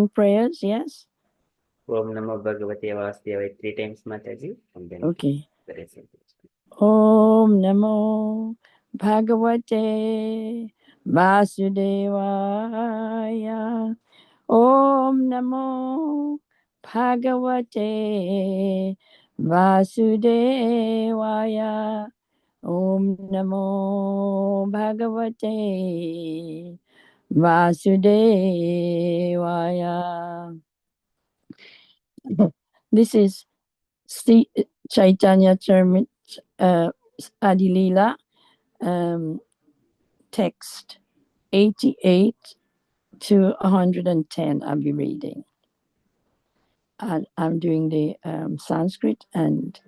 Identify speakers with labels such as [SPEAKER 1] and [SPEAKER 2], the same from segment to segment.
[SPEAKER 1] morning prayers, yes?
[SPEAKER 2] Om Namo Bhagavate Vasudevaya 3 times, Mataji. And then
[SPEAKER 1] Okay.
[SPEAKER 2] the recited.
[SPEAKER 1] Om Namo Bhagavate Vasudevaya. Om Namo Bhagavate Vasudevaya. Om Namo Bhagavate Vasudevaya. This is Chaitanya Charitamrita, Adi-lila, text 88 to 110. I'll be reading. I'm doing the Sanskrit, and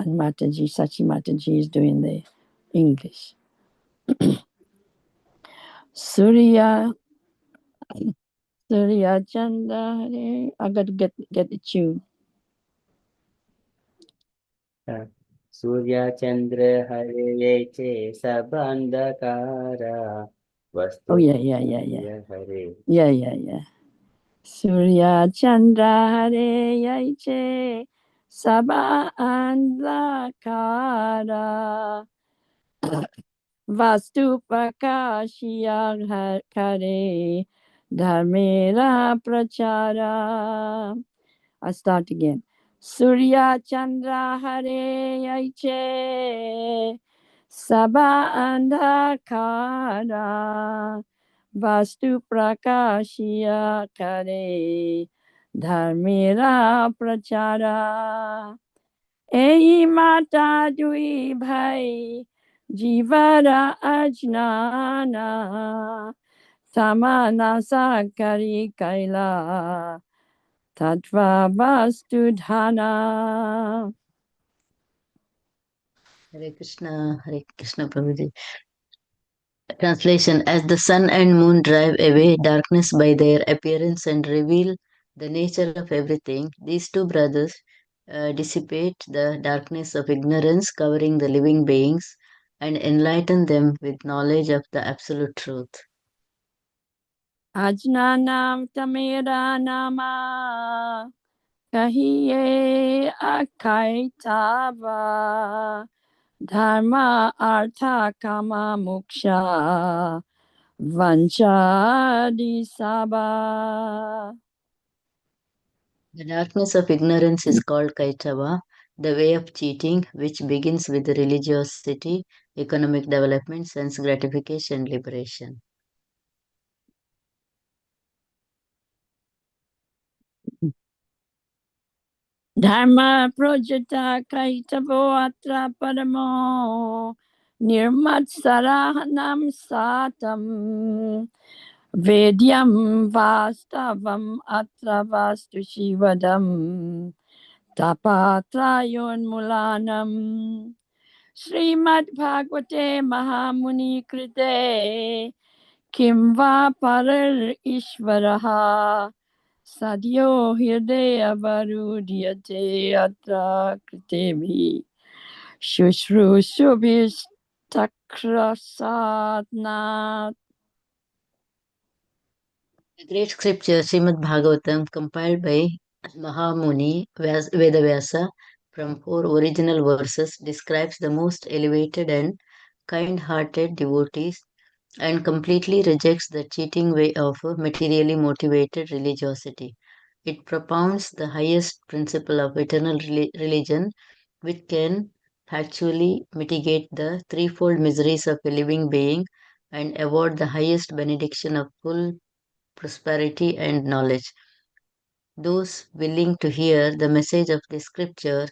[SPEAKER 1] Mataji, Sachi Mataji is doing the English. Surya Chandra, I got to get the tune.
[SPEAKER 2] Surya Chandra Hare Che Sabandakara Vastu.
[SPEAKER 1] Oh yeah.
[SPEAKER 2] Hare.
[SPEAKER 1] Yeah. Surya Chandra Hare Yaiche Sabha Andhakara Vastu Prakashya Kare Dharmera Prachara. I start again. Surya Chandra Hare Yaiche Sabha Andhakara Vastu Prakashya Kare Dharmera Prachara. Ei Mata Dui Bhai Jivara Ajnana Samana Sakari Kaila Tattva Vastu Dhana.
[SPEAKER 3] Hare Krishna Prabhuji. Translation: As the sun and moon drive away darkness by their appearance and reveal the nature of everything, these two brothers dissipate the darkness of ignorance covering the living beings and enlighten them with knowledge of the absolute truth.
[SPEAKER 1] Ajnanam Tamera Nama Kahiye Akaitava Dharma Artha Kama Moksha Vanchadi Sabha.
[SPEAKER 3] The darkness of ignorance is called Kaitava, the way of cheating, which begins with religiosity, economic development, sense gratification, liberation.
[SPEAKER 1] Dharma Projata Kaitavo Atra Paramo Nirmatsarahanam Satam Vedyam Vastavam Atra Vastu Shivadam Tapatrayon Mulanam Srimad Bhagavate Mahamuni Krite Kim va parar Ishvaraha Sadhyo Hirdaya Varudhyate Atra Kritevi Shushrusubhis Takrasatnat.
[SPEAKER 3] The great scripture Srimad Bhagavatam, compiled by Mahamuni Vedavyasa from 4 original verses, describes the most elevated and kind-hearted devotees and completely rejects the cheating way of materially motivated religiosity. It propounds the highest principle of eternal religion, which can factually mitigate the threefold miseries of a living being and award the highest benediction of full prosperity and knowledge. Those willing to hear the message of the scripture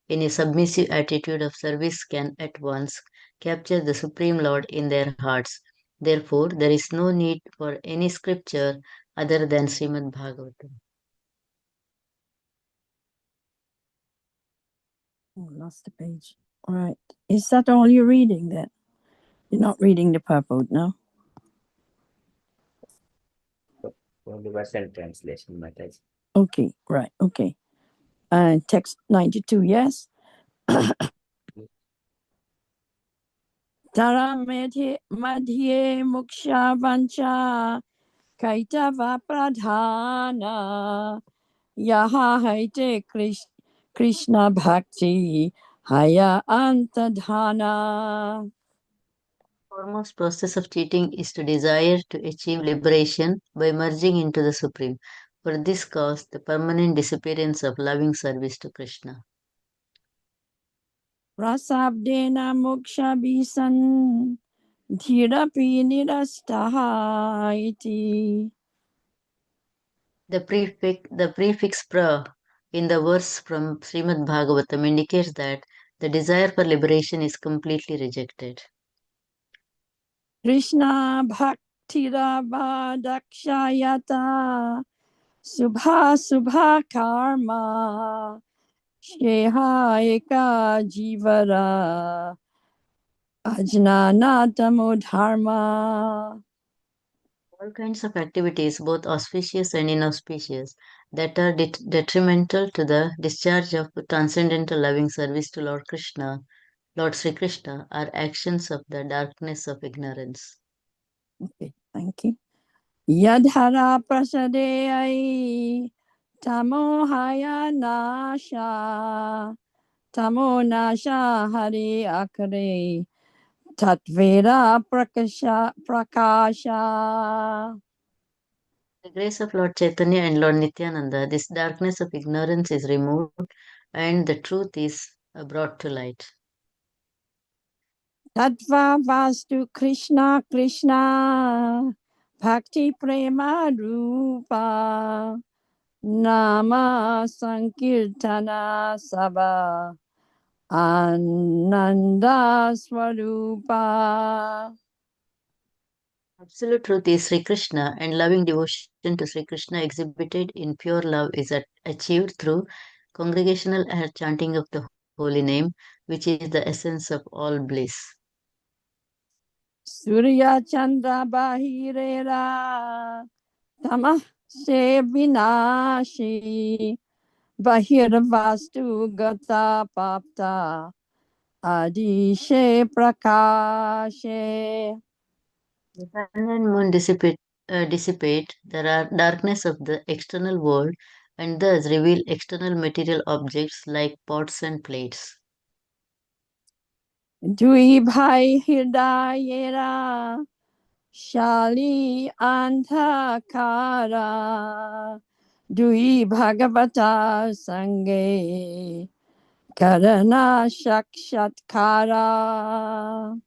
[SPEAKER 3] in a submissive attitude of service can at once capture the Supreme Lord in their hearts. Therefore, there is no need for any scripture other than Srimad Bhagavatam.
[SPEAKER 1] Oh, lost the page. All right. Is that all you're reading then? You're not reading the purport, no?
[SPEAKER 2] Only Version translation, Mataji.
[SPEAKER 1] Okay, right, okay. Text 92, yes? Tara madhye muksha vancha Kaitava Pradhana Yaha Haite Krishna Bhakti Haya Antadhana.
[SPEAKER 3] The foremost process of cheating is to desire to achieve liberation by merging into the Supreme. For this cause, the permanent disappearance of loving service to Krishna.
[SPEAKER 1] Rasabdena Moksha Bisan Dhirapi Nirastaha iti.
[SPEAKER 3] The prefix pra in the verse from Srimad Bhagavatam indicates that the desire for liberation is completely rejected.
[SPEAKER 1] Krishna Bhaktirava Dakshayata Subha Subha Karma Sheha Eka Jivara Ajnanatamo Dharma.
[SPEAKER 3] All kinds of activities, both auspicious and inauspicious, that are detrimental to the discharge of transcendental loving service to Lord Sri Krishna, are actions of the darkness of ignorance.
[SPEAKER 1] Okay, thank you. Yadhara prasadeyai tamohaya nasha tamo nasha hari akare tatvera prakasha.
[SPEAKER 3] The grace of Lord Chaitanya and Lord Nityananda, this darkness of ignorance is removed and the truth is brought to light.
[SPEAKER 1] Tattva vastu Krishna Krishna bhakti prema rupa nama sankirtana sabha ananda swarupa.
[SPEAKER 3] Absolute truth is Sri Krishna, and loving devotion to Sri Krishna exhibited in pure love is achieved through congregational chanting of the holy name, which is the essence of all bliss.
[SPEAKER 1] Surya Chandra Bahirera Tamah Se Vinashi Bahirvastu Gata Papta Adishe Prakashe.
[SPEAKER 3] The sun and moon dissipate the darkness of the external world and thus reveal external material objects like pots and plates.
[SPEAKER 1] Dui Bhai Hridayera Shali Anthakara Dui Bhagavata Sange Karana Shakshatkara.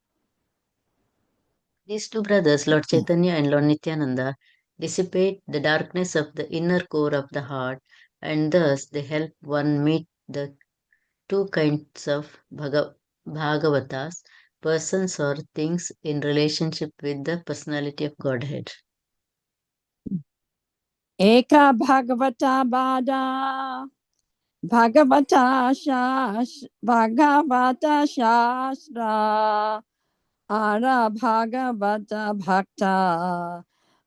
[SPEAKER 3] These two brothers, Lord Chaitanya and Lord Nityananda, dissipate the darkness of the inner core of the heart and thus they help one meet the two kinds of Bhagavatas, persons or things in relationship with the personality of Godhead.
[SPEAKER 1] Eka Bhagavata Bada Bhagavata Shastra Ara Bhagavata Bhakta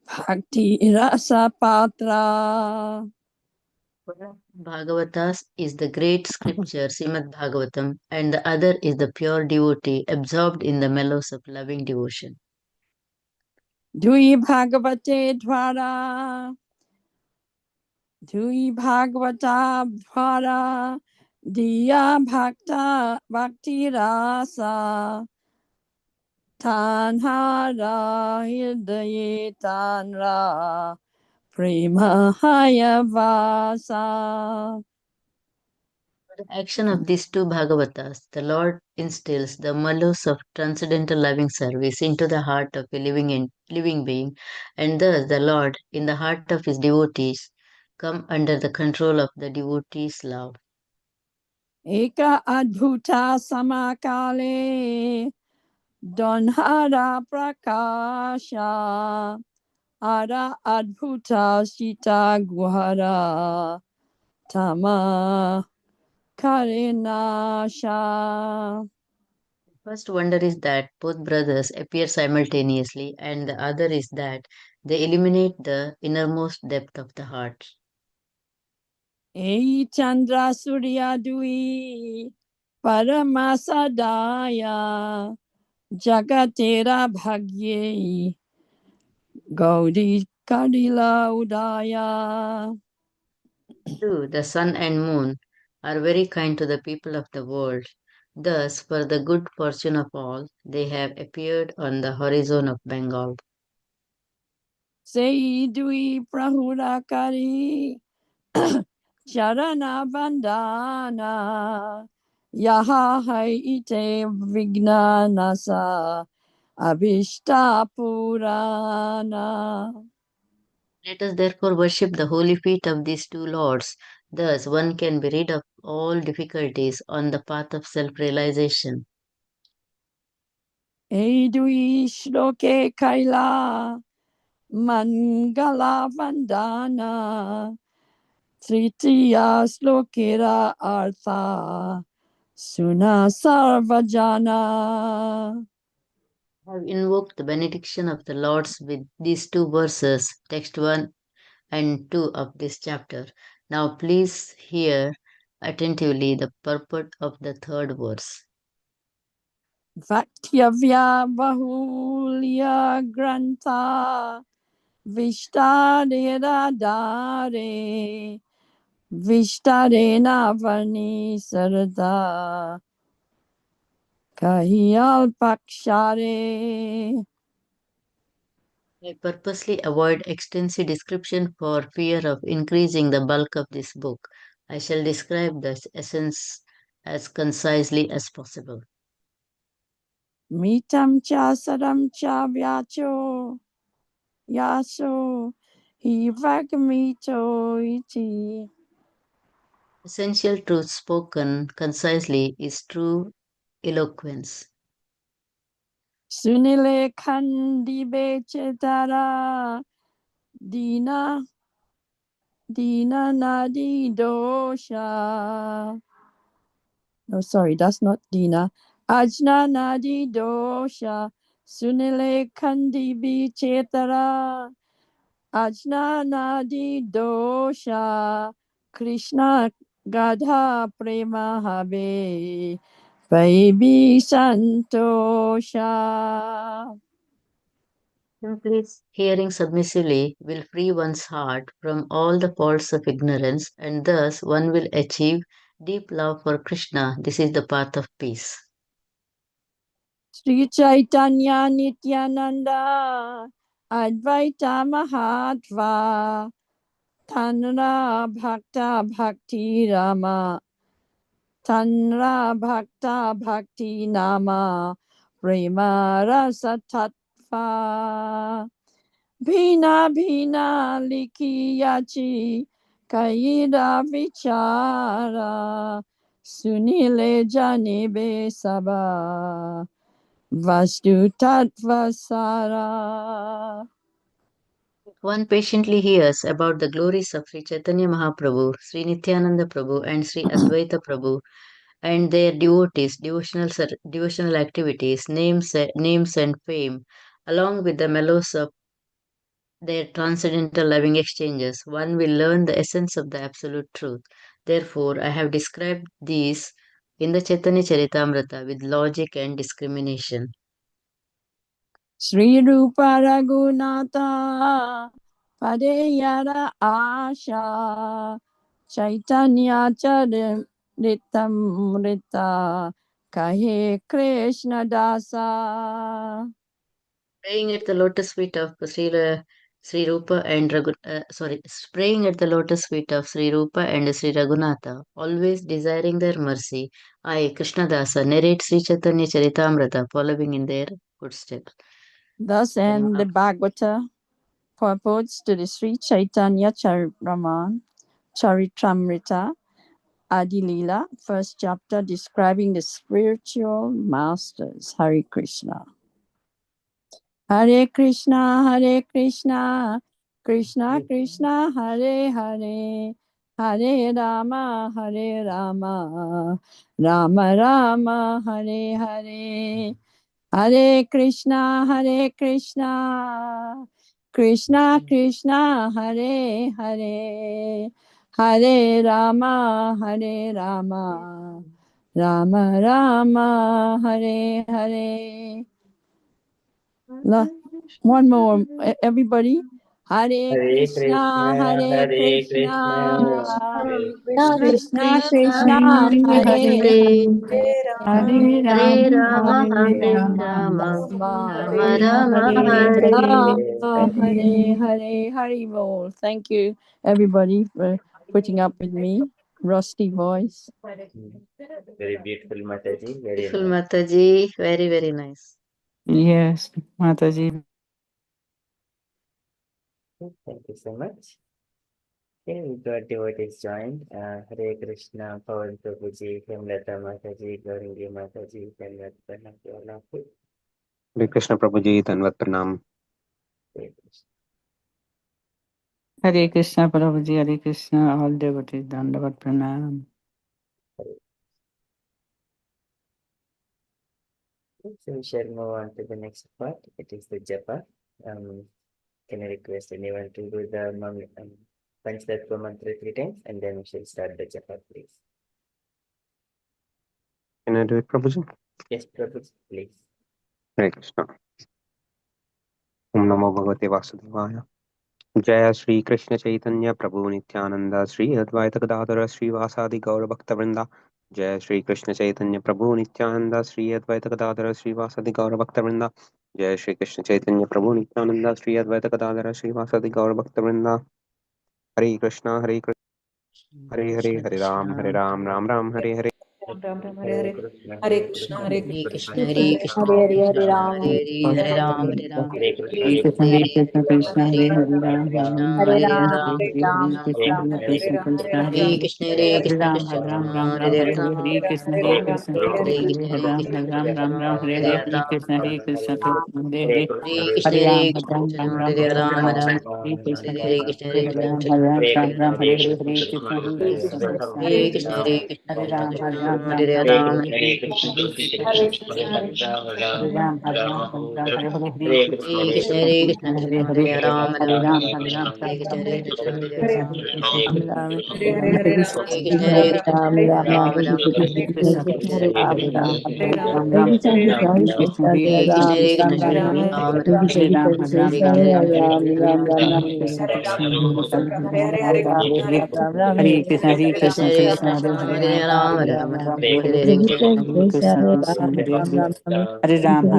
[SPEAKER 1] Bhakti Rasa Patra.
[SPEAKER 3] One of Bhagavatas is the great scripture Srimad Bhagavatam, and the other is the pure devotee absorbed in the mellows of loving devotion.
[SPEAKER 1] Dui Bhagavate Dvara Dui Bhagavata Dvara Diya Bhakti Rasa Tanhara Hridaye Tanra Prema Hayavasa.
[SPEAKER 3] The action of these two Bhagavatas, the Lord instills the malus of transcendental loving service into the heart of a living being, and thus the Lord, in the heart of his devotees, come under the control of the devotees' love.
[SPEAKER 1] Eka Adbhuta Samakale Donhara Prakasha Ara Adbhuta Sita Guhara Tama Karinasha.
[SPEAKER 3] First wonder is that both brothers appear simultaneously, and the other is that they illuminate the innermost depth of the heart.
[SPEAKER 1] Ei Chandra Surya Dui Paramasadaya Jagatera Bhagye Gauri Kalila Udaya.
[SPEAKER 3] 2. The sun and moon are very kind to the people of the world. Thus, for the good fortune of all, they have appeared on the horizon of Bengal.
[SPEAKER 1] Seidui Prahurakari Charana Vandana Yaha Ite Vignanasa Abhishta Purana.
[SPEAKER 3] Let us therefore worship the holy feet of these two lords. Thus, one can be rid of all difficulties on the path of self-realization.
[SPEAKER 1] Edui Shloke Kaila Mangala Vandana Tritiya Slokira Artha Suna Sarvajana.
[SPEAKER 3] I have invoked the benediction of the Lords with these two verses, text 1 and 2 of this chapter. Now please hear attentively the purport of the third verse.
[SPEAKER 1] Vaktyavya Bahulya Grantha Vishtadera Dare Vishtarena Varni Sarada Kahiyal Pakshare.
[SPEAKER 3] I purposely avoid extensive description for fear of increasing the bulk of this book. I shall describe the essence as concisely as possible.
[SPEAKER 1] Mitam cha sadam cha vyacho yaso hivagmito iti.
[SPEAKER 3] Essential truth spoken concisely is true eloquence.
[SPEAKER 1] Sunile kandibe chetara dina nadi dosha. No, sorry, that's not Dina. Ajna nadi dosha. Sunile kandibe chetara. Ajna nadi dosha. Krishna Gadha Prema Habe Baby Santosha.
[SPEAKER 3] Simply hearing submissively will free one's heart from all the faults of ignorance, and thus one will achieve deep love for Krishna. This is the path of peace.
[SPEAKER 1] Sri Chaitanya Nityananda Advaita Mahatva Tanra Bhakta Bhakti Rama Tanra Bhakta Bhakti Nama Prema Rasa Tattva Bhina Bhina Likiyachi Kaida Vichara Sunile Janibe Sabha Vastu Tattva Sara.
[SPEAKER 3] One patiently hears about the glories of Sri Chaitanya Mahaprabhu, Sri Nityananda Prabhu, and Sri Advaita Prabhu, and their devotees, devotional activities, names and fame, along with the mellows of their transcendental loving exchanges. One will learn the essence of the absolute truth. Therefore, I have described these in the Chaitanya Charitamrita with logic and discrimination.
[SPEAKER 1] Sri Rupa Raghunatha Padeyara Asha Chaitanya Charitamrita Kahe Krishnadasa.
[SPEAKER 3] Praying at the lotus feet of Sri Rupa and praying at the lotus feet of Sri Rupa and Sri Raghunatha, always desiring their mercy, I, Krishnadasa, narrate Sri Chaitanya Charitamrita, following in their footsteps.
[SPEAKER 1] Thus end the Bhagavata purports to the Sri Chaitanya Charitamrita Adi-lila, first chapter describing the spiritual masters. Hare Krishna. Hare Krishna, Hare Krishna, Krishna Krishna, Hare Hare, Hare Rama, Hare Rama, Rama Rama, Hare Hare, Hare Krishna, Hare Krishna, Krishna Krishna, Hare Hare, Hare Rama, Hare Rama, Rama Rama, Hare Hare. One more, everybody. Hare Krishna, Hare Krishna, Krishna Krishna, Hare
[SPEAKER 3] Hare
[SPEAKER 1] Hare,
[SPEAKER 3] Rama,
[SPEAKER 1] Hare
[SPEAKER 3] Hare Rama, Rama Rama,
[SPEAKER 1] Rama,
[SPEAKER 3] Hare
[SPEAKER 1] Hare Hare, Hare Bol. Thank you, everybody, for putting up with me. Rusty voice.
[SPEAKER 2] Very beautiful, Mataji. Very
[SPEAKER 3] Beautiful
[SPEAKER 2] nice.
[SPEAKER 3] Mataji, very, very nice.
[SPEAKER 4] Yes, Mataji.
[SPEAKER 2] Thank you so much. Okay, we got devotees joined. Hare Krishna, Pawan Prabhuji, Hemlata Mataji, Gaurangi Mataji, Hemlata Pranam.
[SPEAKER 5] Hare Krishna Prabhuji, Dhanvat Pranam.
[SPEAKER 4] Hare Krishna, Prabhuji, Hare Krishna, all devotees, Dandavat Pranam.
[SPEAKER 2] So we shall move on to the next part. It is the japa. Can I request anyone to do the Panchatatva mantra 3 times, and then we shall start the japa, please.
[SPEAKER 5] Can I do it, Prabhuji?
[SPEAKER 2] Yes, Prabhu, please.
[SPEAKER 5] Hare Krishna. Om Namo Bhagavate Vasudevaya. Jaya Shri Krishna Chaitanya Prabhu Nityananda Shri Advaita Gadadhara Shri Vasadi Gaura Bhakta Vrinda. Jaya Shri Krishna Chaitanya Prabhu Nityananda Shri Advaita Gadadhara Shri Vasadi Gaura Bhakta Vrinda. Jaya Shri Krishna Chaitanya Prabhu Nityananda Shri Advaita Gadadhara Shri Vasadi Gaura Bhakta Vrinda. Hare Krishna, Hare Krishna, Hare Hare, Hare Ram, Ram Ram, Hare Hare.
[SPEAKER 2] Hare Krishna,
[SPEAKER 6] Hare Krishna, Hare
[SPEAKER 3] Hare
[SPEAKER 6] Krishna,
[SPEAKER 3] Krishna, Hare Krishna,
[SPEAKER 1] Hare
[SPEAKER 3] Krishna
[SPEAKER 1] Hare
[SPEAKER 3] Krishna,
[SPEAKER 1] Rama,
[SPEAKER 3] Hare Hare, Hare Ram, Hare Ram,
[SPEAKER 2] Hare Krishna,
[SPEAKER 4] Hare
[SPEAKER 2] Hare
[SPEAKER 4] Krishna,
[SPEAKER 3] Hare
[SPEAKER 4] Hare
[SPEAKER 2] Krishna,
[SPEAKER 4] Krishna, Krishna,
[SPEAKER 3] Hare
[SPEAKER 4] Hare Hare
[SPEAKER 3] Hare,
[SPEAKER 4] Ram, Hare
[SPEAKER 3] Krishna,
[SPEAKER 4] Ram,
[SPEAKER 1] Hare
[SPEAKER 3] Hare
[SPEAKER 4] Hare
[SPEAKER 1] Rama,
[SPEAKER 3] Ram,
[SPEAKER 4] Hare
[SPEAKER 1] Hare
[SPEAKER 4] Hare,
[SPEAKER 1] Rama,
[SPEAKER 4] Hare
[SPEAKER 1] Hare
[SPEAKER 4] Krishna,
[SPEAKER 1] Rama,
[SPEAKER 4] Hare
[SPEAKER 2] Hare
[SPEAKER 4] Krishna,
[SPEAKER 2] Krishna,
[SPEAKER 4] Krishna,
[SPEAKER 2] Hare
[SPEAKER 3] Hare
[SPEAKER 4] Hare
[SPEAKER 3] Krishna, Hare
[SPEAKER 4] Hare
[SPEAKER 3] Krishna,
[SPEAKER 4] Ram,
[SPEAKER 3] Krishna
[SPEAKER 4] Hare Ram,
[SPEAKER 3] Krishna,
[SPEAKER 4] Ram
[SPEAKER 3] Hare
[SPEAKER 4] Ram,
[SPEAKER 3] Hare
[SPEAKER 4] Hare
[SPEAKER 3] Ram,
[SPEAKER 4] Hare, Hare Krishna, Hare Krishna,
[SPEAKER 3] Hare
[SPEAKER 4] Hare
[SPEAKER 3] Krishna, Hare
[SPEAKER 4] Ram,
[SPEAKER 3] Krishna,
[SPEAKER 4] Hare Ram,
[SPEAKER 3] Krishna
[SPEAKER 4] Ram Ram, Hare
[SPEAKER 3] Hare
[SPEAKER 4] Hare,
[SPEAKER 3] Ram,
[SPEAKER 4] Hare Krishna, Hare Krishna, Krishna, Hare Hare,
[SPEAKER 3] Hare Krishna,
[SPEAKER 4] Hare
[SPEAKER 3] Hare
[SPEAKER 4] Ram,
[SPEAKER 3] Krishna,
[SPEAKER 4] Ram
[SPEAKER 3] Krishna
[SPEAKER 4] Ram, Ram
[SPEAKER 3] Hare
[SPEAKER 4] Hare
[SPEAKER 3] Ram,
[SPEAKER 4] Hare,
[SPEAKER 3] Ram,
[SPEAKER 4] Hare Krishna, Hare
[SPEAKER 3] Hare Krishna,
[SPEAKER 4] Krishna,
[SPEAKER 3] Hare
[SPEAKER 4] Hare
[SPEAKER 3] Krishna,
[SPEAKER 4] Ram,
[SPEAKER 3] Krishna
[SPEAKER 4] Hare Ram,
[SPEAKER 3] Hare
[SPEAKER 4] Ram
[SPEAKER 3] Ram,
[SPEAKER 4] Ram, Hare Hare, Hare Krishna, Hare Krishna, Krishna, Hare
[SPEAKER 3] Hare Krishna,
[SPEAKER 4] Krishna,
[SPEAKER 3] Hare Krishna,
[SPEAKER 4] Hare
[SPEAKER 3] Krishna
[SPEAKER 4] Ram, Hare
[SPEAKER 3] Krishna
[SPEAKER 4] Ram, Ram
[SPEAKER 3] Hare
[SPEAKER 4] Ram, Hare
[SPEAKER 3] Ram,
[SPEAKER 4] Hare, Hare Krishna, Hare Krishna, Hare Krishna, Hare Ram, Hare Ram, Hare Ram, Hare
[SPEAKER 3] Hare
[SPEAKER 4] Krishna,
[SPEAKER 3] Krishna,
[SPEAKER 4] Hare
[SPEAKER 3] Hare
[SPEAKER 4] Krishna,
[SPEAKER 3] Krishna,
[SPEAKER 4] Hare
[SPEAKER 3] Krishna
[SPEAKER 4] Hare,
[SPEAKER 3] Hare Ram,
[SPEAKER 4] Hare
[SPEAKER 3] Ram,
[SPEAKER 4] Ram, Hare Ram,
[SPEAKER 3] Hare Krishna, Hare Krishna, Hare
[SPEAKER 4] Krishna,
[SPEAKER 3] Ram,
[SPEAKER 4] Hare Krishna,
[SPEAKER 3] Hare Krishna, Hare Krishna, Hare Ram, Ram,
[SPEAKER 4] Hare Krishna, Krishna, Hare Ram, Hare Ram, Ram, Hare Krishna, Hare
[SPEAKER 3] Hare
[SPEAKER 4] Krishna,
[SPEAKER 3] Krishna, Hare
[SPEAKER 4] Krishna,
[SPEAKER 3] Krishna,
[SPEAKER 4] Hare Hare,
[SPEAKER 3] Ram,
[SPEAKER 4] Hare Ram, Hare Ram,
[SPEAKER 3] Hare
[SPEAKER 4] Ram,
[SPEAKER 3] Krishna,
[SPEAKER 4] Ram, Hare
[SPEAKER 3] Hare
[SPEAKER 4] Hare,
[SPEAKER 3] Krishna,
[SPEAKER 4] Hare Krishna, Krishna, Hare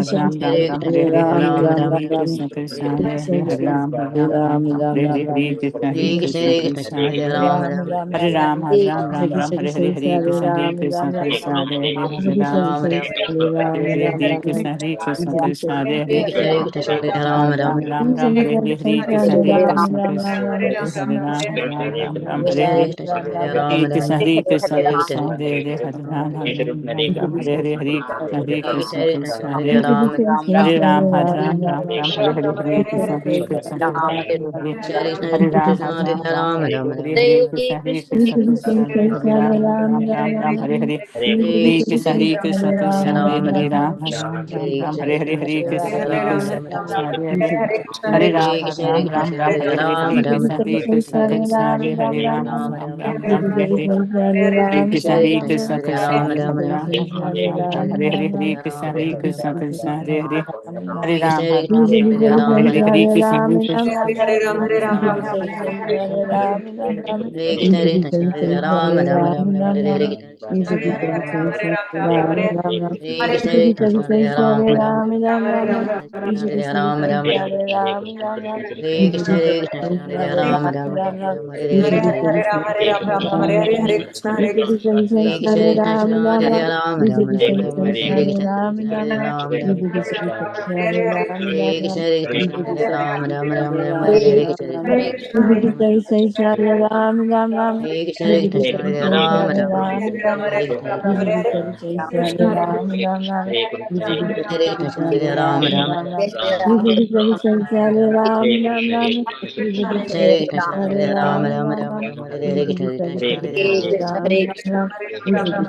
[SPEAKER 4] Krishna, Hare Ram, Hare Hare, Hare Krishna, Hare
[SPEAKER 3] Hare Krishna,
[SPEAKER 4] Krishna,
[SPEAKER 3] Hare
[SPEAKER 4] Krishna,
[SPEAKER 3] Krishna,
[SPEAKER 4] Hare Hare,
[SPEAKER 3] Hare
[SPEAKER 4] Ram,
[SPEAKER 3] Ram,
[SPEAKER 4] Hare
[SPEAKER 3] Ram,
[SPEAKER 4] Ram, Ram,
[SPEAKER 3] Hare
[SPEAKER 4] Hare
[SPEAKER 3] Hare
[SPEAKER 4] Hare,
[SPEAKER 3] Krishna,
[SPEAKER 4] Hare Krishna, Krishna, Hare Hare, Hare Ram, Hare Ram, Ram, Ram, Hare Hare, Hare Krishna, Krishna, Hare Hare, Hare Ram, Hare Ram, Ram, Ram, Hare Hare, Krishna, Hare
[SPEAKER 3] Hare Krishna,
[SPEAKER 4] Krishna,
[SPEAKER 3] Hare Krishna,
[SPEAKER 4] Krishna,
[SPEAKER 3] Hare
[SPEAKER 4] Hare Hare,
[SPEAKER 3] Ram, Ram,
[SPEAKER 4] Hare Ram, Hare Ram, Ram Ram, Hare Hare, Hare Krishna, Hare Krishna, Krishna, Hare Hare, Hare Ram,
[SPEAKER 3] Ram, Ram,
[SPEAKER 4] Hare Hare, Krishna, Hare Krishna, Krishna, Hare
[SPEAKER 3] Hare
[SPEAKER 4] Hare,
[SPEAKER 3] Krishna, Hare Krishna, Hare Ram, Ram,
[SPEAKER 4] Ram Ram Ram, Hare Hare, Hare Krishna, Hare Krishna, Krishna, Hare Hare, Ram Ram Ram Ram,
[SPEAKER 3] Hare Krishna,
[SPEAKER 4] Hare
[SPEAKER 3] Hare
[SPEAKER 4] Hare,
[SPEAKER 3] Krishna, Hare Ram,
[SPEAKER 4] Hare
[SPEAKER 3] Ram,
[SPEAKER 4] Krishna, Hare Krishna,
[SPEAKER 3] Hare
[SPEAKER 4] Krishna,
[SPEAKER 3] Krishna,
[SPEAKER 4] Hare Hare, Hare Ram, Hare Ram, Hare Hare, Hare Krishna, Hare
[SPEAKER 3] Hare
[SPEAKER 4] Krishna,
[SPEAKER 3] Krishna, Hare Krishna,
[SPEAKER 4] Krishna,
[SPEAKER 3] Hare
[SPEAKER 4] Hare Hare,
[SPEAKER 3] Ram,
[SPEAKER 4] Hare Ram, Hare Ram, Ram Ram, Hare Hare, Hare Krishna, Hare Krishna, Krishna, Hare Hare, Hare Ram, Hare Ram, Ram Ram, Hare Hare, Krishna, Hare Krishna, Krishna, Hare Hare, Ram, Ram Ram, Hare Hare, Hare Krishna, Hare Krishna, Krishna, Hare Hare, Ram, Ram, Hare Hare, Hare Krishna, Hare Krishna, Krishna, Hare Hare, Hare Ram, Ram, Hare Hare, Hare Krishna, Hare Krishna, Krishna, Hare Hare, Ram, Hare Hare, Hare Krishna, Hare Krishna, Krishna, Hare Hare, Ram, Hare Hare, Hare Krishna, Hare Krishna, Krishna, Hare Hare, Hare Ram, Ram, Hare Hare, Hare Krishna, Hare Krishna,
[SPEAKER 3] Hare Krishna, Hare Krishna, Hare Ram, Ram, Hare Hare Krishna, Hare Krishna, Hare Krishna, Hare Ram, Ram, Hare Krishna, Hare Ram, Ram, Hare Krishna, Hare Krishna, Hare Ram, Ram, Hare Krishna,
[SPEAKER 6] Hare Krishna, Hare Krishna.
[SPEAKER 3] Hare Krishna, Hare Krishna, Hare Ram, Ram, Hare Krishna, Hare Ram, Ram, Hare Krishna, Hare Krishna, Hare Ram, Ram, Hare Krishna, Hare Krishna, Hare Krishna, Hare Ram, Ram, Hare Krishna, Hare Krishna, Hare Krishna, Hare Ram, Ram, Hare Krishna, Hare Krishna, Hare Ram, Ram, Hare Krishna, Hare Krishna, Hare Krishna,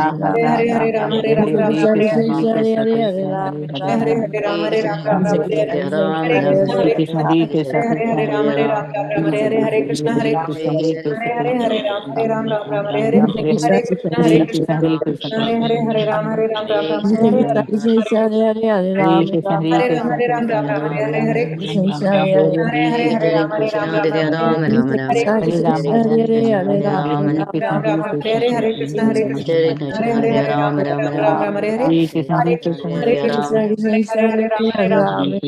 [SPEAKER 4] Ram Ram
[SPEAKER 6] Hare
[SPEAKER 4] Ram
[SPEAKER 6] Hare Hare
[SPEAKER 4] Ram
[SPEAKER 6] Ram
[SPEAKER 4] Ram
[SPEAKER 6] Hare
[SPEAKER 4] Hare
[SPEAKER 6] Ram Ram
[SPEAKER 4] Hare
[SPEAKER 6] Ram Hare
[SPEAKER 4] Krishna
[SPEAKER 6] Hare
[SPEAKER 4] Hare
[SPEAKER 6] Krishna
[SPEAKER 4] Krishna
[SPEAKER 6] Hare
[SPEAKER 4] Krishna
[SPEAKER 6] Hare
[SPEAKER 4] Hare
[SPEAKER 6] Hare
[SPEAKER 4] Hare
[SPEAKER 6] Hare Hare Ram Hare Ram Ram Hare Hare Hare
[SPEAKER 4] Hare
[SPEAKER 6] Krishna Hare
[SPEAKER 4] Krishna
[SPEAKER 6] Krishna
[SPEAKER 4] Hare
[SPEAKER 6] Krishna
[SPEAKER 4] Krishna
[SPEAKER 6] Hare
[SPEAKER 4] Krishna
[SPEAKER 6] Hare Hare Ram Hare Ram Ram Ram Hare Hare Hare Krishna Hare
[SPEAKER 4] Krishna
[SPEAKER 6] Krishna
[SPEAKER 4] Hare Krishna
[SPEAKER 6] Hare
[SPEAKER 4] Krishna
[SPEAKER 6] Hare Hare Hare Ram Ram Ram Ram Hare
[SPEAKER 4] Ram
[SPEAKER 6] Hare
[SPEAKER 4] Hare Hare
[SPEAKER 6] Hare
[SPEAKER 4] Hare
[SPEAKER 6] Krishna
[SPEAKER 4] Krishna
[SPEAKER 6] Hare
[SPEAKER 4] Hare
[SPEAKER 6] Krishna
[SPEAKER 4] Krishna
[SPEAKER 6] Hare Hare Hare Ram Hare Ram Ram Ram Hare Hare Hare Krishna Hare
[SPEAKER 4] Hare Krishna Hare
[SPEAKER 6] Hare Ram
[SPEAKER 4] Krishna
[SPEAKER 6] Hare Ram
[SPEAKER 4] Krishna
[SPEAKER 6] Ram Ram Hare Hare Hare Krishna Hare Hare
[SPEAKER 3] Jai
[SPEAKER 6] Hare
[SPEAKER 3] Jai
[SPEAKER 6] Ram Hare Ram
[SPEAKER 3] Krishna
[SPEAKER 6] Ram
[SPEAKER 3] Hare
[SPEAKER 6] Ram Hare
[SPEAKER 3] Ram Ram Ram
[SPEAKER 6] Hare
[SPEAKER 3] Hare
[SPEAKER 6] Krishna
[SPEAKER 4] Hare
[SPEAKER 3] Hare
[SPEAKER 4] Ram
[SPEAKER 3] Hare
[SPEAKER 4] Hare
[SPEAKER 3] Hare
[SPEAKER 4] Ram
[SPEAKER 3] Hare
[SPEAKER 4] Hare
[SPEAKER 3] Ram
[SPEAKER 4] Krishna
[SPEAKER 3] Hare
[SPEAKER 4] Hare
[SPEAKER 6] Ram
[SPEAKER 3] Krishna
[SPEAKER 6] Ram
[SPEAKER 4] Krishna
[SPEAKER 6] Ram
[SPEAKER 3] Hare
[SPEAKER 6] Hare Hare Hare Krishna Hare Krishna
[SPEAKER 3] Hare Krishna, Hare Ram, Ram Ram,
[SPEAKER 6] Hare Hare
[SPEAKER 3] Hare Krishna,
[SPEAKER 6] Hare
[SPEAKER 3] Hare
[SPEAKER 6] Krishna
[SPEAKER 3] Ram,
[SPEAKER 6] Hare Hare Hare Ram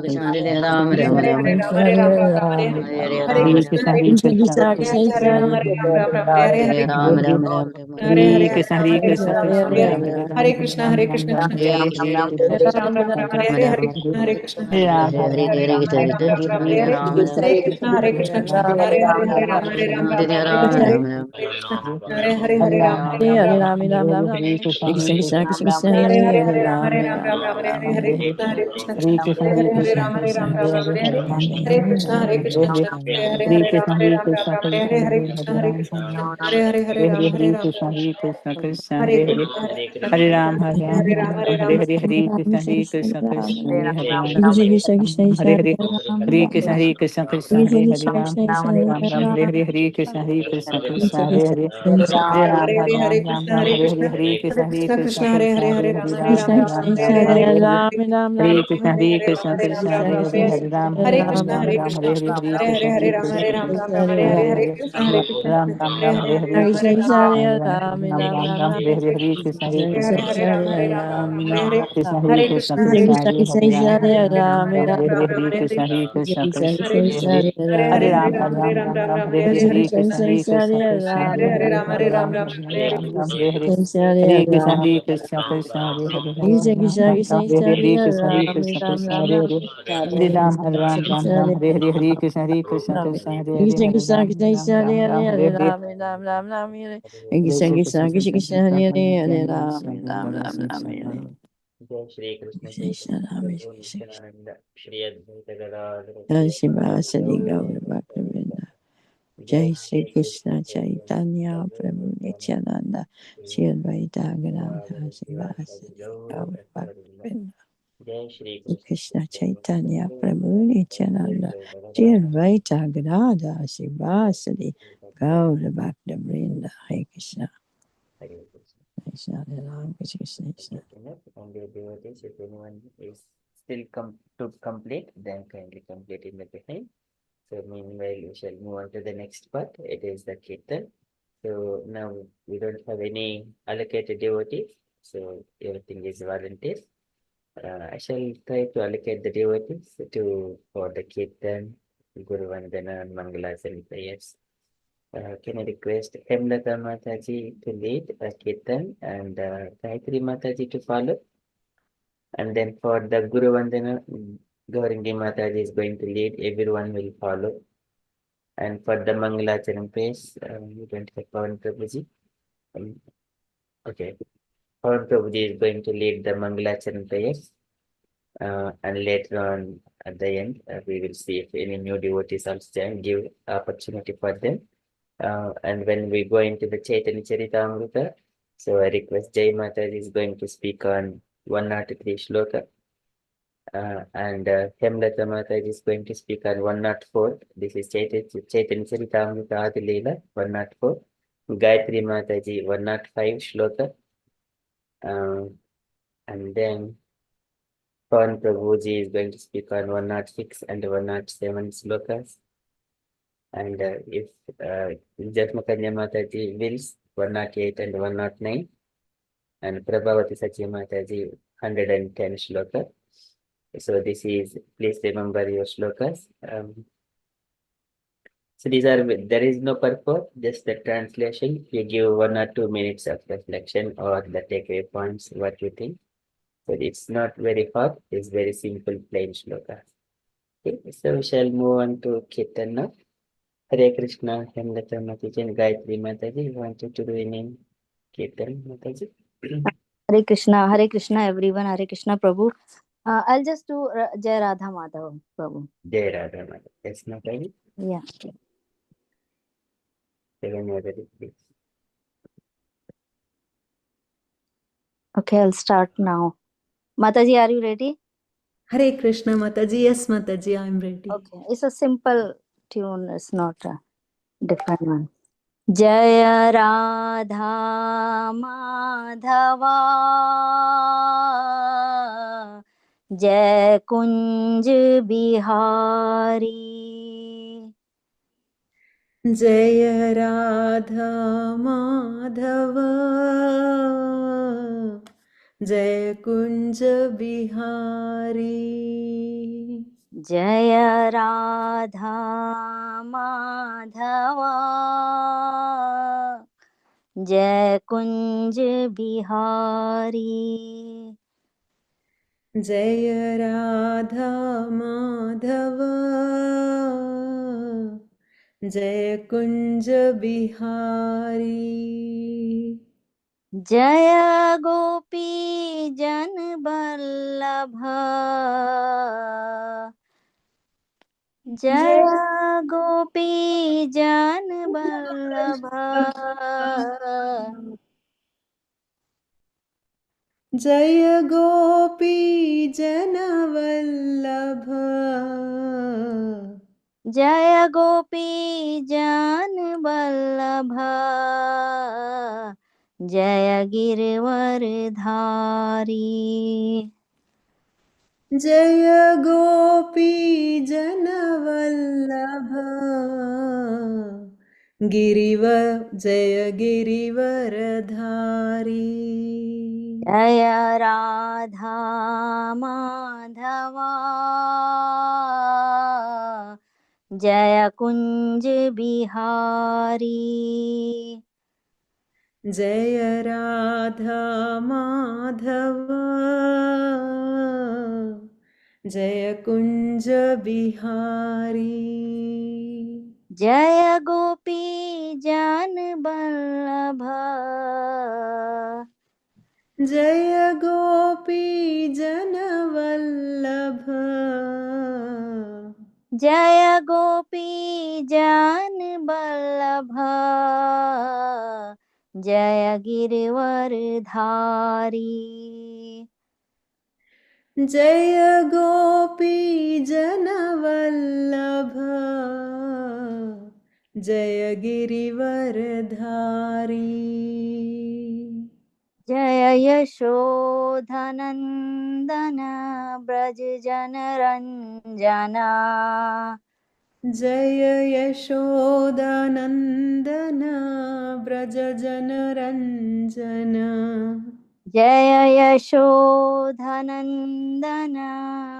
[SPEAKER 3] Krishna, Hare Ram,
[SPEAKER 6] Hare
[SPEAKER 3] Ram
[SPEAKER 6] Hare
[SPEAKER 3] Ram,
[SPEAKER 6] Hare Ram Ram Ram Hare
[SPEAKER 3] Hare
[SPEAKER 6] Hare
[SPEAKER 3] Ram,
[SPEAKER 6] Krishna Hare Krishna Hare Hare Ram Ram Ram Hare
[SPEAKER 3] Hare
[SPEAKER 6] Hare
[SPEAKER 3] Ram, Ram Ram,
[SPEAKER 6] Hare Hare
[SPEAKER 3] Hare
[SPEAKER 6] Hare Hare Hare Krishna Hare Krishna Hare Ram Ram Ram Hare Hare Hare Krishna Hare Krishna Hare Hare Ram Hare Ram Ram Hare Hare Hare Krishna Hare Krishna Hare Hare Hare Ram Hare Ram Ram Ram Hare Krishna Hare Krishna Hare Hare Hare Ram Hare Ram Ram Ram Hare Hare Hare Ram Hare Ram Ram Ram Hare Hare Hare Krishna Hare Krishna Hare Hare Hare Ram Hare Ram Ram Ram Hare Hare Hare Krishna Hare Krishna Hare Hare Hare Ram Hare Ram Ram Ram Hare Hare Hare Krishna Hare Krishna Hare Hare Hare Ram Hare Ram Hare Krishna Hare Krishna
[SPEAKER 4] Hare Ram,
[SPEAKER 6] Hare
[SPEAKER 4] Hare
[SPEAKER 6] Hare
[SPEAKER 4] Ram,
[SPEAKER 6] Ram Hare
[SPEAKER 4] Hare
[SPEAKER 6] Ram
[SPEAKER 4] Hare, Hare Krishna, Hare Krishna, Krishna, Hare Hare Ram, Hare Hare, Hare Krishna, Hare Krishna, Krishna, Hare Hare Ram, Ram, Hare Hare, Hare Krishna, Hare Krishna, Krishna, Hare Hare, Hare Ram,
[SPEAKER 6] Hare
[SPEAKER 4] Hare
[SPEAKER 6] Hare
[SPEAKER 4] Ram,
[SPEAKER 6] Krishna
[SPEAKER 4] Ram,
[SPEAKER 6] Hare
[SPEAKER 4] Hare Hare,
[SPEAKER 6] Krishna
[SPEAKER 4] Hare
[SPEAKER 6] Hare
[SPEAKER 4] Krishna, Hare
[SPEAKER 6] Krishna
[SPEAKER 4] Krishna,
[SPEAKER 6] Krishna Hare
[SPEAKER 4] Krishna,
[SPEAKER 6] Hare
[SPEAKER 4] Hare
[SPEAKER 6] Hare
[SPEAKER 4] Hare
[SPEAKER 6] Ram Hare
[SPEAKER 4] Ram,
[SPEAKER 6] Ram
[SPEAKER 4] Ram,
[SPEAKER 6] Ram
[SPEAKER 4] Ram,
[SPEAKER 6] Hare
[SPEAKER 4] Ram,
[SPEAKER 6] Hare
[SPEAKER 4] Hare
[SPEAKER 6] Hare
[SPEAKER 4] Hare,
[SPEAKER 6] Hare
[SPEAKER 4] Hare
[SPEAKER 6] Krishna
[SPEAKER 4] Krishna,
[SPEAKER 6] Hare
[SPEAKER 4] Hare
[SPEAKER 6] Krishna
[SPEAKER 4] Krishna,
[SPEAKER 6] Hare Ram
[SPEAKER 4] Krishna,
[SPEAKER 6] Ram
[SPEAKER 4] Hare
[SPEAKER 6] Ram
[SPEAKER 4] Hare,
[SPEAKER 6] Hare
[SPEAKER 4] Hare Ram, Hare
[SPEAKER 6] Hare
[SPEAKER 4] Ram,
[SPEAKER 6] Krishna
[SPEAKER 4] Ram,
[SPEAKER 6] Hare
[SPEAKER 4] Ram,
[SPEAKER 6] Krishna
[SPEAKER 4] Hare Hare, Hare
[SPEAKER 6] Hare
[SPEAKER 4] Krishna,
[SPEAKER 6] Hare Hare
[SPEAKER 4] Hare
[SPEAKER 6] Ram
[SPEAKER 4] Krishna,
[SPEAKER 6] Hare Ram Ram
[SPEAKER 4] Krishna,
[SPEAKER 6] Ram Hare
[SPEAKER 4] Hare
[SPEAKER 6] Hare Hare
[SPEAKER 4] Hare,
[SPEAKER 6] Krishna Hare Krishna
[SPEAKER 4] Ram, Ram,
[SPEAKER 6] Hare
[SPEAKER 4] Ram, Hare
[SPEAKER 6] Hare
[SPEAKER 4] Hare,
[SPEAKER 6] Ram Hare Ram Ram
[SPEAKER 4] Krishna,
[SPEAKER 6] Ram
[SPEAKER 4] Hare Ram, Hare Hare, Hare Krishna, Hare
[SPEAKER 6] Hare
[SPEAKER 4] Krishna,
[SPEAKER 6] Hare
[SPEAKER 4] Krishna,
[SPEAKER 6] Ram Hare Ram Ram Ram Hare
[SPEAKER 4] Krishna, Hare
[SPEAKER 6] Hare
[SPEAKER 4] Krishna,
[SPEAKER 6] Krishna Hare
[SPEAKER 4] Krishna,
[SPEAKER 6] Krishna
[SPEAKER 4] Hare Hare Ram,
[SPEAKER 6] Hare Hare Ram
[SPEAKER 4] Ram,
[SPEAKER 6] Hare
[SPEAKER 4] Ram,
[SPEAKER 6] Ram
[SPEAKER 4] Hare
[SPEAKER 6] Ram
[SPEAKER 4] Hare,
[SPEAKER 6] Ram
[SPEAKER 4] Hare
[SPEAKER 6] Hare
[SPEAKER 4] Krishna, Hare Krishna, Krishna,
[SPEAKER 6] Hare
[SPEAKER 4] Hare
[SPEAKER 6] Krishna
[SPEAKER 4] Hare,
[SPEAKER 6] Hare
[SPEAKER 4] Hare
[SPEAKER 6] Hare
[SPEAKER 4] Ram,
[SPEAKER 6] Hare
[SPEAKER 4] Hare
[SPEAKER 6] Ram Hare
[SPEAKER 4] Ram,
[SPEAKER 6] Ram
[SPEAKER 4] Ram,
[SPEAKER 6] Ram
[SPEAKER 4] Ram,
[SPEAKER 6] Ram
[SPEAKER 4] Hare
[SPEAKER 6] Hare
[SPEAKER 4] Hare,
[SPEAKER 6] Hare
[SPEAKER 4] Hare Krishna, Hare Krishna, Krishna,
[SPEAKER 6] Hare
[SPEAKER 4] Hare
[SPEAKER 6] Hare
[SPEAKER 4] Hare,
[SPEAKER 6] Ram
[SPEAKER 4] Hare
[SPEAKER 6] Hare Ram
[SPEAKER 4] Ram,
[SPEAKER 6] Ram
[SPEAKER 4] Ram,
[SPEAKER 6] Hare
[SPEAKER 4] Ram, Ram, Hare Hare, Hare Krishna, Hare Krishna, Krishna, Hare Hare, Hare Ram, Ram, Ram, Hare Hare, Krishna, Hare Krishna, Krishna, Hare Hare, Hare Ram, Hare Ram, Ram, Ram, Hare Hare, Hare Krishna, Hare Krishna, Krishna, Hare Hare, Hare Ram, Ram, Ram, Ram, Hare Hare, Hare Krishna, Krishna, Krishna, Hare Nityananda, Sri Vandana, Sri Chaitanya.
[SPEAKER 2] Jai Shri Krishna Chaitanya Prabhu Nityananda Shri Advaita Gadadhara
[SPEAKER 1] Shivasadi
[SPEAKER 2] Gaura
[SPEAKER 1] Gaura Bhaktivinoda.
[SPEAKER 2] Jai
[SPEAKER 1] Jai Sri
[SPEAKER 2] Shri Krishna
[SPEAKER 1] Krishna
[SPEAKER 2] Chaitanya
[SPEAKER 1] Chaitanya
[SPEAKER 2] Prabhu
[SPEAKER 1] Prabhu
[SPEAKER 2] Nityananda
[SPEAKER 1] Nityananda
[SPEAKER 2] Shri
[SPEAKER 1] Shri Advaita Gadadhara
[SPEAKER 2] Gadadhara
[SPEAKER 1] Shivasadi
[SPEAKER 2] Srivasadi Gaura
[SPEAKER 1] Gaura
[SPEAKER 2] Bhaktivinoda
[SPEAKER 1] Bhaktivinoda.
[SPEAKER 2] Jai Shri
[SPEAKER 1] Sri
[SPEAKER 2] Krishna
[SPEAKER 1] Krishna
[SPEAKER 2] Chaitanya
[SPEAKER 1] Chaitanya
[SPEAKER 2] Prabhu
[SPEAKER 1] Prabhu Nityananda Shri Advaita Gadadhara Shivasadi Gaura Bhaktivinoda. Hare Krishna.
[SPEAKER 2] Hare Krishna.
[SPEAKER 1] Krishna Ram Krishna Krishna Krishna.
[SPEAKER 2] And the devotees, if anyone is still to complete, then kindly complete in the behind. So meanwhile, we shall move on to the next part. It is the kirtan. So now we don't have any allocated devotees. So everything is volunteer. I shall try to allocate the devotees for the kirtan, Guru Vandana, and Mangalas and prayers. Can I request Hemlata Mataji to lead a kirtan and Gayathri Mataji to follow? And then for the Guru Vandana, Gaurangi Mataji is going to lead, everyone will follow. And for the Mangala Charan prayers, we don't have Pawan Prabhuji. Okay, Pawan Prabhuji is going to lead the Mangala Charan prayers. And later on at the end, we will see if any new devotees also join, give opportunity for them. And when we go into the Chaitanya Charitamrita, so I request Jai Mataji is going to speak on 103 shloka. And Hemlata Mataji is going to speak on 104. This is Chaitanya Charitamrita Adi-lila 104. Gayathri Mataji 105 shloka. And then Pawan Prabhuji is going to speak on 106 and 107 slokas. And if Jatmakanya Mataji wills, 108 and 109. And Prabhavati Sachi Mataji 110 shloka. So this is, please remember your shlokas. So there is no purport, just the translation. You give 1 or 2 minutes of reflection or the takeaway points, what you think. So it's not very hard, it's very simple, plain shlokas. Okay, so we shall move on to Kirtan now. Hare Krishna, Hemlata Mataji and Gayatri Mataji. You wanted to do any Kirtan, Mataji?
[SPEAKER 7] Hare Krishna, everyone. Hare Krishna, Prabhu. I'll just do Jai Radha Madhav, Prabhu.
[SPEAKER 2] Jai Radha Mataji. That's not right.
[SPEAKER 7] Yeah.
[SPEAKER 2] Please.
[SPEAKER 7] Okay, I'll start now. Mataji, are you ready?
[SPEAKER 6] Hare Krishna Mataji. Yes, Mataji, I am ready.
[SPEAKER 7] Okay, it's a simple tune. It's not a different one. Jaya Radha Madhava Jai Kunj Bihari
[SPEAKER 6] जय राधा माधव जय कुंज बिहारी
[SPEAKER 7] जय राधा माधवा जय कुंज बिहारी
[SPEAKER 6] जय राधा माधव जय कुंज बिहारी
[SPEAKER 7] जय गोपी जन बल्लभ जय गोपी जन बल्लभ
[SPEAKER 6] जय गोपी जनवल्लभ
[SPEAKER 7] जय गोपी जन बल्लभ जय गिरवरधारी
[SPEAKER 6] जय गोपी जनवल्लभ जय गिरिवरधारी
[SPEAKER 7] जय राधा माधवा जय कुंज बिहारी
[SPEAKER 6] जय राधा माधव जय कुंज बिहारी
[SPEAKER 7] जय गोपी जन बल्लभ
[SPEAKER 6] जय गोपी जनवल्लभ
[SPEAKER 7] जय गोपी जन बल्लभ जय गिरवरधारी
[SPEAKER 6] जय गोपी जनवल्लभ जय गिरिवरधारी
[SPEAKER 7] जय यशोधनन्दन ब्रज जनरञ्जना
[SPEAKER 6] जय यशोदानन्दन व्रज जनरञ्जन
[SPEAKER 7] जय यशोधनन्दन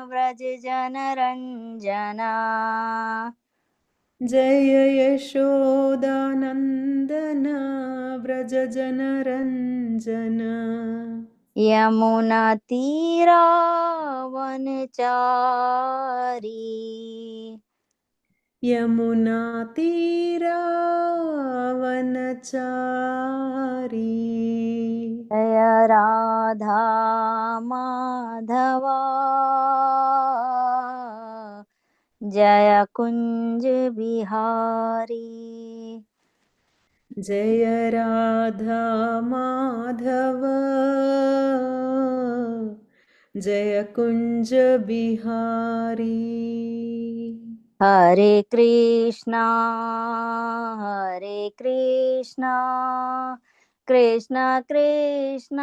[SPEAKER 7] व्रज जनरञ्जना
[SPEAKER 6] जय यशोदानन्दन व्रज जनरञ्जन
[SPEAKER 7] यमुनातीरावनचारी
[SPEAKER 6] यमुनातीरावनचारी
[SPEAKER 7] जय राधा माधवा जय कुंज बिहारी
[SPEAKER 6] जय राधा माधव जय कुंज बिहारी
[SPEAKER 7] हरे Krishna Krishna Krishna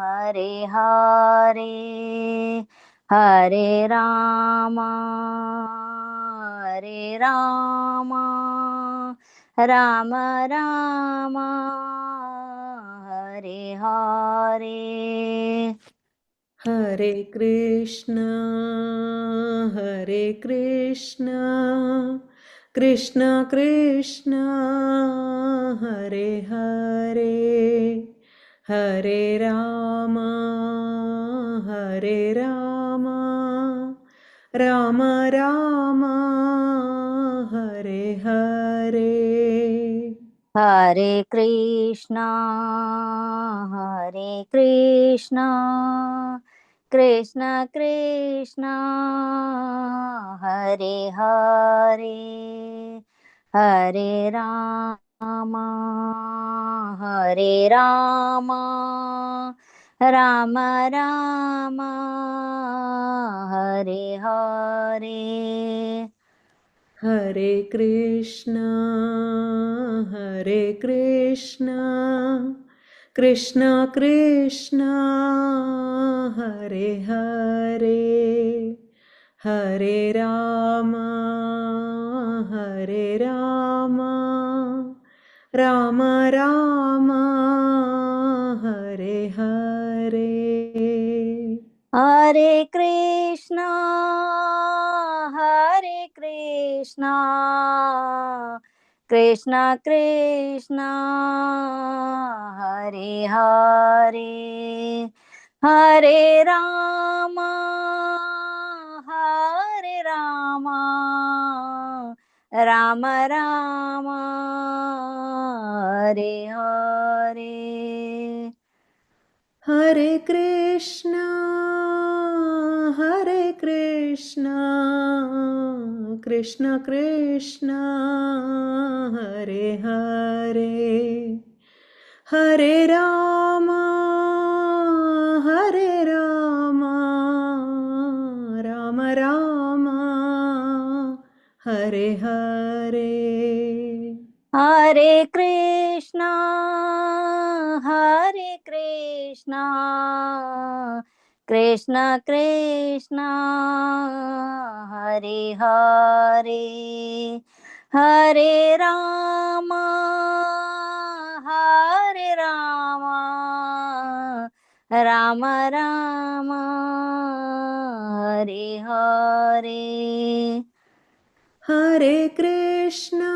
[SPEAKER 7] Hare Hare Hare Rama Ram Ram Hare Hare
[SPEAKER 6] Hare Krishna Krishna Krishna Hare Hare Hare Ram Ram Ram Hare Hare
[SPEAKER 7] Hare Krishna Krishna Krishna Hare Hare Hare Ram Ram Ram Hare Hare
[SPEAKER 6] Hare Krishna Krishna Krishna Hare Hare Hare Ram Rama Rama Hare Hare
[SPEAKER 7] Hare Krishna Krishna Krishna Hare Hare Hare Rama Rama Rama Hare Hare
[SPEAKER 6] Hare Krishna Krishna Krishna Hare Hare Hare Rama Rama Rama Hare Hare
[SPEAKER 7] Hare Krishna Krishna Krishna Hare Hare Hare Rama Rama Rama Hare Hare
[SPEAKER 6] Hare Krishna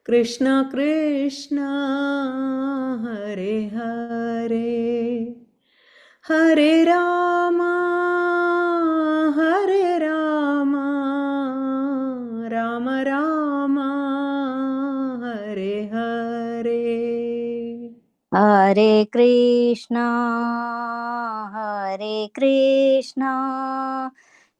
[SPEAKER 6] Krishna Krishna Hare Hare Hare Rama Rama Rama Hare Hare
[SPEAKER 7] Hare Krishna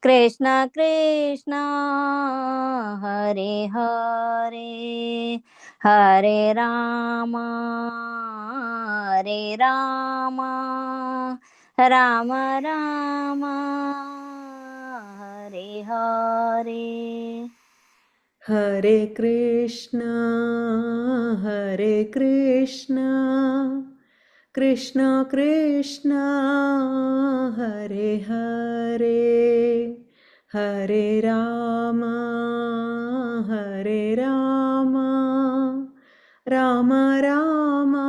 [SPEAKER 7] Krishna Krishna Hare Hare Hare Rama Rama Rama Hare Hare
[SPEAKER 6] Hare Krishna Krishna Krishna Hare Hare Hare Rama Rama Rama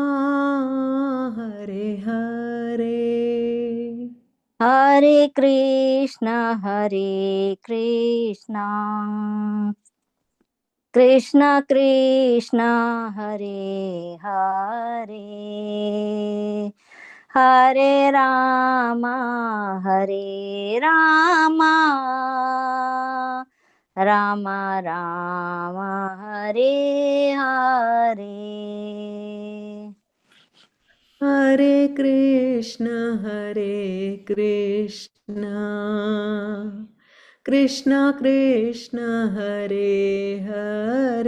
[SPEAKER 6] Hare Hare
[SPEAKER 7] Hare Krishna Krishna Krishna Hare Hare Hare Rama Rama Rama Hare Hare
[SPEAKER 6] Hare Krishna Krishna Krishna Hare Hare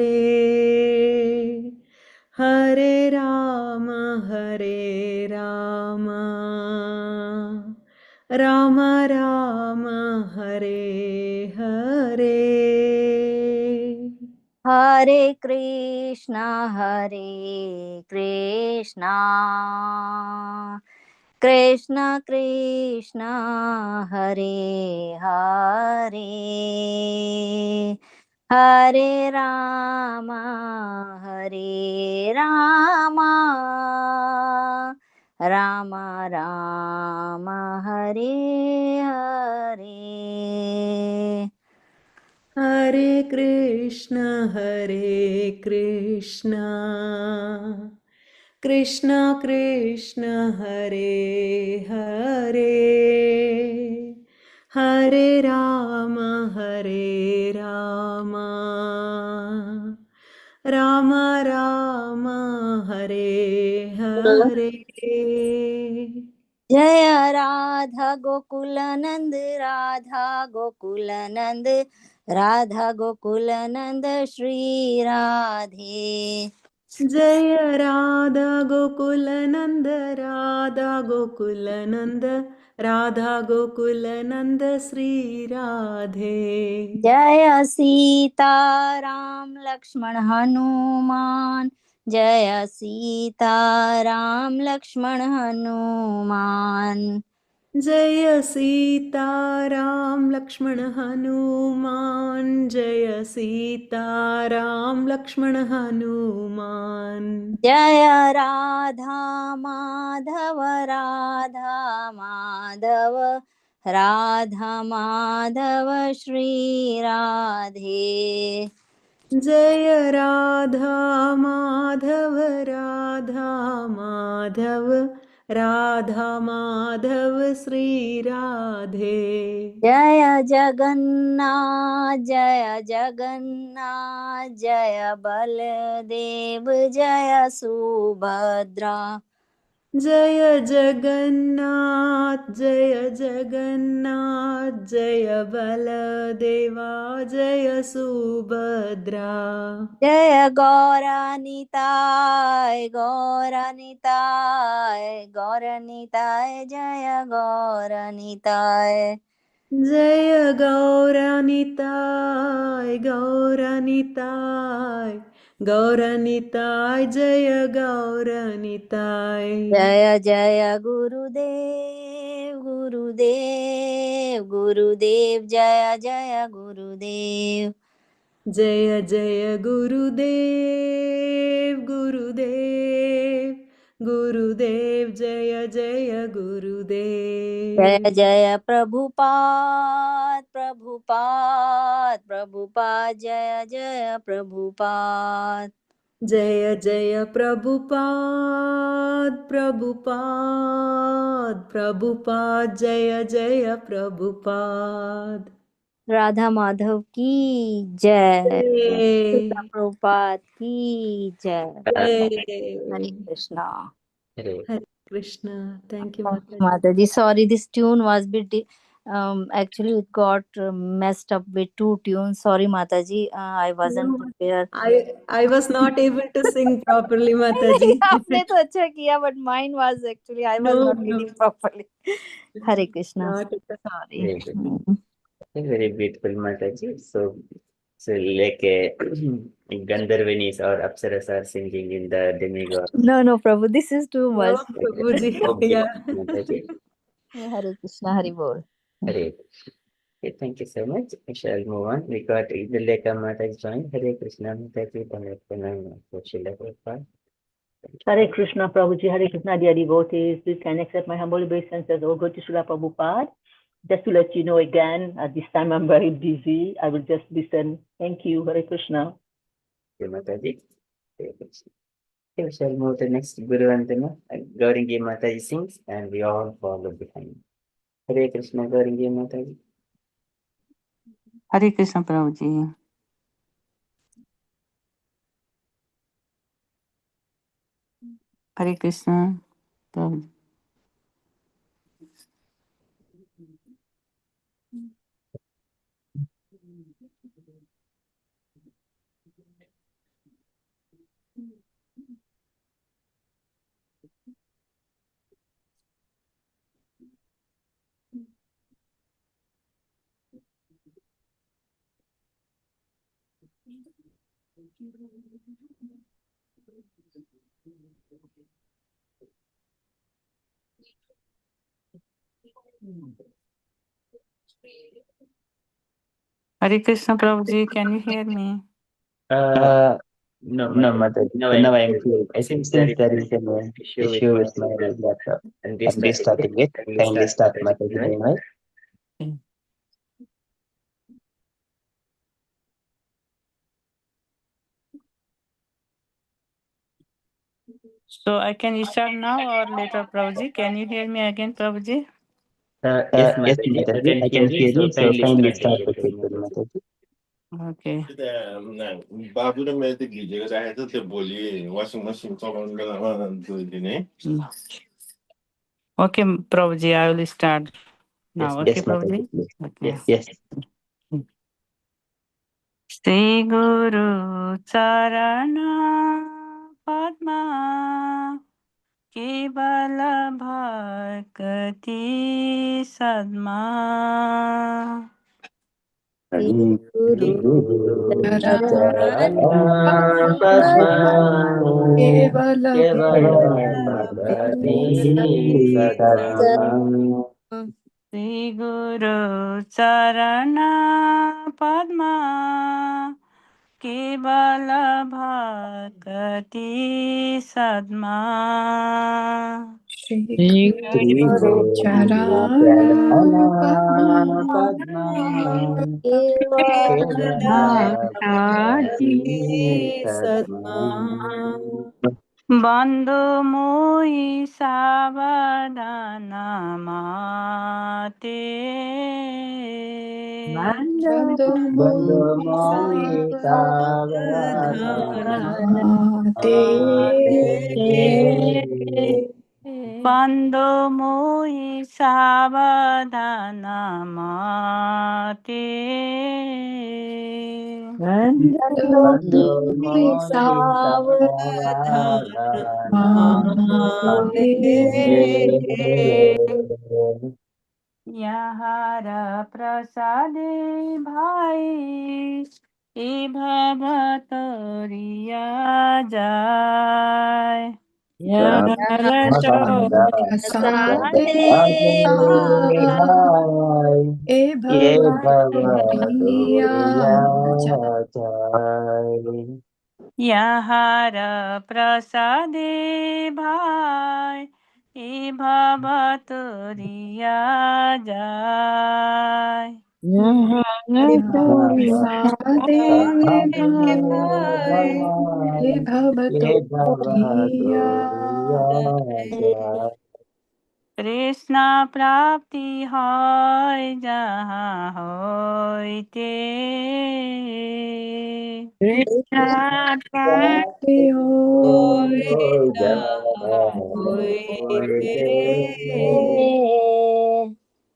[SPEAKER 6] Hare Rama Rama Rama Hare Hare
[SPEAKER 7] Hare Krishna Krishna Krishna Hare Hare Hare Rama Rama Rama Hare Hare
[SPEAKER 6] Hare Krishna Krishna Krishna Hare Hare Hare Rama Rama Rama Hare Hare
[SPEAKER 7] Jaya Radha Gokulanand Radha Gokulanand Shri Radhe
[SPEAKER 6] Jaya Radha Gokulananda Radha Gokulananda Sri Radhe
[SPEAKER 7] Jaya Sita Ram Lakshman Hanuman Jaya Sita Ram Lakshman Hanuman
[SPEAKER 6] जय सीताराम लक्ष्मण हनुमान, जय सीताराम लक्ष्मण हनुमान।
[SPEAKER 7] जय राधा माधव राधा माधव राधा माधव श्री राधे।
[SPEAKER 6] जय राधा माधव राधा माधव राधा माधव श्री राधे।
[SPEAKER 7] जय जगन्नाथ जय जगन्नाथ जय बलदेव जय सुभद्रा।
[SPEAKER 6] जय जगन्नाथ जय जगन्नाथ जय बलदेवा जय सुभद्रा।
[SPEAKER 7] जय गौरानिताय गौरानिताय गौरानिताय जय गौरानिताय।
[SPEAKER 6] जय गौरानिताय गौरानिताय गौरानिताय जय गौरानिताय।
[SPEAKER 7] जय जय गुरुदेव गुरुदेव गुरुदेव जय जय गुरुदेव।
[SPEAKER 6] जय जय गुरुदेव गुरुदेव गुरुदेव जय जय गुरुदेव।
[SPEAKER 7] जय जय प्रभुपाद प्रभुपाद प्रभुपाद जय जय प्रभुपाद।
[SPEAKER 6] जय जय प्रभुपाद प्रभुपाद प्रभुपाद जय जय प्रभुपाद।
[SPEAKER 7] राधा माधव की जय।
[SPEAKER 6] जय
[SPEAKER 7] प्रभुपाद की जय। हरे कृष्णा।
[SPEAKER 2] हरे
[SPEAKER 6] Hare Krishna. Thank you, Mataji.
[SPEAKER 7] Mataji, sorry, this tune was bit actually it got messed up with two tunes. Sorry Mataji, I wasn't
[SPEAKER 6] No,
[SPEAKER 7] prepared.
[SPEAKER 6] I was not able to sing properly, Mataji.
[SPEAKER 7] आपने तो अच्छा किया, but mine was actually I was
[SPEAKER 6] No,
[SPEAKER 7] not
[SPEAKER 6] no.
[SPEAKER 7] reading properly. Hare Krishna.
[SPEAKER 6] Not at all.
[SPEAKER 7] Sorry.
[SPEAKER 2] Very good. Very beautiful Mataji. So like Gandharvanis or Apsaras are singing in the demigod.
[SPEAKER 7] No, Prabhu, this is too much.
[SPEAKER 6] No, Prabhuji.
[SPEAKER 2] Okay,
[SPEAKER 6] Yeah.
[SPEAKER 2] Mataji.
[SPEAKER 7] Hare Krishna, Hare Bol.
[SPEAKER 2] Hare. Okay, thank you so much. We shall move on. We got Adi-lila Mataji joined. Hare Krishna Mataji.
[SPEAKER 3] Hare Krishna, Prabhuji, Hare Krishna, dear devotees. Please can accept my humble obeisances. All go to Srila Prabhupada. Just to let you know again, at this time I'm very busy. I will just listen. Thank you, Hare Krishna.
[SPEAKER 2] Thank you, Mataji. Hare Krishna. Okay, we shall move to next Guru Vandana. Gaurangi Mataji sings and we all follow behind. Hare Krishna, Gaurangi Mataji.
[SPEAKER 4] Hare Krishna, Prabhuji. Hare Krishna, Prabhuji. Hare Krishna, Prabhuji. Can you hear me?
[SPEAKER 2] No, Mataji. Now I am clear. I think there is an issue with my laptop. I'm restarting it. Kindly start Mataji again, right?
[SPEAKER 4] So I can start now or later, Prabhuji? Can you hear me again, Prabhuji?
[SPEAKER 2] Yes, Mataji. I can hear you. So kindly start with it, Mataji.
[SPEAKER 4] Okay. Okay, Prabhuji, I will start now.
[SPEAKER 2] Yes,
[SPEAKER 4] Okay, Prabhuji?
[SPEAKER 2] Mataji.
[SPEAKER 4] Okay.
[SPEAKER 2] Yes.
[SPEAKER 4] Sri Guru Charana Padma Kevala Bhakti Sadma
[SPEAKER 2] Guru Charana
[SPEAKER 1] Padma,
[SPEAKER 2] Padma
[SPEAKER 1] Kevala
[SPEAKER 2] Kevala
[SPEAKER 1] Bhakti
[SPEAKER 2] Bhakti Sadma
[SPEAKER 4] Sri Guru Charana Padma Kevala Bhakti Sadma
[SPEAKER 6] Shri
[SPEAKER 2] Sri
[SPEAKER 6] Guru
[SPEAKER 2] Guru
[SPEAKER 6] Charana
[SPEAKER 2] Charana
[SPEAKER 6] Padma
[SPEAKER 2] Padma
[SPEAKER 6] Kevala
[SPEAKER 2] Kevala
[SPEAKER 6] Bhakti
[SPEAKER 2] Bhakti
[SPEAKER 6] Sadma
[SPEAKER 2] Sadma
[SPEAKER 4] Bandhu Moi Savadana Mate
[SPEAKER 6] Bandhu
[SPEAKER 2] Bandhu
[SPEAKER 6] Mukhi
[SPEAKER 2] Moi
[SPEAKER 6] Savadhana
[SPEAKER 2] Savadana
[SPEAKER 6] Te
[SPEAKER 4] Bandhu Moi Savadana Mate
[SPEAKER 2] Bandhu
[SPEAKER 6] Mukhi
[SPEAKER 2] Moi
[SPEAKER 6] Savadhana
[SPEAKER 2] Savadana
[SPEAKER 4] याहार प्रसादे भाई ए भवतरिया जाय
[SPEAKER 6] Prasade E
[SPEAKER 2] ये
[SPEAKER 6] Bhavaturiya
[SPEAKER 2] भवतोरिया
[SPEAKER 6] Ja
[SPEAKER 2] जाय
[SPEAKER 4] याहार प्रसादे भाई ए भवतरिया जाय
[SPEAKER 6] Prasade E
[SPEAKER 2] ये
[SPEAKER 6] Bhavaturiya
[SPEAKER 2] भवतोरिया जाय
[SPEAKER 4] कृष्ण प्राप्ति হয় যাহা হইতে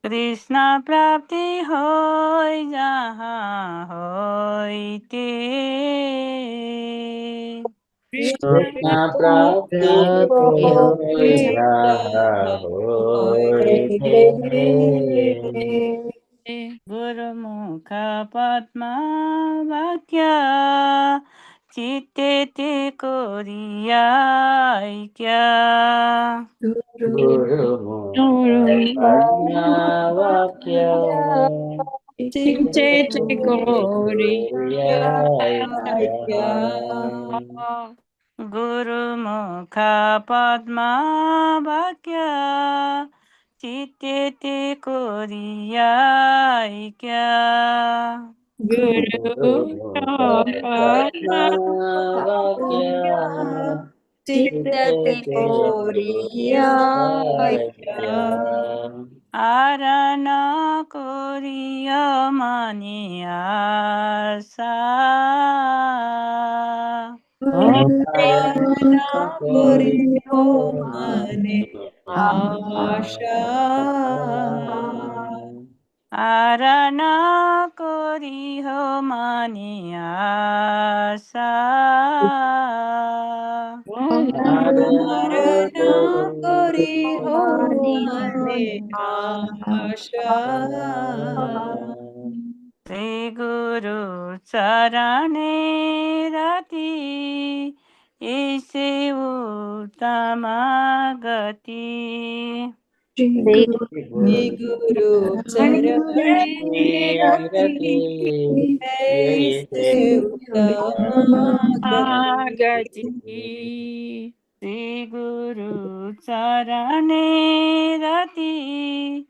[SPEAKER 4] কৃষ্ণ প্রাপ্তি হয় যাহা হইতে
[SPEAKER 2] कृष्ण प्राप्ति हो होइते
[SPEAKER 4] गुरुमुख पद्मा वाक्य चित्ते कोरिया ऐक्य
[SPEAKER 2] गुरु मुख पद्मावाक्य चित्ते कोरिया
[SPEAKER 4] गुरुमुख पद्मा वाक्य चित्ते कोरिया ऐक्य
[SPEAKER 2] गुरु मुख पद्मावाक्य चित्ते कोरिया
[SPEAKER 4] आरण कोरिय मनि आशा आरण कोरिह मनि आशा श्री गुरु चरणे रति ऐसे उत्तम गति
[SPEAKER 6] Guru Charane Rati Aise Uttamagati
[SPEAKER 4] Shri गुरु चरणे रति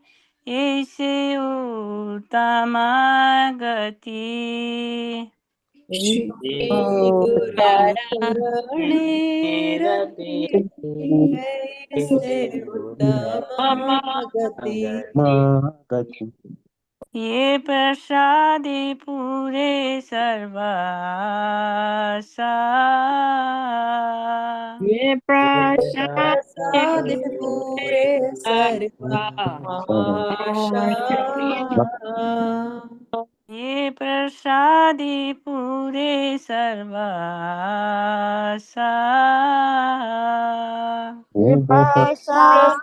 [SPEAKER 4] ऐसे उत्तम गति
[SPEAKER 6] Shri Guru Charane Rati Aise Uttamagati
[SPEAKER 4] ये प्रसादे पूरे सर्वासा
[SPEAKER 6] Prasad Pure Sarva Asha
[SPEAKER 4] ये प्रसादे पूरे सर्वासा
[SPEAKER 6] Prasad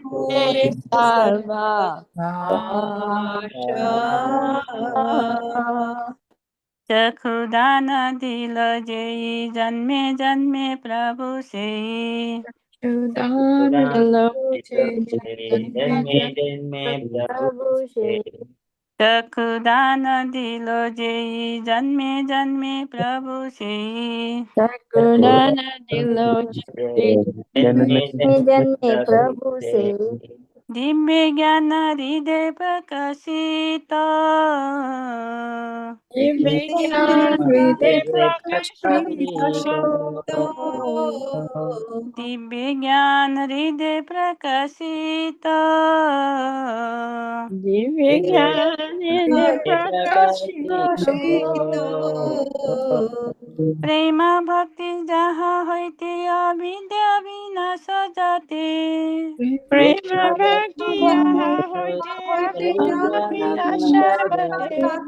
[SPEAKER 6] Pure Sarva Asha
[SPEAKER 4] चखुदान दिल जय जन्मे जन्मे प्रभु से
[SPEAKER 1] Sudhana
[SPEAKER 7] Hello,
[SPEAKER 2] जन्मे जन्मे प्रभु
[SPEAKER 7] Prabhu
[SPEAKER 2] से
[SPEAKER 4] चक्षुदान दिलो जेई जन्मे जन्मे प्रभु से
[SPEAKER 1] Sakudana Dilo
[SPEAKER 2] जन्मे जन्मे
[SPEAKER 7] Janme
[SPEAKER 2] प्रभु
[SPEAKER 7] Prabhu
[SPEAKER 2] से
[SPEAKER 7] se
[SPEAKER 4] दिव्य ज्ञान हृदय प्रकाशित
[SPEAKER 1] Divyan Hriday Prakashito
[SPEAKER 4] दिव्य ज्ञान हृदय प्रकाशित
[SPEAKER 1] Divyan Hriday Prakashito
[SPEAKER 4] प्रेम भक्ति जहाँ होते अविद्या विनाश जाते
[SPEAKER 1] Prema Bhakti Yaha Hoite Abhidya Vinashavate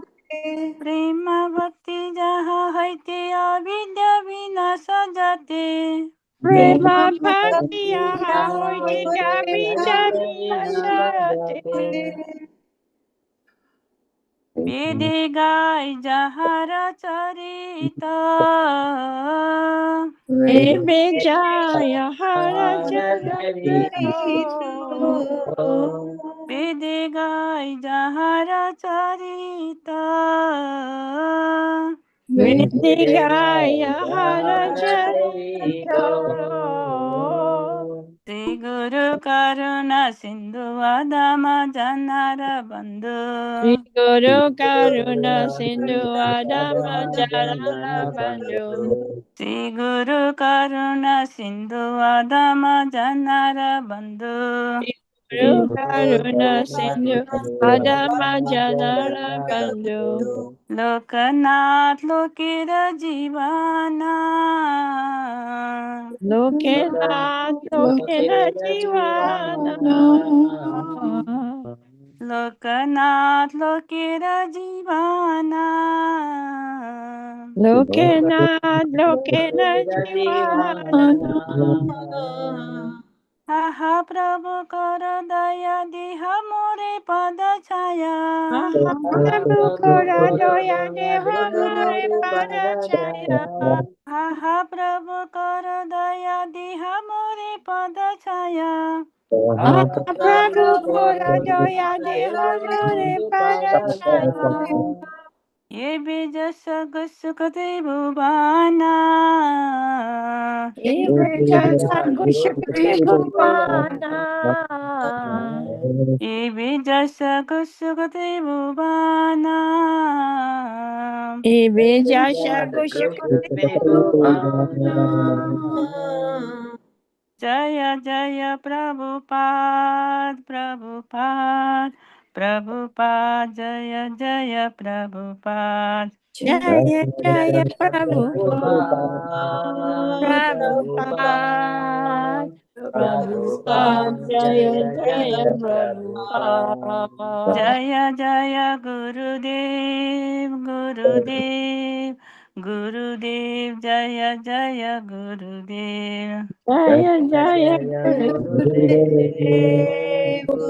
[SPEAKER 4] प्रेम भक्ति जहाँ होते अविद्या विनाश जाते
[SPEAKER 1] Prema Bhakti Yaha Hoite Abhidya Vinashavate
[SPEAKER 4] वेदे गाय जहाँ चरित
[SPEAKER 1] Vijaya Haracharito
[SPEAKER 4] वेदे गाय जहाँ चरित
[SPEAKER 1] Vidigaya Haracharito
[SPEAKER 4] श्री गुरु करुणा सिंधु आदम जनार बंधु
[SPEAKER 1] Sri Guru Karuna Sindhu Adama Jalala Bandhu
[SPEAKER 4] Shri गुरु करुणा सिंधु आदम जनार बंधु
[SPEAKER 1] Sri Guru Karuna Sindhu Adama Jalala Bandhu
[SPEAKER 4] Loknath लोकेर जीवाना
[SPEAKER 1] Lokena Lokena Jivana
[SPEAKER 4] लोकनाथ लोकेर जीवाना
[SPEAKER 1] Lokena Lokena Jivana
[SPEAKER 4] आहा प्रभु कर दया देह मोरे पद छाया
[SPEAKER 1] Mahaprabhu Kora Doya Deha More Pada Chaya
[SPEAKER 4] आहा प्रभु कर दया देह मोरे पद छाया
[SPEAKER 1] Mahaprabhu Kora Doya Deha More Pada Chaya
[SPEAKER 4] ये बीज सग सुख भुवाना
[SPEAKER 1] Ivijaya Gushakti Bhuvana
[SPEAKER 4] ये बीज सग सुख भुवाना
[SPEAKER 1] Ivijaya Gushakti Bhuvana
[SPEAKER 4] जय जय प्रभुपाद प्रभुपाद प्रभुपाद जय जय Prabhupada
[SPEAKER 1] Jaya Jaya Prabhupada
[SPEAKER 2] Prabhupada
[SPEAKER 1] Prabhupada Prabhupada Jaya Jaya Prabhupada
[SPEAKER 4] जय जय गुरुदेव गुरुदेव गुरुदेव जय जय गुरुदेव
[SPEAKER 1] Jaya Jaya
[SPEAKER 2] गुरुदेव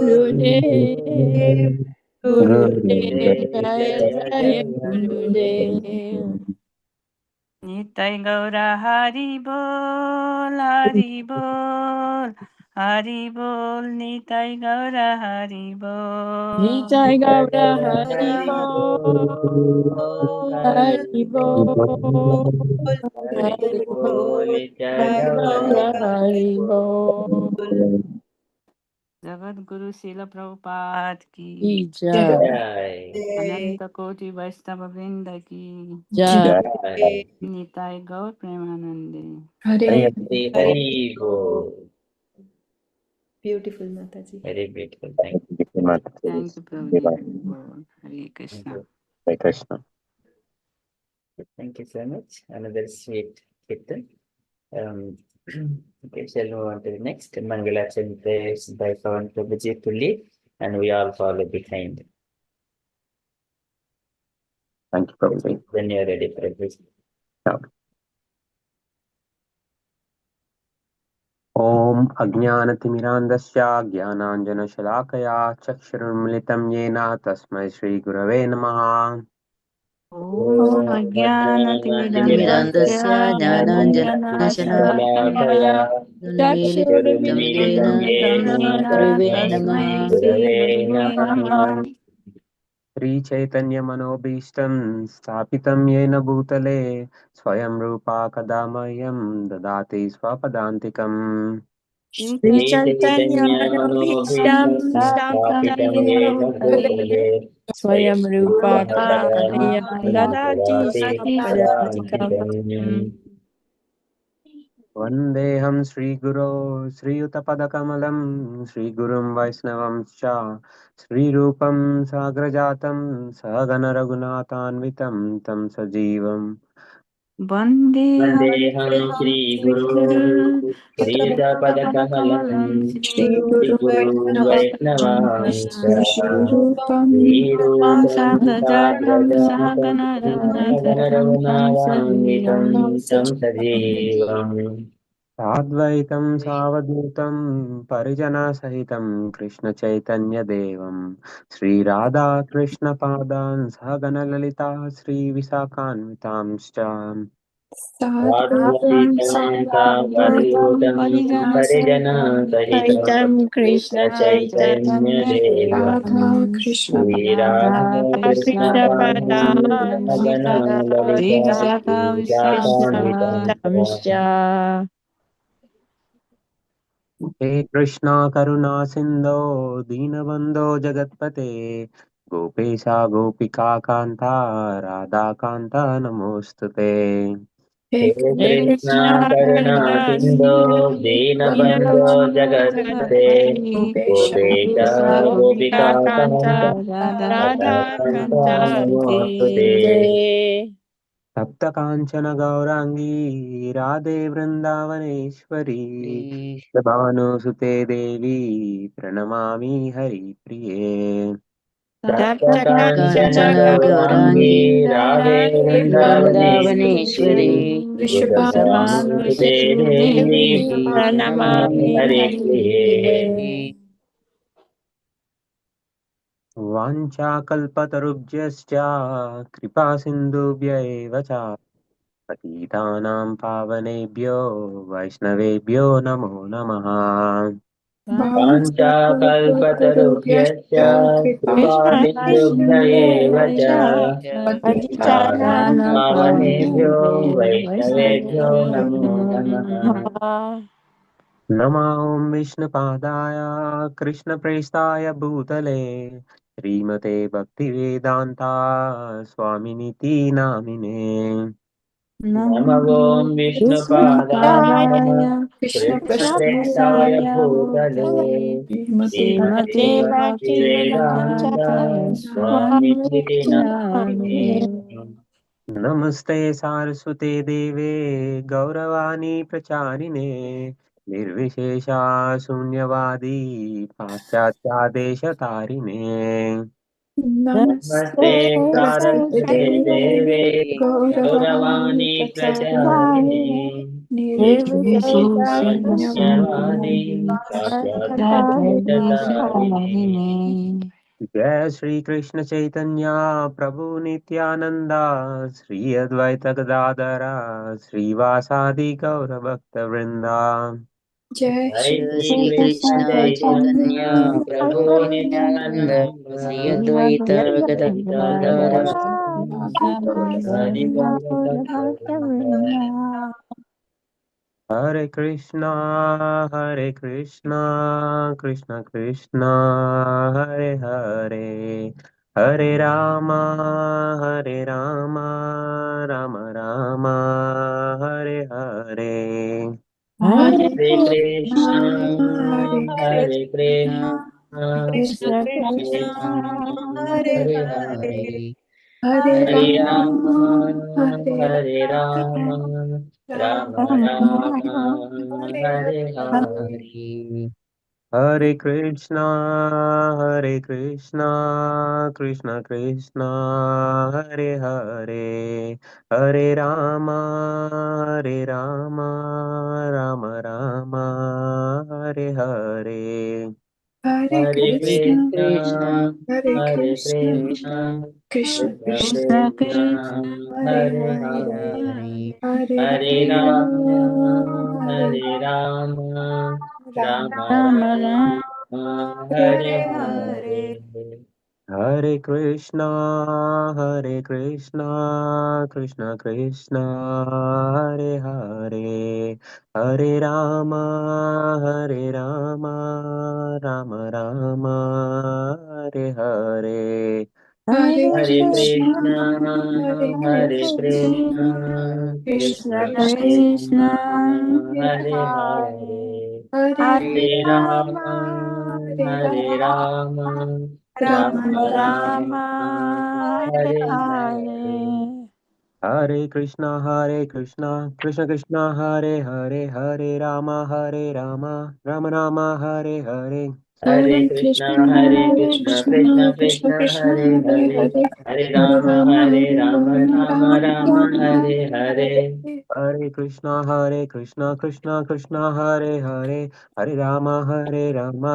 [SPEAKER 1] Gurudev Gurudev Jaya Jaya
[SPEAKER 2] गुरुदेव
[SPEAKER 1] Gurudev
[SPEAKER 4] निताई गौरा हरि बोल हरि बोल निताई गौरा हरि बोल
[SPEAKER 1] Nitai Gaura Hari
[SPEAKER 2] Hari
[SPEAKER 1] Bol Hari Bol Hari Bol Nitai Gaura Hari Bol
[SPEAKER 4] Jagat Guru शिल प्रभुपाद की
[SPEAKER 1] Jai
[SPEAKER 4] अनंत कोटि वैष्णव वृंद की
[SPEAKER 1] Jai
[SPEAKER 4] निताई गौर प्रेमानंदे
[SPEAKER 6] Hare
[SPEAKER 2] हरि बोल
[SPEAKER 6] beautiful Mataji.
[SPEAKER 2] Very beautiful. Thank
[SPEAKER 4] thank you Prabhu ji Hare Krishna
[SPEAKER 5] Hare Krishna.
[SPEAKER 2] you. Thank you so much. Another sweet kirtan. Okay, shall we move on to the next? Mangala prayers by Pawan Prabhuji to lead, and we all follow behind.
[SPEAKER 5] Thank you, Prabhuji.
[SPEAKER 2] When you are ready, Prabhuji.
[SPEAKER 5] ॐ अज्ञानतिमिरान्धस्य ज्ञानाञ्जनशलाकया चक्षुरुन्मिलितं येन तस्मै श्रीगुरवे नमः।
[SPEAKER 1] ॐ
[SPEAKER 3] तिमिरान्धस्य
[SPEAKER 1] अज्ञानतिमिरान्धस्य
[SPEAKER 3] ज्ञानाञ्जनशलाकया
[SPEAKER 1] ज्ञानाञ्जनशलाकया
[SPEAKER 3] चक्षुरुन्मिलितं येन
[SPEAKER 1] चक्षुरुन्मीलितं येन
[SPEAKER 3] गुरुवे नमः।
[SPEAKER 1] तस्मै
[SPEAKER 2] गुरवे
[SPEAKER 1] श्रीगुरुवे
[SPEAKER 2] नमः।
[SPEAKER 1] नमः।
[SPEAKER 5] श्रीचैतन्यमनोभीष्टं स्थापितं येन भूतले स्वयं रूपा कदा मह्यं ददाति स्वपदान्तिकम्
[SPEAKER 1] श्रीचैतन्यमनोभीष्टं स्थापितं
[SPEAKER 2] श्रीचैतन्यमनोभीष्टं
[SPEAKER 1] येन
[SPEAKER 2] येन
[SPEAKER 1] भूतले
[SPEAKER 2] भूतले
[SPEAKER 1] स्वयं रूपा
[SPEAKER 2] रूपः
[SPEAKER 1] कदा
[SPEAKER 2] कदा
[SPEAKER 1] मह्यं ददाति
[SPEAKER 2] ददाति
[SPEAKER 1] स्वपदान्तिकम्।
[SPEAKER 2] स्वपदान्तिकम्।
[SPEAKER 5] वन्देऽहं श्रीगुरो श्रीयुतपदकमलं श्रीगुरुं वैष्णवंश्च श्रीरूपं साग्रजातं सहगणरघुनाथान्वितं तं सजीवं
[SPEAKER 2] वन्देऽहं श्रीगुरो श्रीयुतपदकमलं श्रीगुरुं वैष्णवांश्च श्रीरूपं साग्रजातं सहगणरघुनाथान्वितं तं सजीवम्।
[SPEAKER 5] साद्वैतं सावधूतं परिजनसहितं कृष्णचैतन्यदेवं श्रीराधाकृष्णपादान् सहगणललिता श्रीविशाखान्वितांश्च
[SPEAKER 2] साद्वैतं सावधूतं परिजनसहितं
[SPEAKER 1] सहितं कृष्ण चैतन्य
[SPEAKER 2] कृष्णचैतन्यदेवं
[SPEAKER 1] देवं
[SPEAKER 2] श्रीराधाकृष्णपादान्
[SPEAKER 1] कृष्णपदां
[SPEAKER 2] सगना ललिता श्रीविशाखान्वितांश्च।
[SPEAKER 1] विशाखांश्च।
[SPEAKER 5] हे कृष्णा करुणा सिन्धो दीनबन्धो जगत्पते गोपेशा गोपिका कान्ता राधाकान्ता नमोऽस्तु ते
[SPEAKER 2] हे
[SPEAKER 1] हे
[SPEAKER 2] कृष्णा
[SPEAKER 1] कृष्ण
[SPEAKER 2] करुणा
[SPEAKER 1] करुणा
[SPEAKER 2] सिन्धो
[SPEAKER 1] सिन्धु
[SPEAKER 2] दीनबन्धो
[SPEAKER 1] दीनबन्धो
[SPEAKER 2] जगत्पते
[SPEAKER 1] जगत्पते
[SPEAKER 2] गोपेश
[SPEAKER 1] गोपिका
[SPEAKER 2] गोपिका
[SPEAKER 1] कान्ता
[SPEAKER 2] कान्त
[SPEAKER 1] राधा
[SPEAKER 2] राधाकान्त
[SPEAKER 1] कान्ता
[SPEAKER 2] नमोऽस्तु ते।
[SPEAKER 1] ते।
[SPEAKER 5] सप्तकाञ्चन गौराङ्गी राधे वृन्दावनेश्वरी भानुसुते देवी प्रणमामि हरिप्रिये
[SPEAKER 2] सप्तकाञ्चन
[SPEAKER 1] सप्तकाञ्चन
[SPEAKER 2] गौराङ्गी
[SPEAKER 3] गौराङ्गी
[SPEAKER 1] गौराङ्गी
[SPEAKER 2] राधे
[SPEAKER 1] वृन्दावनेश्वरी
[SPEAKER 3] वृन्दावनेश्वरी
[SPEAKER 2] वृन्दावनेश्वरी वृषभानुसुते
[SPEAKER 1] वृषभानुसुते
[SPEAKER 2] देवी
[SPEAKER 1] देवी
[SPEAKER 2] प्रणमामि
[SPEAKER 1] प्रणमामि
[SPEAKER 2] हरिप्रिये।
[SPEAKER 1] हरिप्रिये।
[SPEAKER 5] वाञ्छाकल्पतरुभ्यश्च कृपा सिन्धुभ्य एव च पतितानां पावनेभ्यो वैष्णवेभ्यो नमो नमः
[SPEAKER 2] पाञ्चाकल्पतरुभ्यश्च कृपा
[SPEAKER 1] कृष्ण
[SPEAKER 2] सिन्धुभ्य एव च पतितानां
[SPEAKER 1] पतितानां
[SPEAKER 2] पावनेभ्यो
[SPEAKER 1] पावनेभ्यो
[SPEAKER 2] वैष्णवेभ्यो
[SPEAKER 1] वैष्णवेभ्यो
[SPEAKER 2] नमो
[SPEAKER 1] नमो
[SPEAKER 2] नमः।
[SPEAKER 1] नमः।
[SPEAKER 5] नमो विष्णुपादाय कृष्णप्रेष्ठाय भूतले श्रीमते भक्तिवेदान्ता स्वामिनिति नामिने
[SPEAKER 2] नमो विष्णुपादाय
[SPEAKER 1] कृष्णपदाय
[SPEAKER 2] कृष्णप्रेष्ठाय
[SPEAKER 1] कृष्णप्रेष्ठाय
[SPEAKER 2] भूतले
[SPEAKER 1] भूतले
[SPEAKER 2] श्रीमते
[SPEAKER 1] श्रीमते
[SPEAKER 2] भक्तिवेदान्त
[SPEAKER 1] भक्तिवेदान्त
[SPEAKER 2] स्वामिनिति
[SPEAKER 1] स्वामिनि
[SPEAKER 2] नामिने।
[SPEAKER 1] नामिने।
[SPEAKER 5] नमस्ते सारस्वते देवे गौरवाणी प्रचारिणे निर्विशेषा शून्यवादी पाश्चात्यादेशतारिणे
[SPEAKER 1] नमस्ते
[SPEAKER 2] नमस्ते
[SPEAKER 1] सरस्वते
[SPEAKER 2] सारस्वते देवे
[SPEAKER 1] गौरवाणी
[SPEAKER 2] गौरवाणी प्रचारिणे
[SPEAKER 1] प्रचारिणे
[SPEAKER 2] निर्विशेषा
[SPEAKER 1] निर्विशेषा
[SPEAKER 2] शून्यवादी
[SPEAKER 1] शून्यवादी
[SPEAKER 2] पाश्चात्यादेशतारिणे।
[SPEAKER 5] जय श्री कृष्ण चैतन्य प्रभु नित्यानंदा श्री अद्वैत गदाधर श्रीवासादि गौर भक्त वृंदा
[SPEAKER 6] जय
[SPEAKER 2] जय
[SPEAKER 6] श्री
[SPEAKER 2] श्री
[SPEAKER 3] श्री
[SPEAKER 2] कृष्ण
[SPEAKER 3] कृष्ण
[SPEAKER 2] चैतन्य
[SPEAKER 3] चैतन्य
[SPEAKER 2] प्रभु
[SPEAKER 3] प्रभु
[SPEAKER 2] नित्यानंद
[SPEAKER 3] नित्यानंद श्री अद्वैत गदाधर
[SPEAKER 2] हरि
[SPEAKER 5] हरे कृष्णा कृष्ण कृष्णा हरे हरे हरे राम राम राम हरे हरे
[SPEAKER 1] हरे
[SPEAKER 2] हरे कृष्ण
[SPEAKER 6] हरे
[SPEAKER 2] हरे
[SPEAKER 6] कृष्णा
[SPEAKER 2] कृष्ण
[SPEAKER 6] कृष्ण
[SPEAKER 1] कृष्ण
[SPEAKER 6] कृष्णा
[SPEAKER 1] कृष्ण
[SPEAKER 6] हरे
[SPEAKER 3] हरे
[SPEAKER 6] हरे
[SPEAKER 3] हरे
[SPEAKER 6] हरे
[SPEAKER 2] हरे
[SPEAKER 6] राम
[SPEAKER 2] राम
[SPEAKER 6] हरे
[SPEAKER 2] हरे राम
[SPEAKER 6] राम
[SPEAKER 2] राम
[SPEAKER 6] राम
[SPEAKER 2] राम
[SPEAKER 6] हरे
[SPEAKER 2] हरे
[SPEAKER 6] हरे
[SPEAKER 2] हरे।
[SPEAKER 5] हरे Krishna Krishna Krishna Hare Hare Hare Ram Ram Ram Hare Hare
[SPEAKER 6] Hare
[SPEAKER 2] Hare
[SPEAKER 6] Krishna,
[SPEAKER 2] Krishna,
[SPEAKER 6] Hare
[SPEAKER 2] Hare
[SPEAKER 6] Krishna,
[SPEAKER 2] Krishna,
[SPEAKER 6] Krishna
[SPEAKER 2] Krishna
[SPEAKER 6] Krishna,
[SPEAKER 1] Krishna
[SPEAKER 2] Krishna,
[SPEAKER 1] Krishna,
[SPEAKER 6] Hare
[SPEAKER 2] Hare
[SPEAKER 6] Hare,
[SPEAKER 2] Hare,
[SPEAKER 6] Hare
[SPEAKER 2] Hare
[SPEAKER 6] Rama,
[SPEAKER 2] Rama,
[SPEAKER 6] Hare
[SPEAKER 2] Hare Rama, Rama
[SPEAKER 6] Rama,
[SPEAKER 1] Rama Rama,
[SPEAKER 2] Rama, Hare
[SPEAKER 6] Hare Hare,
[SPEAKER 2] Hare.
[SPEAKER 5] Hare Krishna, Hare Krishna, Krishna Krishna, Hare Hare, Hare Rama, Hare Rama, Rama Rama, Hare Hare.
[SPEAKER 6] Hare
[SPEAKER 1] Hare
[SPEAKER 2] Hare
[SPEAKER 6] Krishna,
[SPEAKER 2] Krishna,
[SPEAKER 1] Krishna,
[SPEAKER 6] Hare
[SPEAKER 2] Hare
[SPEAKER 6] Krishna,
[SPEAKER 2] Krishna,
[SPEAKER 6] Krishna
[SPEAKER 2] Krishna
[SPEAKER 1] Krishna
[SPEAKER 6] Krishna,
[SPEAKER 2] Krishna,
[SPEAKER 1] Krishna,
[SPEAKER 6] Hare
[SPEAKER 2] Hare
[SPEAKER 1] Hare
[SPEAKER 2] Hare,
[SPEAKER 6] Hare
[SPEAKER 1] Hare
[SPEAKER 2] Hare Rama,
[SPEAKER 1] Rama,
[SPEAKER 6] Hare
[SPEAKER 2] Hare
[SPEAKER 6] Rama,
[SPEAKER 2] Rama,
[SPEAKER 6] Rama
[SPEAKER 2] Rama
[SPEAKER 1] Rama
[SPEAKER 6] Rama,
[SPEAKER 1] Rama,
[SPEAKER 6] Hare
[SPEAKER 1] Hare
[SPEAKER 2] Hare Hare.
[SPEAKER 1] Hare.
[SPEAKER 5] Hare Krishna, Krishna Krishna, Hare Hare, Hare Rama, Rama Rama, Hare Hare.
[SPEAKER 2] Hare
[SPEAKER 6] Hare
[SPEAKER 2] Krishna,
[SPEAKER 6] Krishna,
[SPEAKER 2] Krishna
[SPEAKER 6] Krishna
[SPEAKER 2] Krishna,
[SPEAKER 6] Krishna,
[SPEAKER 2] Hare
[SPEAKER 6] Hare
[SPEAKER 2] Hare,
[SPEAKER 6] Hare,
[SPEAKER 2] Hare
[SPEAKER 6] Hare Rama,
[SPEAKER 2] Rama,
[SPEAKER 6] Hare Rama,
[SPEAKER 2] Rama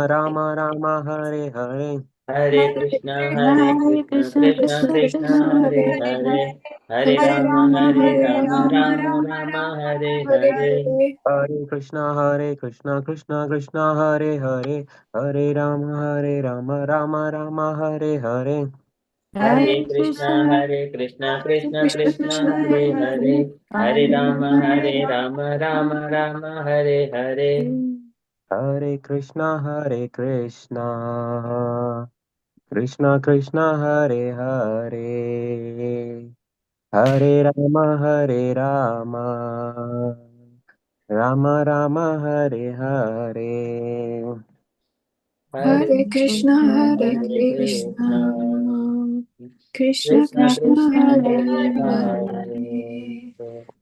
[SPEAKER 6] Rama
[SPEAKER 2] Rama,
[SPEAKER 6] Rama,
[SPEAKER 2] Hare
[SPEAKER 6] Hare
[SPEAKER 2] Hare.
[SPEAKER 6] Hare.
[SPEAKER 5] Hare Krishna, Krishna Krishna, Hare Hare, Hare Rama, Rama Rama, Hare Hare.
[SPEAKER 2] Hare
[SPEAKER 6] Hare
[SPEAKER 2] Krishna,
[SPEAKER 6] Krishna,
[SPEAKER 2] Hare
[SPEAKER 1] Hare
[SPEAKER 2] Krishna,
[SPEAKER 1] Krishna,
[SPEAKER 2] Krishna
[SPEAKER 6] Krishna
[SPEAKER 1] Krishna
[SPEAKER 2] Krishna,
[SPEAKER 6] Krishna,
[SPEAKER 1] Krishna,
[SPEAKER 6] Hare
[SPEAKER 2] Hare
[SPEAKER 1] Hare
[SPEAKER 6] Hare,
[SPEAKER 2] Hare,
[SPEAKER 1] Hare.
[SPEAKER 2] Hare
[SPEAKER 6] Hare
[SPEAKER 1] Hare
[SPEAKER 2] Rama,
[SPEAKER 6] Rama,
[SPEAKER 1] Rama,
[SPEAKER 2] Hare
[SPEAKER 6] Hare
[SPEAKER 2] Rama,
[SPEAKER 1] Rama,
[SPEAKER 6] Rama,
[SPEAKER 2] Rama
[SPEAKER 6] Rama
[SPEAKER 2] Rama,
[SPEAKER 6] Rama,
[SPEAKER 2] Hare
[SPEAKER 6] Hare
[SPEAKER 2] Hare.
[SPEAKER 6] Hare.
[SPEAKER 5] Hare Krishna, Krishna Krishna, Hare Hare, Hare Rama, Rama Rama, Hare Hare.
[SPEAKER 2] Hare
[SPEAKER 1] Hare
[SPEAKER 2] Krishna,
[SPEAKER 1] Krishna,
[SPEAKER 2] Hare Krishna, Krishna
[SPEAKER 6] Krishna
[SPEAKER 2] Krishna,
[SPEAKER 6] Krishna,
[SPEAKER 2] Hare
[SPEAKER 6] Hare Hare,
[SPEAKER 2] Hare, Hare
[SPEAKER 1] Hare
[SPEAKER 2] Rama,
[SPEAKER 1] Rama,
[SPEAKER 2] Hare Rama, Rama Rama, Hare Hare.
[SPEAKER 5] Hare Krishna, Krishna Krishna, Hare Hare, Hare Rama, Rama Rama, Hare Hare.
[SPEAKER 2] Hare
[SPEAKER 6] Hare Krishna, Hare
[SPEAKER 2] Hare
[SPEAKER 6] Krishna,
[SPEAKER 2] Krishna,
[SPEAKER 6] Krishna
[SPEAKER 2] Krishna
[SPEAKER 1] Krishna
[SPEAKER 6] Krishna,
[SPEAKER 2] Krishna,
[SPEAKER 1] Krishna,
[SPEAKER 6] Hare
[SPEAKER 2] Hare
[SPEAKER 1] Hare
[SPEAKER 2] Hare.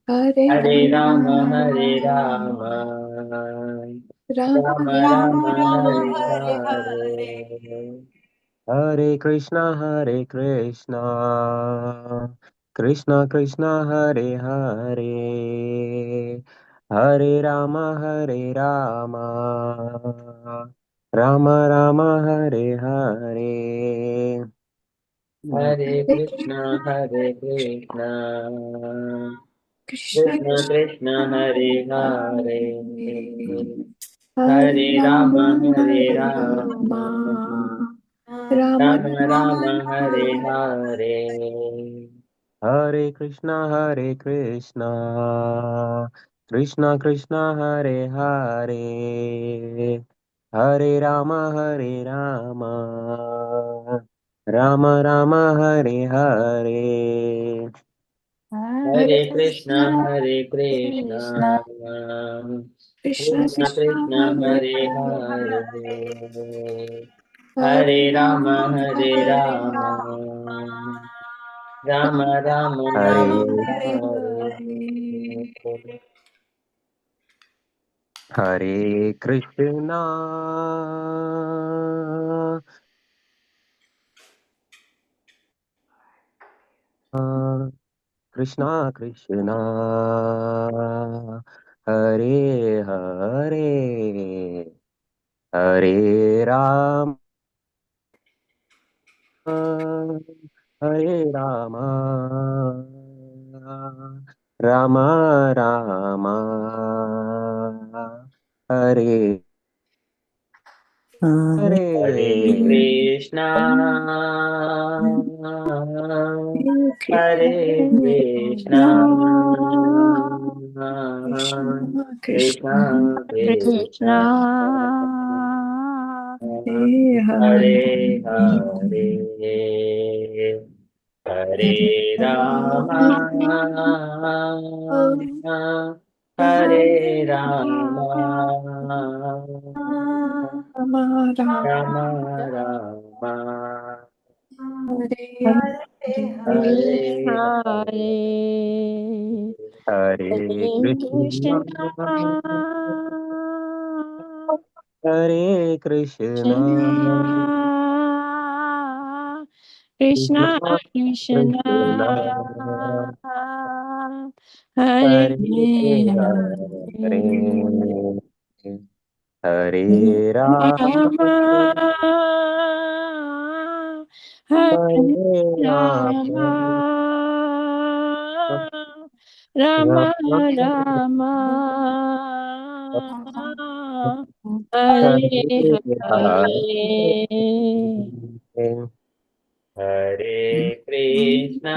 [SPEAKER 6] Hare, Hare
[SPEAKER 2] Hare Rama,
[SPEAKER 6] Rama,
[SPEAKER 2] Hare
[SPEAKER 6] Hare
[SPEAKER 2] Rama,
[SPEAKER 6] Rama, Rama
[SPEAKER 2] Rama
[SPEAKER 6] Rama,
[SPEAKER 2] Rama,
[SPEAKER 6] Rama,
[SPEAKER 2] Hare
[SPEAKER 6] Hare Hare.
[SPEAKER 2] Hare.
[SPEAKER 5] Hare Krishna, Krishna Krishna, Hare Hare, Hare Rama, Rama Rama, Hare Hare.
[SPEAKER 2] Hare
[SPEAKER 6] Hare Krishna,
[SPEAKER 2] Krishna, Hare Krishna,
[SPEAKER 6] Krishna
[SPEAKER 2] Krishna
[SPEAKER 6] Krishna,
[SPEAKER 2] Krishna, Hare Hare,
[SPEAKER 6] Hare,
[SPEAKER 2] Hare
[SPEAKER 6] Hare
[SPEAKER 2] Rama,
[SPEAKER 6] Rama,
[SPEAKER 2] Hare
[SPEAKER 6] Hare
[SPEAKER 2] Rama,
[SPEAKER 6] Rama, Rama
[SPEAKER 2] Rama
[SPEAKER 6] Rama,
[SPEAKER 2] Rama, Hare
[SPEAKER 6] Hare
[SPEAKER 2] Hare.
[SPEAKER 5] Hare Krishna, Krishna Krishna, Hare Hare, Hare Rama, Rama Rama, Hare Hare.
[SPEAKER 6] Hare
[SPEAKER 2] Hare Krishna,
[SPEAKER 6] Krishna,
[SPEAKER 2] Hare
[SPEAKER 1] Krishna.
[SPEAKER 2] Krishna,
[SPEAKER 6] Krishna
[SPEAKER 2] Krishna
[SPEAKER 6] Krishna,
[SPEAKER 2] Krishna,
[SPEAKER 6] Hare
[SPEAKER 2] Hare Hare,
[SPEAKER 6] Hare, Hare
[SPEAKER 2] Hare Rama,
[SPEAKER 6] Rama,
[SPEAKER 2] Hare
[SPEAKER 6] Hare
[SPEAKER 2] Rama,
[SPEAKER 6] Rama,
[SPEAKER 2] Rama
[SPEAKER 6] Rama
[SPEAKER 2] Rama,
[SPEAKER 6] Rama,
[SPEAKER 2] Hare
[SPEAKER 6] Hare Hare.
[SPEAKER 2] Hare.
[SPEAKER 5] Hare Krishna, Krishna Krishna, Hare Hare, Hare Ram, Hare Rama, Rama Rama, Hare
[SPEAKER 1] Hare
[SPEAKER 2] Hare
[SPEAKER 5] Hare.
[SPEAKER 2] Krishna, Hare Krishna,
[SPEAKER 6] Krishna, Krishna, Krishna,
[SPEAKER 2] Krishna
[SPEAKER 1] Krishna,
[SPEAKER 2] Krishna,
[SPEAKER 6] Hare
[SPEAKER 2] Hare
[SPEAKER 6] Hare,
[SPEAKER 2] Hare,
[SPEAKER 6] Hare
[SPEAKER 2] Hare Rama,
[SPEAKER 6] Rama,
[SPEAKER 2] Hare
[SPEAKER 6] Hare
[SPEAKER 2] Rama,
[SPEAKER 6] Rama,
[SPEAKER 2] Rama
[SPEAKER 6] Rama,
[SPEAKER 2] Rama,
[SPEAKER 6] Hare
[SPEAKER 2] Hare
[SPEAKER 1] Hare
[SPEAKER 2] Hare.
[SPEAKER 5] Hare
[SPEAKER 1] Krishna,
[SPEAKER 5] Krishna, Hare
[SPEAKER 1] Krishna,
[SPEAKER 5] Krishna,
[SPEAKER 1] Krishna,
[SPEAKER 5] Krishna
[SPEAKER 1] Krishna,
[SPEAKER 5] Krishna,
[SPEAKER 1] Hare
[SPEAKER 5] Hare
[SPEAKER 1] Hare.
[SPEAKER 5] Hare. Hare
[SPEAKER 1] Rama, Hare Rama, Rama Rama, Hare Hare.
[SPEAKER 2] Hare Krishna,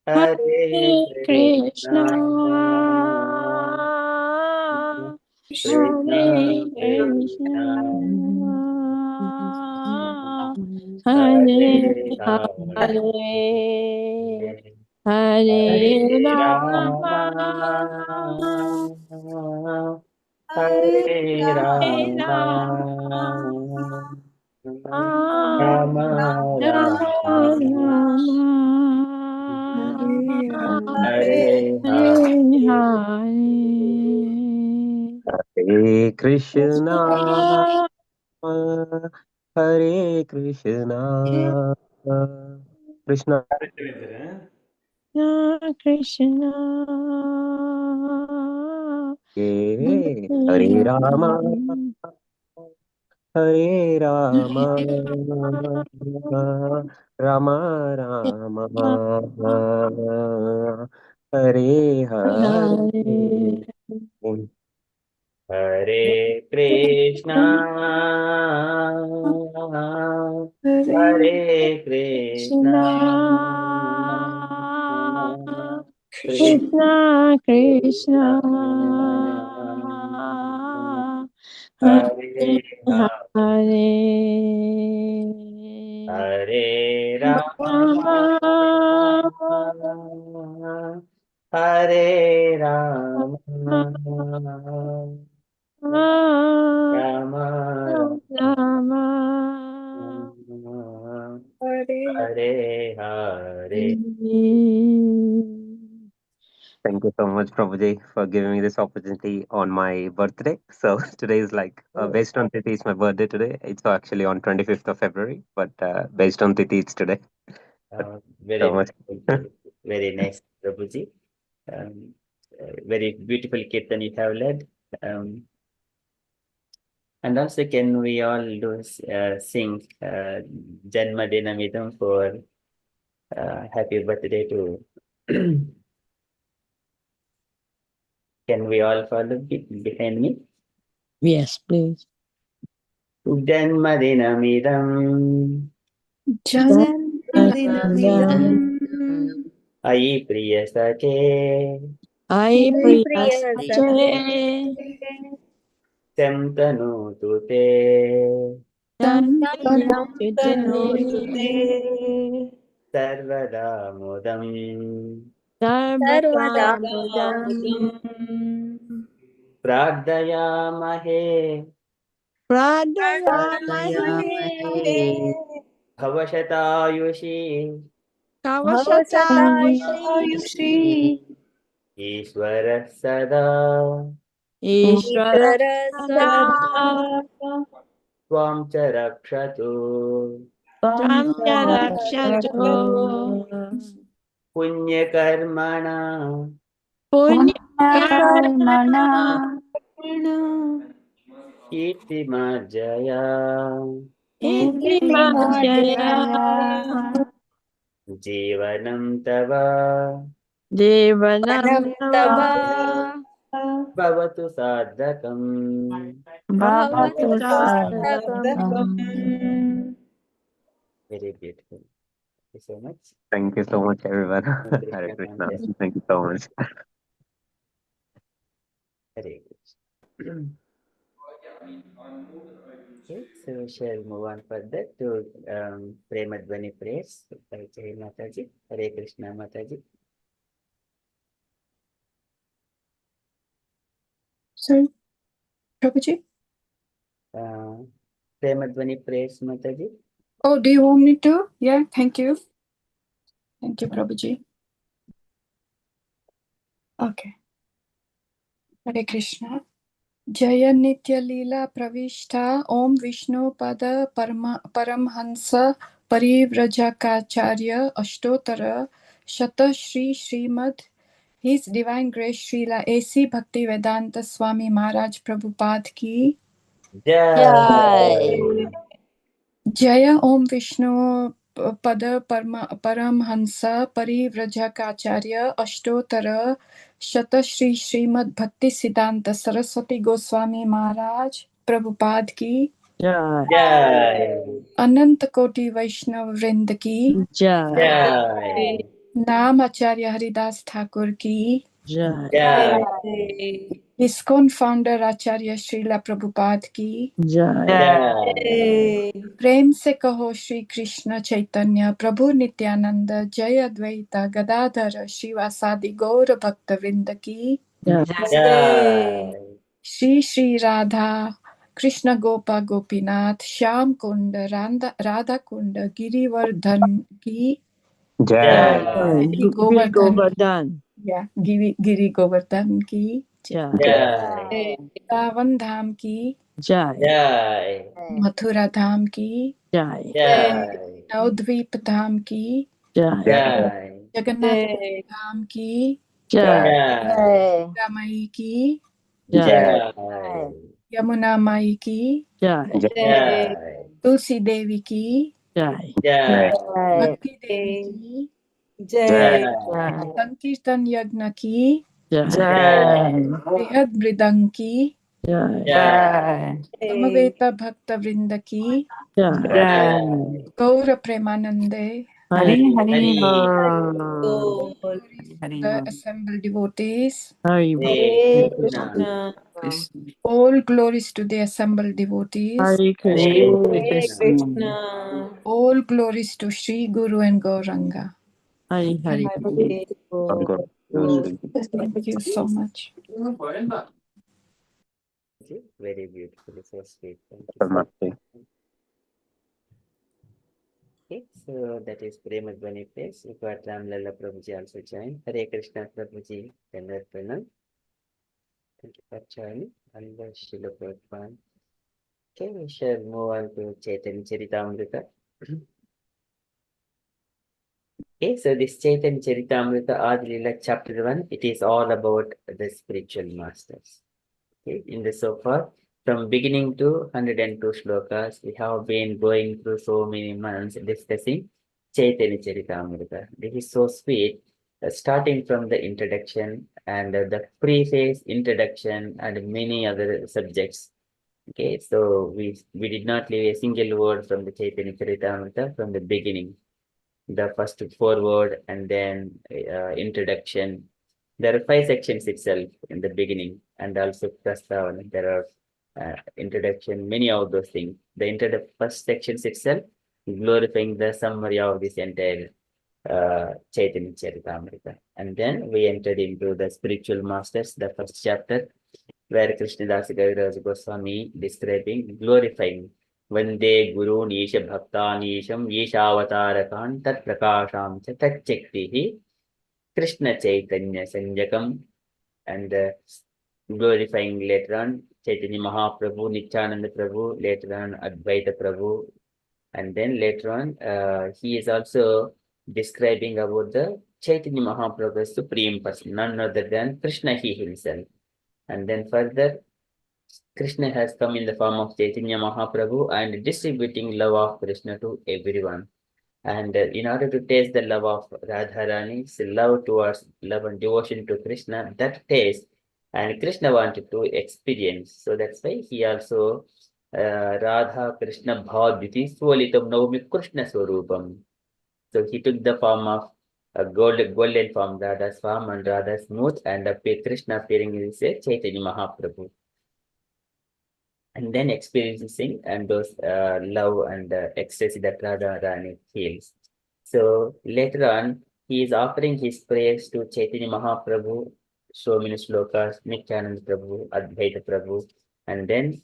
[SPEAKER 2] Hare
[SPEAKER 1] Krishna,
[SPEAKER 2] Krishna
[SPEAKER 1] Hare
[SPEAKER 2] Krishna,
[SPEAKER 1] Krishna, Hare
[SPEAKER 2] Hare
[SPEAKER 1] Hare, Hare
[SPEAKER 2] Hare
[SPEAKER 1] Rama,
[SPEAKER 2] Rama,
[SPEAKER 6] Hare
[SPEAKER 2] Hare Rama, Rama
[SPEAKER 1] Rama
[SPEAKER 2] Rama,
[SPEAKER 1] Rama,
[SPEAKER 2] Hare
[SPEAKER 1] Hare
[SPEAKER 2] Hare.
[SPEAKER 5] Hare Krishna, Hare Krishna, Krishna
[SPEAKER 1] Krishna,
[SPEAKER 5] Hare Rama, Hare Rama, Rama Rama, Hare Hare.
[SPEAKER 2] Hare Krishna, Hare Krishna,
[SPEAKER 1] Krishna Krishna,
[SPEAKER 2] Hare
[SPEAKER 1] Hare
[SPEAKER 2] Hare
[SPEAKER 1] Rama,
[SPEAKER 2] Hare Rama, Rama
[SPEAKER 1] Rama,
[SPEAKER 2] Hare Hare.
[SPEAKER 5] Thank you so much, Prabhuji, for giving me this opportunity on my birthday. So today is like, based on Tithi, it's my birthday today. It's actually on 25th of February, but based on Tithi, it's today.
[SPEAKER 2] Very
[SPEAKER 5] So much.
[SPEAKER 2] very nice, Prabhuji. Very beautiful kirtan you have led. And also, can we all do sing Janma Dinamidam for happy birthday to? Can we all follow behind me?
[SPEAKER 1] Yes, please.
[SPEAKER 2] Janma Dinamidam
[SPEAKER 6] Janmadinamidam
[SPEAKER 2] Ai Priya Sake
[SPEAKER 1] I
[SPEAKER 6] Priya
[SPEAKER 1] Priyasache
[SPEAKER 2] Samtanu Tute
[SPEAKER 6] Tanutute
[SPEAKER 2] Sarvada Mudam
[SPEAKER 6] Sarvadamudam
[SPEAKER 2] Pradayamahe
[SPEAKER 1] Pradayamahe
[SPEAKER 2] Bhavashatayushi
[SPEAKER 1] Kavashatayushi
[SPEAKER 6] Bhavasatayushi
[SPEAKER 2] Ishvara Sada
[SPEAKER 1] Ishvara
[SPEAKER 6] Ishvara
[SPEAKER 1] Sada
[SPEAKER 6] Sada
[SPEAKER 2] Swam Charakshatu
[SPEAKER 1] Tvam
[SPEAKER 6] Rakshatu
[SPEAKER 1] Yarakshatu
[SPEAKER 2] Punya Karmana
[SPEAKER 1] Punya
[SPEAKER 4] Karmana
[SPEAKER 1] Karmana
[SPEAKER 2] Kirti Marjaya
[SPEAKER 1] Iti
[SPEAKER 4] Jaya
[SPEAKER 1] Majaya
[SPEAKER 2] Jivanam Tava
[SPEAKER 1] Devanam
[SPEAKER 6] Tava
[SPEAKER 1] Tava
[SPEAKER 2] Bhavatu Sadhakam.
[SPEAKER 6] Bhavatu
[SPEAKER 4] Bhavatu
[SPEAKER 6] Sadhakam
[SPEAKER 4] Sadhakam.
[SPEAKER 2] Very beautiful. Thank you so much.
[SPEAKER 5] Thank you so much, everyone. Hare
[SPEAKER 2] Krishna
[SPEAKER 5] Krishna.
[SPEAKER 2] conscious.
[SPEAKER 5] Thank you so much.
[SPEAKER 2] Hare Krishna. Okay, so we shall move on further to Premadvani praise by Jai Mataji. Hare Krishna Mataji.
[SPEAKER 6] Sorry, Prabhuji?
[SPEAKER 2] Premadvani praise Mataji.
[SPEAKER 6] Oh, do you want me to? Yeah, thank you. Thank you, Prabhuji. Okay. Hare Krishna. Jaya Nitya-lila Pravishta Om Vishnu Pada Paramhansa Parivrajakaacharya Ashtotara Shata Shri Srimad
[SPEAKER 8] His Divine Grace Srila A.C. Bhaktivedanta Swami Maharaj Prabhupada ki
[SPEAKER 2] Jai.
[SPEAKER 8] Jaya Om Vishnu Pada Paramhansa Parivrajakaacharya Ashtotara Shata Shri Srimad Bhakti Siddhanta Saraswati Goswami Maharaj Prabhupada ki
[SPEAKER 2] Jai.
[SPEAKER 8] Anant Koti Vaishnav Vrind ki
[SPEAKER 2] Jai.
[SPEAKER 8] Naam Acharya Haridas Thakur ki
[SPEAKER 2] Jai.
[SPEAKER 8] ISKCON founder Acharya Srila Prabhupada ki
[SPEAKER 2] Jai.
[SPEAKER 8] प्रेम से कहो श्री कृष्ण चैतन्य प्रभु नित्यानंद जय अद्वैत गदाधर श्रीवासादि गौर भक्त वृंद की
[SPEAKER 2] Jai.
[SPEAKER 8] Shri Shri Radha Krishna Gopa Gopinath Shyam कुंड राधा कुंड गिरिवर्धन की
[SPEAKER 2] Jai.
[SPEAKER 1] Govardhan.
[SPEAKER 8] गिरी गोवर्धन की
[SPEAKER 2] Jai.
[SPEAKER 8] Vrindavan धाम की
[SPEAKER 1] Jai.
[SPEAKER 2] Jai.
[SPEAKER 8] Mathura धाम की
[SPEAKER 1] Jai.
[SPEAKER 2] Jai.
[SPEAKER 8] नवद्वीप धाम की
[SPEAKER 1] Jai.
[SPEAKER 2] Jai.
[SPEAKER 8] जगन्नाथ धाम की
[SPEAKER 1] Jai.
[SPEAKER 2] Jai.
[SPEAKER 8] रामाई की
[SPEAKER 2] Jai.
[SPEAKER 8] यमुना माई की
[SPEAKER 1] Jai.
[SPEAKER 2] Jai.
[SPEAKER 8] तुलसी देवी की
[SPEAKER 1] Jai.
[SPEAKER 2] Jai.
[SPEAKER 8] भक्ति देवी की
[SPEAKER 2] Jai.
[SPEAKER 8] संकीर्तन यज्ञ की
[SPEAKER 2] Jai.
[SPEAKER 8] बृहद मृदंग की
[SPEAKER 1] Jai.
[SPEAKER 2] Jai.
[SPEAKER 8] समवेत भक्त वृंद की
[SPEAKER 2] Jai.
[SPEAKER 8] Gaur Premanande
[SPEAKER 1] Hari
[SPEAKER 2] Hari.
[SPEAKER 8] the assembled devotees.
[SPEAKER 1] Hari
[SPEAKER 2] Krishna.
[SPEAKER 8] All glories to the assembled devotees.
[SPEAKER 1] Hari
[SPEAKER 2] Hare
[SPEAKER 1] Krishna.
[SPEAKER 8] All glories to Sri Guru and Gauranga.
[SPEAKER 1] Hari Hari.
[SPEAKER 8] Thank you so much.
[SPEAKER 2] Very beautiful. So sweet. Thank you so much. Okay, so that is Premadvani place. We got Ramlala Prabhuji also joined. Hare Krishna Prabhuji, Tender Pranam. Thank you for joining. And Srila Prabhupada. Okay, we shall move on to Chaitanya Charitamrita. Okay, so this Chaitanya Charitamrita Adi-lila chapter 1, it is all about the spiritual masters. Okay, in the so far, from beginning to 102 shlokas, we have been going through so many months discussing Chaitanya Charitamrita. This is so sweet, starting from the introduction and the preface, introduction, and many other subjects. Okay, so we did not leave a single word from the Chaitanya Charitamrita from the beginning. The first foreword and then introduction. There are 5 sections itself in the beginning, and also Prastavana. There are introduction, many of those things. The first sections itself glorifying the summary of this entire Chaitanya Charitamrita. And then we entered into the spiritual masters, the first chapter, where Krishnadasa Kaviraja Goswami describing, glorifying Vande Guru Nisha Bhaktanisham Yeshavatarakam Tat Prakasham Tat Chaktihi Krishna Chaitanya Sanjakam, and glorifying later on Chaitanya Mahaprabhu, Nityananda Prabhu, later on Advaita Prabhu, and then later on he is also describing about the Chaitanya Mahaprabhu's supreme person, none other than Krishna he himself. And then further, Krishna has come in the form of Chaitanya Mahaprabhu and distributing love of Krishna to everyone. And in order to taste the love of Radharani's love towards love and devotion to Krishna, that taste, and Krishna wanted to experience. So that's why he also Radha Krishna Bhavaditi Swalitam Naumi Krishna Swarupam. So he took the form of a golden form, Radha's form and Radha's smooth, and Krishna appearing in Chaitanya Mahaprabhu. And then experiencing and those love and ecstasy that Radharani feels. So later on, he is offering his prayers to Chaitanya Mahaprabhu, so many shlokas, Nityananda Prabhu, Advaita Prabhu, and then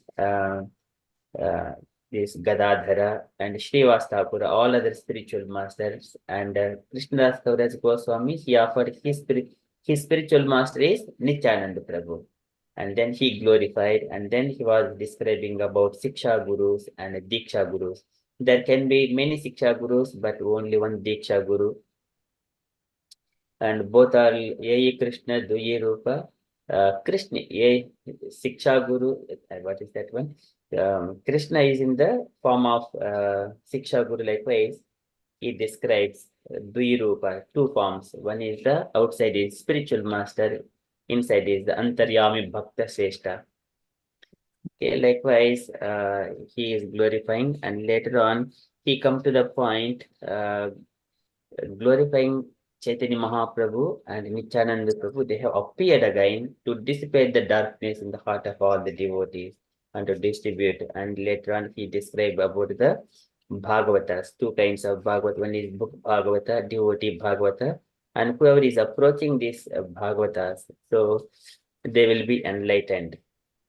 [SPEAKER 2] this Gadadhara and Srivas Thakur, all other spiritual masters, and Krishnadasa Kaviraja Goswami, he offered his spiritual master is Nityananda Prabhu. And then he glorified, and then he was describing about Siksha Gurus and Diksha Gurus. There can be many Siksha Gurus, but only one Diksha Guru. and both are Yai Krishna Duyi Rupa. Krishna, Yai Siksha Guru, what is that one? Krishna is in the form of Siksha Guru, likewise. He describes Duyi Rupa, two forms. One is the outside is spiritual master, inside is the Antaryami Bhakta Sreshta. Okay, likewise, he is glorifying, and later on, he come to the point glorifying Chaitanya Mahaprabhu and Nityananda Prabhu. They have appeared again to dissipate the darkness in the heart of all the devotees and to distribute. And later on, he described about the Bhagavatas, two kinds of Bhagavata. One is book Bhagavata, devotee Bhagavata, and whoever is approaching these Bhagavatas, so they will be enlightened.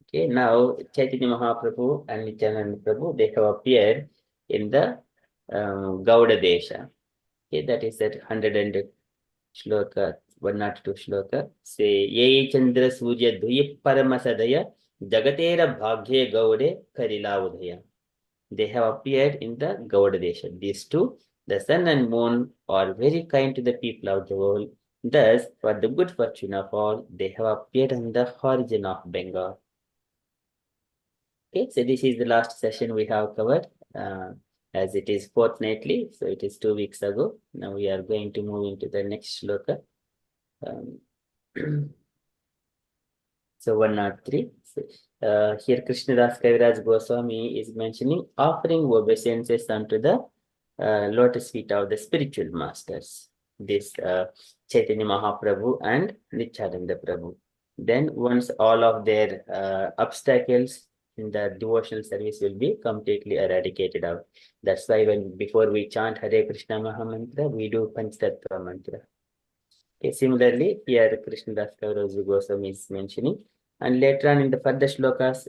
[SPEAKER 2] Okay, now Chaitanya Mahaprabhu and Nityananda Prabhu, they have appeared in the Gauda Desha. Okay, that is that 100 shloka, 102 shloka. Say, Ye Chandra Surya Duyip Paramasadaya Jagatera Bhagye Gaude Karila Udaya. They have appeared in the Gauda Desha. These two, the sun and moon, are very kind to the people of the world. Thus, for the good fortune of all, they have appeared on the horizon of Bengal. Okay, so this is the last session we have covered. As it is fortnightly, so it is 2 weeks ago. Now we are going to move into the next shloka. So 103. Here Krishnadasa Kaviraja Goswami is mentioning offering obeisances unto the lotus feet of the spiritual masters. This Chaitanya Mahaprabhu and Nityananda Prabhu. Then once all of their obstacles in the devotional service will be completely eradicated out. That's why before we chant Hare Krishna Maha Mantra, we do Panchatatva mantra. Okay, similarly, here Krishnadasa Kaviraja Goswami is mentioning, and later on in the further shlokas,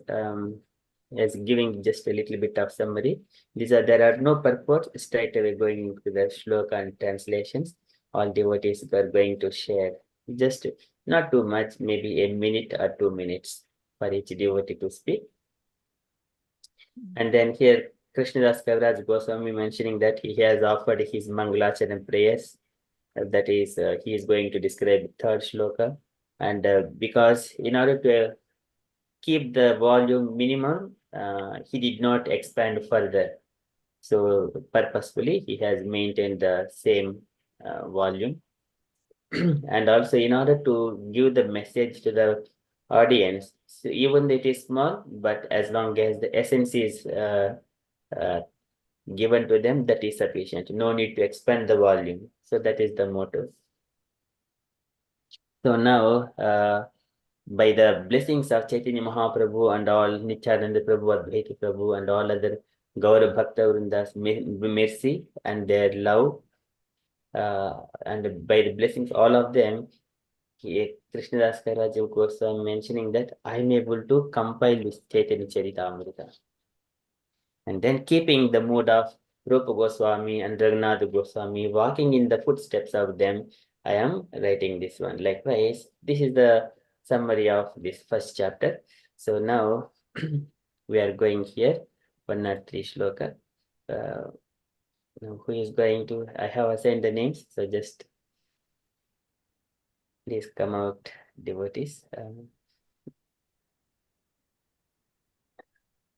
[SPEAKER 2] as giving just a little bit of summary. There are no purports. Straight away going into the shloka and translations. All devotees are going to share just not too much, maybe a minute or 2 minutes for each devotee to speak. And then here Krishnadasa Kaviraja Goswami mentioning that he has offered his Mangala prayers. That is, he is going to describe the third shloka. And because in order to keep the volume minimum, he did not expand further. So purposefully, he has maintained the same volume. And also in order to give the message to the audience, so even though it is small, but as long as the essence is given to them, that is sufficient. No need to expand the volume. So that is the motto. So now, by the blessings of Chaitanya Mahaprabhu and all Nityananda Prabhu, Advaita Prabhu, and all other Gaura Bhakta Vrinda's mercy and their love, and by the blessings all of them, Krishnadasa Kaviraja Goswami mentioning that I am able to compile this Chaitanya Charitamrita. And then keeping the mood of Rupa Goswami and Raghunath Goswami, walking in the footsteps of them, I am writing this one. Likewise, this is the summary of this first chapter. So now we are going here, 103 shloka. Now who is going to, I have assigned the names, so just please come out, devotees.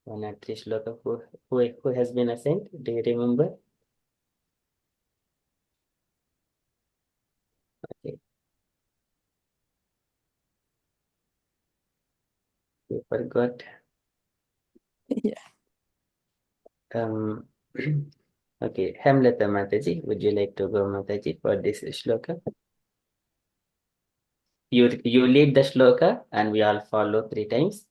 [SPEAKER 2] 103 shloka, who has been assigned? Do you remember? Okay. You forgot.
[SPEAKER 1] Yeah.
[SPEAKER 2] Okay, hemlata Mataji, would you like to go, Mataji, for this shloka? You lead the shloka and we all follow 3 times,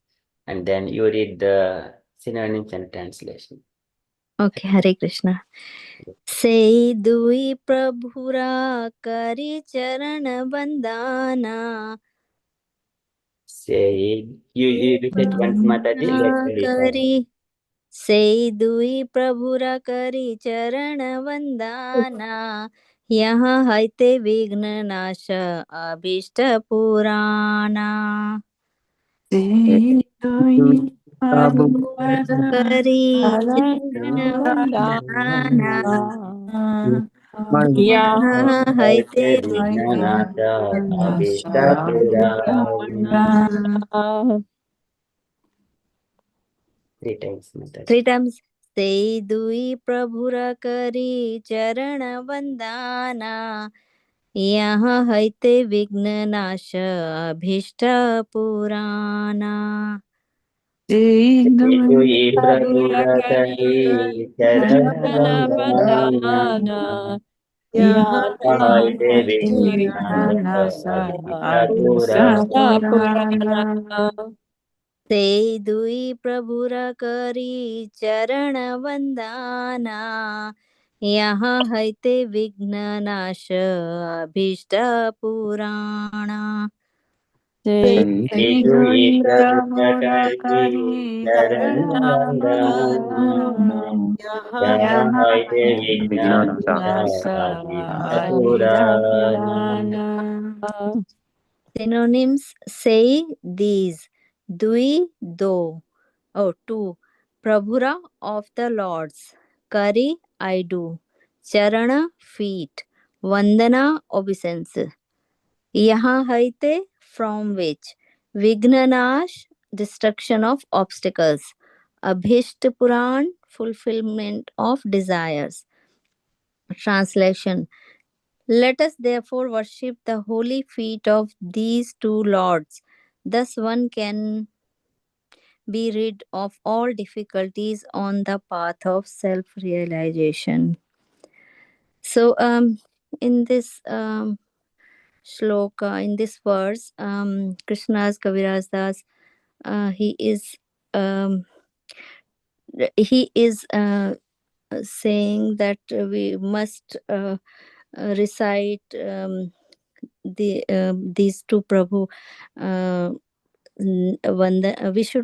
[SPEAKER 2] and then you read the synonyms and translation.
[SPEAKER 7] Okay, Hare Krishna. Say dui prabhura kari charana bandana.
[SPEAKER 2] Say, you repeat once, Mataji, let's
[SPEAKER 7] Kari. Say dui prabhura kari charana bandana. यहाँ हैते विघ्न नाश अभिष्ट पुराना. करी चरण वंदना Yaha haite
[SPEAKER 2] Vignanata Abhishta Three times, Mataji.
[SPEAKER 7] 3 times. Sei dui prabhura kari charana vandana. Yaha haite vigna nasha abhishta purana.
[SPEAKER 2] Dui prabhura kari charana vandana. Yaha haite Vignanata Abhishta Purana.
[SPEAKER 7] Sei dui prabhura kari charana vandana. Yaha haite vigna nasha abhishta purana.
[SPEAKER 2] Dui prabhura kari charana vandana. Yaha haite Vignanata Abhishta Purana.
[SPEAKER 7] Synonyms: say these, dui do, two, prabhura of the lords, kari I do, charana feet, vandana obeisance, yaha haite from which, vignanash destruction of obstacles, abhishta puran fulfillment of desires. Translation: let us therefore worship the holy feet of these two lords. Thus one can be rid of all difficulties on the path of self-realization. So in this shloka, in this verse, Krishna's Kaviraj Das, he is saying that we must recite these two Prabhu we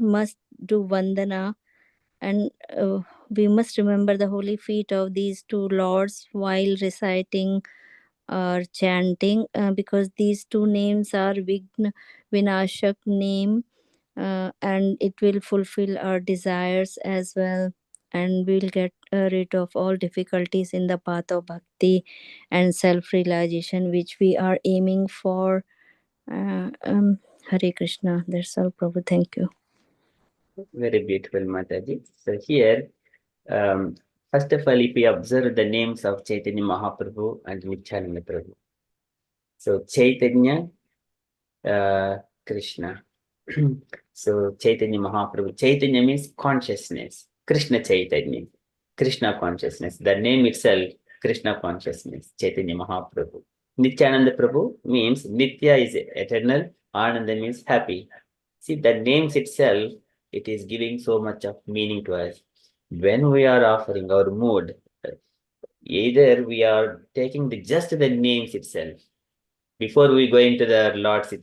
[SPEAKER 7] must do Vandana, and we must remember the holy feet of these two lords while reciting or chanting, because these two names are Vigna Vinashak name, and it will fulfill our desires as well, and we'll get rid of all difficulties in the path of bhakti and self-realization which we are aiming for. Hare Krishna. That's all, Prabhu. Thank you.
[SPEAKER 2] Very beautiful, Mataji. So here, first of all, if we observe the names of Chaitanya Mahaprabhu and Nityananda Prabhu. So Chaitanya, Krishna. So Chaitanya Mahaprabhu. Chaitanya means consciousness. Krishna Chaitanya. Krishna consciousness. The name itself, Krishna consciousness. Chaitanya Mahaprabhu. Nityananda Prabhu means Nitya is eternal. Ananda means happy. See, the names itself, it is giving so much of meaning to us. When we are offering our mood, either we are taking just the names itself. Before we go into the Lord's,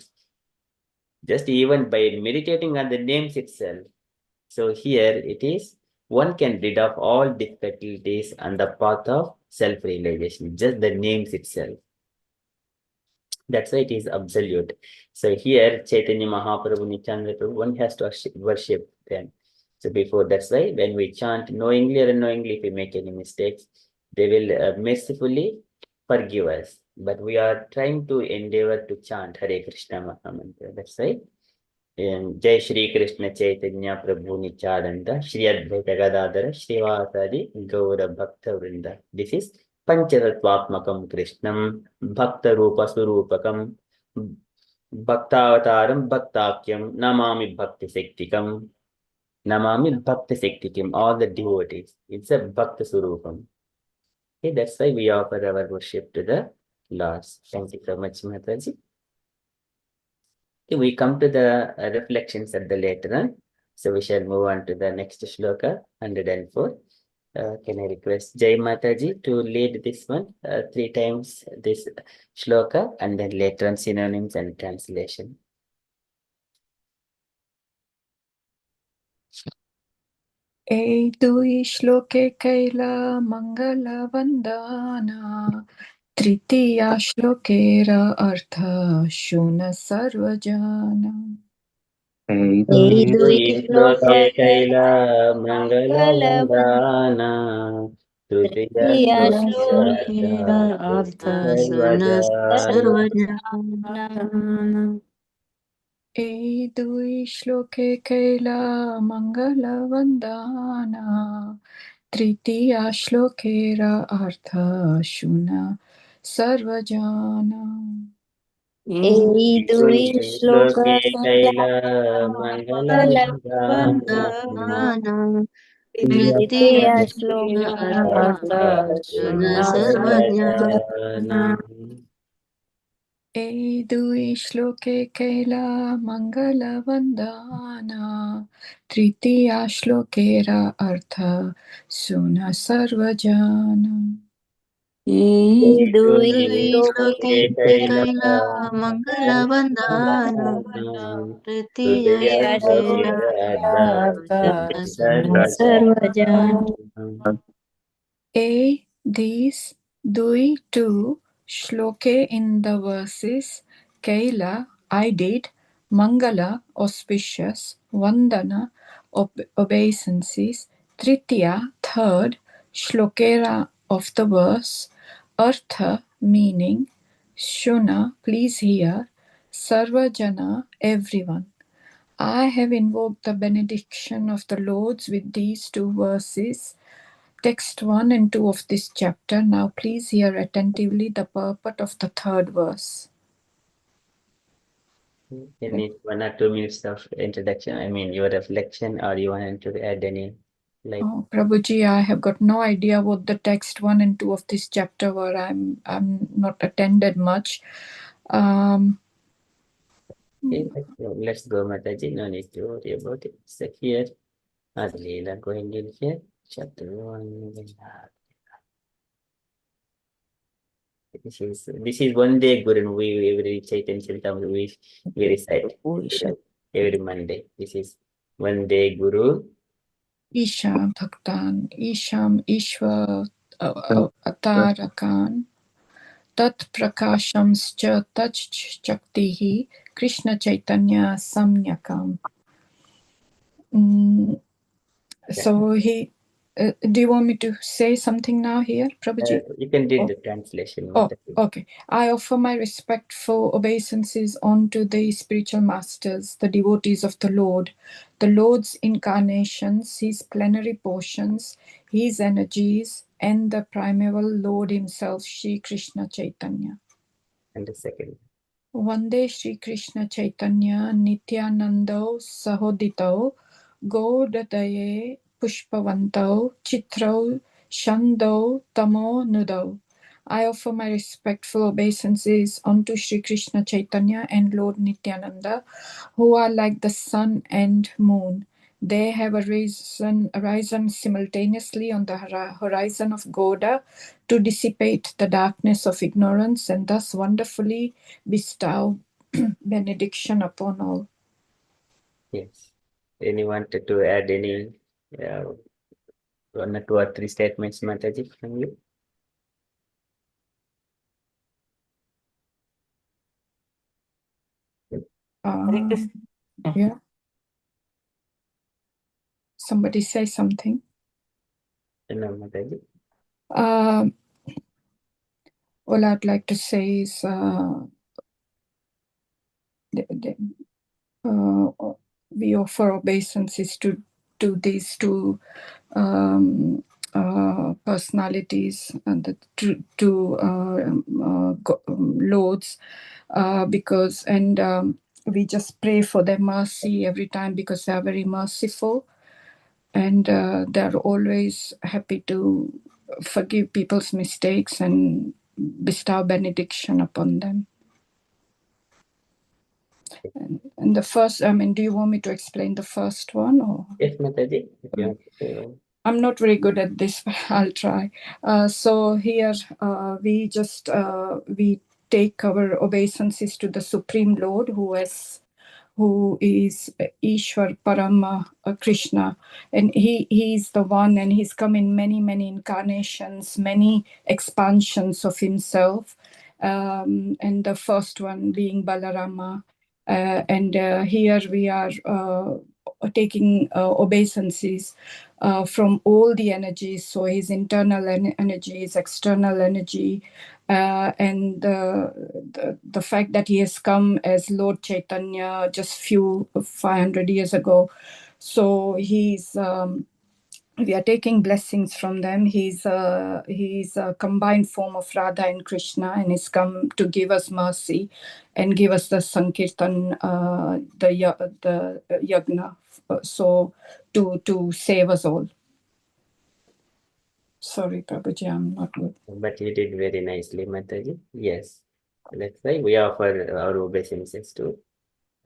[SPEAKER 2] just even by meditating on the names itself. So here it is, one can rid of all difficulties on the path of self-realization, just the names itself. That's why it is absolute. So here, Chaitanya Mahaprabhu, Nityananda Prabhu, one has to worship them. So before, that's why when we chant knowingly or unknowingly, if we make any mistakes, they will mercifully forgive us. But we are trying to endeavor to chant Hare Krishna Mahamantra. That's why. Jai Shri Krishna Chaitanya Prabhu Nityananda Shri Advaita Gadadhara Srivasadi Gaura Bhakta Vrinda. This is Panchatatvatmakam Krishnam Bhakta Rupa Surupakam Bhaktavataram Bhaktakyam Namami Bhakti Sektikam Namami Bhakti Sektikam. All the devotees. It's a Bhakta Surupam. Okay, that's why we offer our worship to the Lords. Thank you so much, Mataji. We come to the reflections at the later on. So we shall move on to the next shloka, 104. Can I request Jai Mataji to lead this one 3 times, this shloka, and then later on synonyms and translation.
[SPEAKER 8] Dui shloke kaila Mangala Vandana Tritiya shlokera artha shuna sarvajana.
[SPEAKER 2] Dui shloke kaila Mangala Vandana Tritiya
[SPEAKER 7] Triya
[SPEAKER 3] श्लोकेन अर्थः सर्वज्ञ
[SPEAKER 8] E dui shloke kaila mangala vandana. Tritiya shlokera artha shuna sarvajana.
[SPEAKER 7] Ei dui shloka
[SPEAKER 2] Kaila Mangala Vandana
[SPEAKER 3] वन्दना
[SPEAKER 7] Tritiya
[SPEAKER 3] तृतीया
[SPEAKER 7] shloka
[SPEAKER 2] Sarvajana.
[SPEAKER 8] E dui shloke kaila mangala vandana. Tritiya shlokera artha suna sarvajana.
[SPEAKER 7] Dui
[SPEAKER 3] श्लोके
[SPEAKER 7] shloke
[SPEAKER 3] Kaila मङ्गलवन्दाना Tritiya
[SPEAKER 7] Triya sarvajana.
[SPEAKER 8] A, these, dui, two, shloke in the verses, Kaila, I did, Mangala, auspicious, Vandana, obeisances, Tritiya, third, shlokera of the verse, Artha, meaning, Shuna, please hear, Sarvajana, everyone. I have invoked the benediction of the Lords with these two verses, text 1 and 2 of this chapter. Now please hear attentively the purport of the third verse.
[SPEAKER 2] You need 1 or 2 minutes of introduction. I mean, your reflection, or you want to add any?
[SPEAKER 8] Oh, Prabhuji, I have got no idea what the text 1 and 2 of this chapter were. I'm not attended much.
[SPEAKER 2] Okay, let's go, Mataji. No need to worry about it. So here, Adi-lila going in here. Chapter 1. This is one day Guru. We every Chaitanya Charitamrita we recite every Monday. This is one day Guru.
[SPEAKER 8] Isham Bhaktan, Isham Ishva Atarakan, Tat Prakashamscha Tach Chaktihi, Krishna Chaitanya Samyakam. So he, do you want me to say something now here, Prabhuji?
[SPEAKER 2] You can read the translation.
[SPEAKER 8] Oh, okay. I offer my respectful obeisances unto the spiritual masters, the devotees of the Lord's incarnations, his plenary portions, his energies, and the primeval Lord himself, Shri Krishna Chaitanya.
[SPEAKER 2] And the second.
[SPEAKER 8] Vande Shri Krishna Chaitanya Nityanando Sahodito Godadaye Pushpavantau Chitrau Shandau Tamo Nudau. I offer my respectful obeisances unto Shri Krishna Chaitanya and Lord Nityananda, who are like the sun and moon. They have arisen simultaneously on the horizon of Goda to dissipate the darkness of ignorance and thus wonderfully bestow benediction upon all.
[SPEAKER 2] Yes. Anyone to add any 1 or 2 or 3 statements, Mataji, from you?
[SPEAKER 8] Yeah. Somebody say something.
[SPEAKER 2] No, Mataji.
[SPEAKER 8] All I'd like to say is we offer obeisances to these two personalities and the two lords, because we just pray for their mercy every time, because they are very merciful, and they're always happy to forgive people's mistakes and bestow benediction upon them. And the first, do you want me to explain the first one? Or?
[SPEAKER 2] Yes, Mataji.
[SPEAKER 8] I'm not very good at this, but I'll try. So here we take our obeisances to the Supreme Lord, who is Ishwar Parama Krishna, and he is the one, and he's come in many incarnations, many expansions of himself, and the first one being Balarama, and here we are taking obeisances from all the energies, so his internal energy, his external energy, and the fact that he has come as Lord Chaitanya just 500 years ago. So he's we are taking blessings from them. He's a combined form of Radha and Krishna, and he's come to give us mercy and give us the Sankirtan, the yagna, so to save us all. Sorry, Prabhuji, I'm not good.
[SPEAKER 2] But you did very nicely, Mataji. Yes. That's why we offer our obeisances to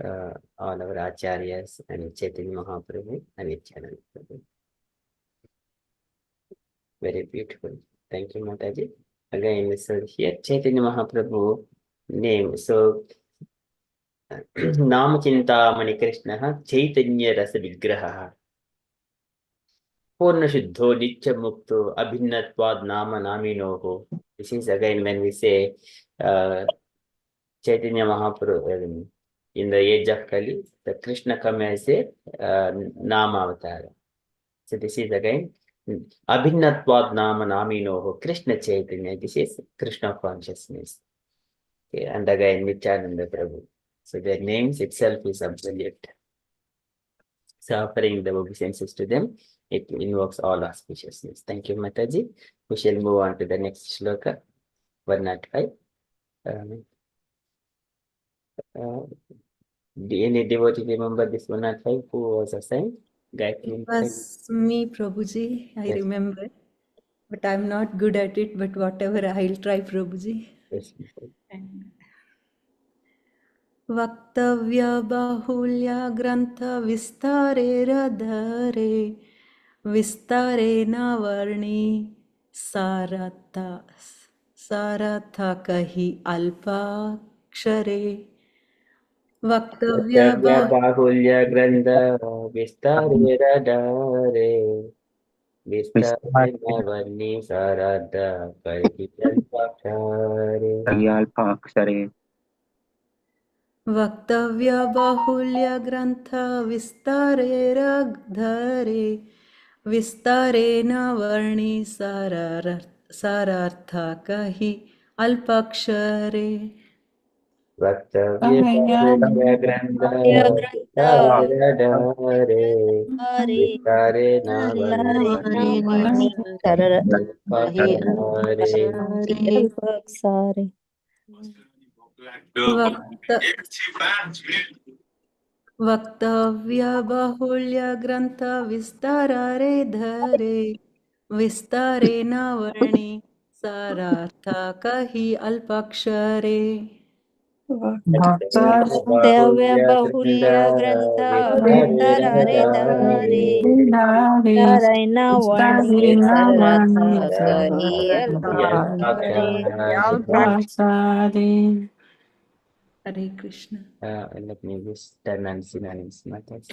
[SPEAKER 2] all our acharyas and Chaitanya Mahaprabhu and Nityananda Prabhu. Very beautiful. Thank you, Mataji. Again, so here Chaitanya Mahaprabhu name. So Nama Chintamani Krishna Chaitanya Rasa Vigraha Purna Shuddho Nitya Mukto Abhinnatvad Nama Naminoho. This is again when we say Chaitanya Mahaprabhu in the age of Kali, the Krishna come as a Nama avatar. So this is again Abhinnatvad Nama Naminoho, Krishna Chaitanya. This is Krishna consciousness. Okay, and again Nityananda Prabhu. So their names itself is absolute. So offering the obeisances to them, it invokes all auspiciousness. Thank you, Mataji. We shall move on to the next shloka, 105. Any devotee remember this 105 who was assigned? Gayathri.
[SPEAKER 9] It was me, Prabhuji. I remember. But I'm not good at it, but whatever, I'll try, Prabhuji.
[SPEAKER 2] Yes.
[SPEAKER 9] Vaktavya bahulya grantha vistare radhare vistare navarni saratha kahi alpa kshare. Vaktavya
[SPEAKER 2] Bahulya Granda Vistare Radhare Vistare Navarni Sarada
[SPEAKER 5] Pakshare
[SPEAKER 9] Vaktavya bahulya grantha vistare radhare vistare navarni sarartha kahi alpakshare.
[SPEAKER 2] Vaktavya Bahulya Granda Vistare Radhare Vistare Navarni
[SPEAKER 7] Sorry.
[SPEAKER 9] Vaktavya bahulya grantha vistarare dhare vistare navarni sarartha kahi alpakshare.
[SPEAKER 7] Vaktavya bahulya grantha vistarare dhare Sarayna varni saratha kahi alpakshare.
[SPEAKER 9] Hare Krishna.
[SPEAKER 2] Let me just turn on synonyms matters.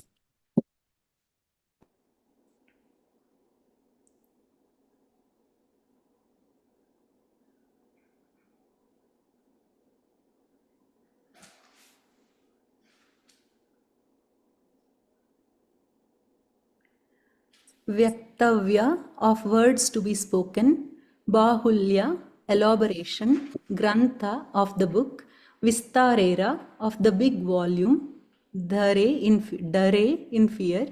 [SPEAKER 9] Vyaktavya, of words to be spoken, Bahulya, elaboration, Grantha, of the book, Vistarera, of the big volume, Dare, in fear,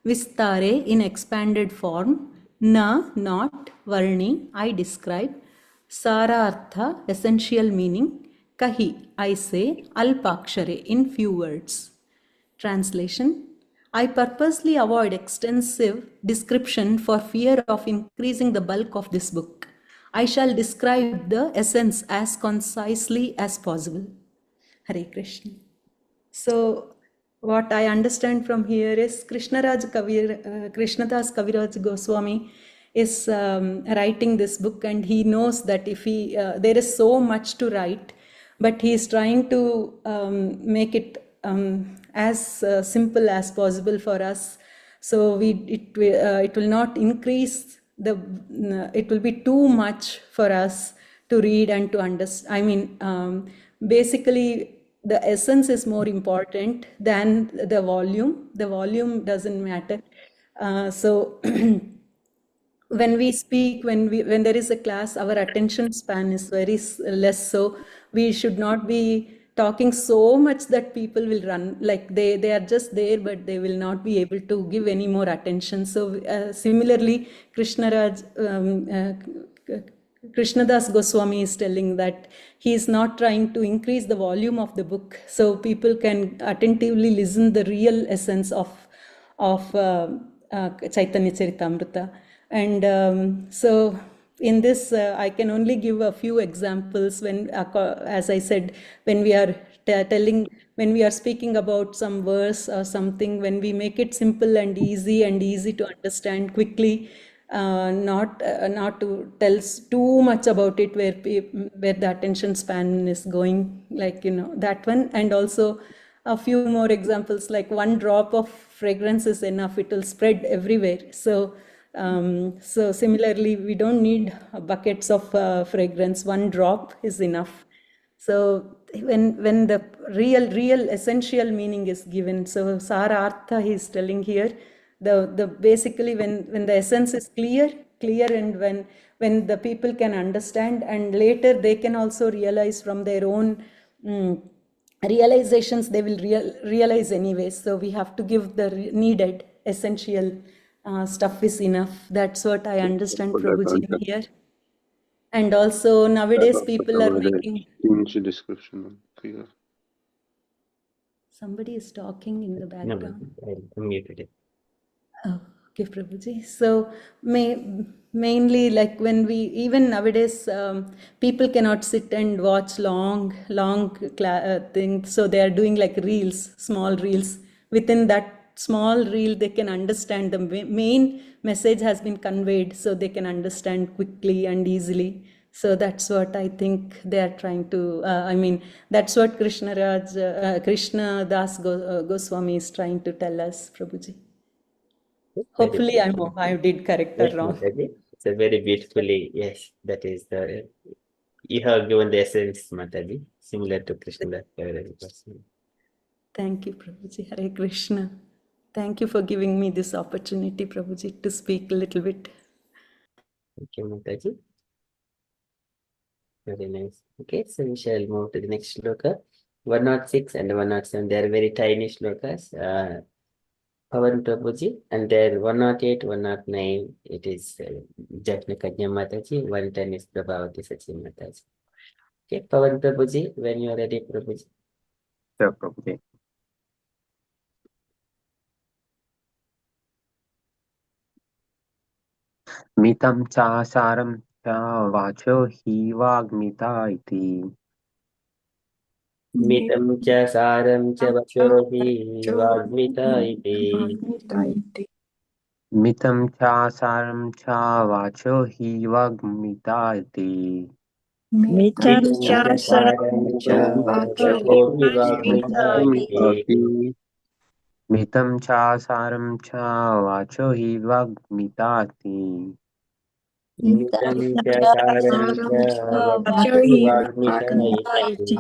[SPEAKER 9] Vistare, in expanded form, Na, not, Varni, I describe, Sarartha, essential meaning, Kahi, I say, Alpakshare, in few words. Translation: I purposely avoid extensive description for fear of increasing the bulk of this book. I shall describe the essence as concisely as possible. Hare Krishna. So, what I understand from here is Krishnadasa Kaviraja Goswami is writing this book, and he knows that if there is so much to write, but he is trying to make it as simple as possible for us. So it will not increase it will be too much for us to read and to understand. I mean, basically, the essence is more important than the volume. The volume doesn't matter. So when we speak, when there is a class, our attention span is very less. So we should not be talking so much that people will run, like they are just there, but they will not be able to give any more attention. So similarly, Krishnadas Goswami is telling that he is not trying to increase the volume of the book, so people can attentively listen the real essence of Chaitanya Charitamrita. And so in this, I can only give a few examples. When, as I said, when we are when we are speaking about some verse or something, when we make it simple and easy to understand quickly, not to tell too much about it, where the attention span is going, like that one. And also a few more examples, like one drop of fragrance is enough, it will spread everywhere. So so similarly, we don't need buckets of fragrance, one drop is enough. So when the real essential meaning is given, so Sarartha he is telling here, the basically when the essence is clear, and when the people can understand, and later they can also realize from their own realizations, they will realize anyway. So we have to give the needed essential stuff is enough. That's what I understand, Prabhuji, in here. And also nowadays people are making.
[SPEAKER 5] Change the description here.
[SPEAKER 9] Somebody is talking in the
[SPEAKER 2] No,
[SPEAKER 9] background.
[SPEAKER 2] I muted it.
[SPEAKER 9] Oh, okay, Prabhuji. So mainly, like when we, even nowadays, people cannot sit and watch long things. So they are doing like reels, small reels. Within that small reel, they can understand the main message has been conveyed, so they can understand quickly and easily. So that's what I think they are trying to, I mean, that's what Krishnadas Goswami is trying to tell us, Prabhuji. Hopefully I did correct or
[SPEAKER 2] Yes,
[SPEAKER 9] wrong.
[SPEAKER 2] Mataji. It's a very beautifully, yes, that is the, you have given the essence, Mataji, similar to Krishnadasa Kaviraja Goswami.
[SPEAKER 9] Thank you, Prabhuji. Hare Krishna. Thank you for giving me this opportunity, Prabhuji, to speak a little bit.
[SPEAKER 2] Thank you, Mataji. Very nice. Okay, so we shall move to the next shloka. 106 and 107, they are very tiny shlokas. Pavan Prabhuji, and then 108, 109, it is Jagna Kanya Mataji, 110 is Prabhavati Sachin Mataji. Okay, Pavan Prabhuji, when you are ready, Prabhuji.
[SPEAKER 5] Sure, Prabhuji. Mitam cha saram cha vacho hi vagmita iti.
[SPEAKER 2] Mitam cha saram cha vachohi vagmita iti.
[SPEAKER 5] Mitam cha saram cha vacho hi vagmita iti.
[SPEAKER 1] Mitam
[SPEAKER 2] Mitam cha
[SPEAKER 1] Chasaram
[SPEAKER 2] saram cha
[SPEAKER 1] Vachohi
[SPEAKER 2] vachohi vagmita iti.
[SPEAKER 5] Mitam cha saram cha vacho hi vagmita iti.
[SPEAKER 2] Mitam cha saram cha vachohi vagmita iti.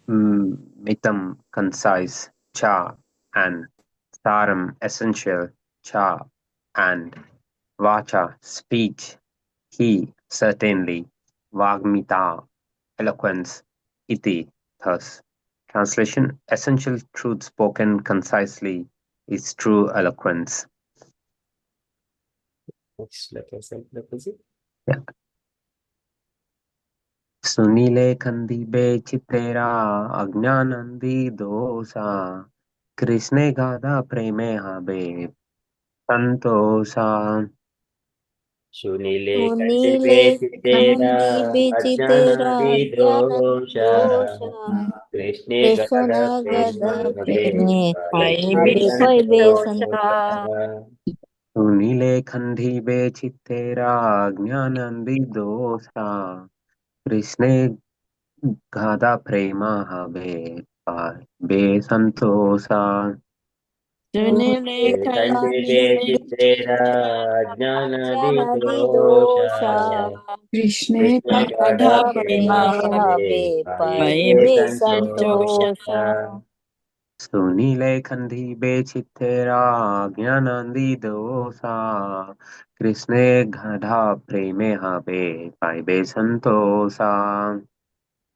[SPEAKER 5] Mitam, concise, cha, and saram, essential, cha, and vacha, speech, he, certainly, vagmita, eloquence, iti, thus. Translation: essential truth spoken concisely is true eloquence.
[SPEAKER 2] Next letter, Prabhuji.
[SPEAKER 5] Yeah. सुनीले कंदीबे चितेरा अज्ञानंदी दोसा कृष्णे गाधा प्रेमे habe संतोषा
[SPEAKER 2] Shunile
[SPEAKER 7] सुनीले
[SPEAKER 2] kandibe chitera
[SPEAKER 7] खंडी
[SPEAKER 2] ajnana
[SPEAKER 7] बिचितेरा ज्ञानं
[SPEAKER 2] vidosha
[SPEAKER 7] दोषा
[SPEAKER 2] Krishne
[SPEAKER 7] Krishna
[SPEAKER 2] gada
[SPEAKER 7] गद
[SPEAKER 2] prema habe
[SPEAKER 7] प्रेमे
[SPEAKER 2] habe
[SPEAKER 7] हाय
[SPEAKER 2] santosha.
[SPEAKER 5] सुनीले कंदीबे चितेरा अज्ञानंदी दोसा कृष्णे गाधा प्रेमा habe bay संतोषा.
[SPEAKER 1] Sunile
[SPEAKER 2] Kandide
[SPEAKER 1] Kandide
[SPEAKER 2] Chitra Jnanadi
[SPEAKER 7] Janadidosha
[SPEAKER 2] Dosha
[SPEAKER 8] Krishne
[SPEAKER 2] Krishna
[SPEAKER 1] Radha
[SPEAKER 2] Radha
[SPEAKER 7] Radha
[SPEAKER 2] Prema
[SPEAKER 1] Prema
[SPEAKER 7] Preme
[SPEAKER 2] Habe
[SPEAKER 7] Habe
[SPEAKER 2] Paibe
[SPEAKER 1] Paibe
[SPEAKER 7] Paibe
[SPEAKER 1] Santosha
[SPEAKER 7] Santosha
[SPEAKER 2] Santosha
[SPEAKER 5] Sunile Kandi Bechitera Jnanandi Dosa Krishne Gadha Preme Habe Paibe Santosa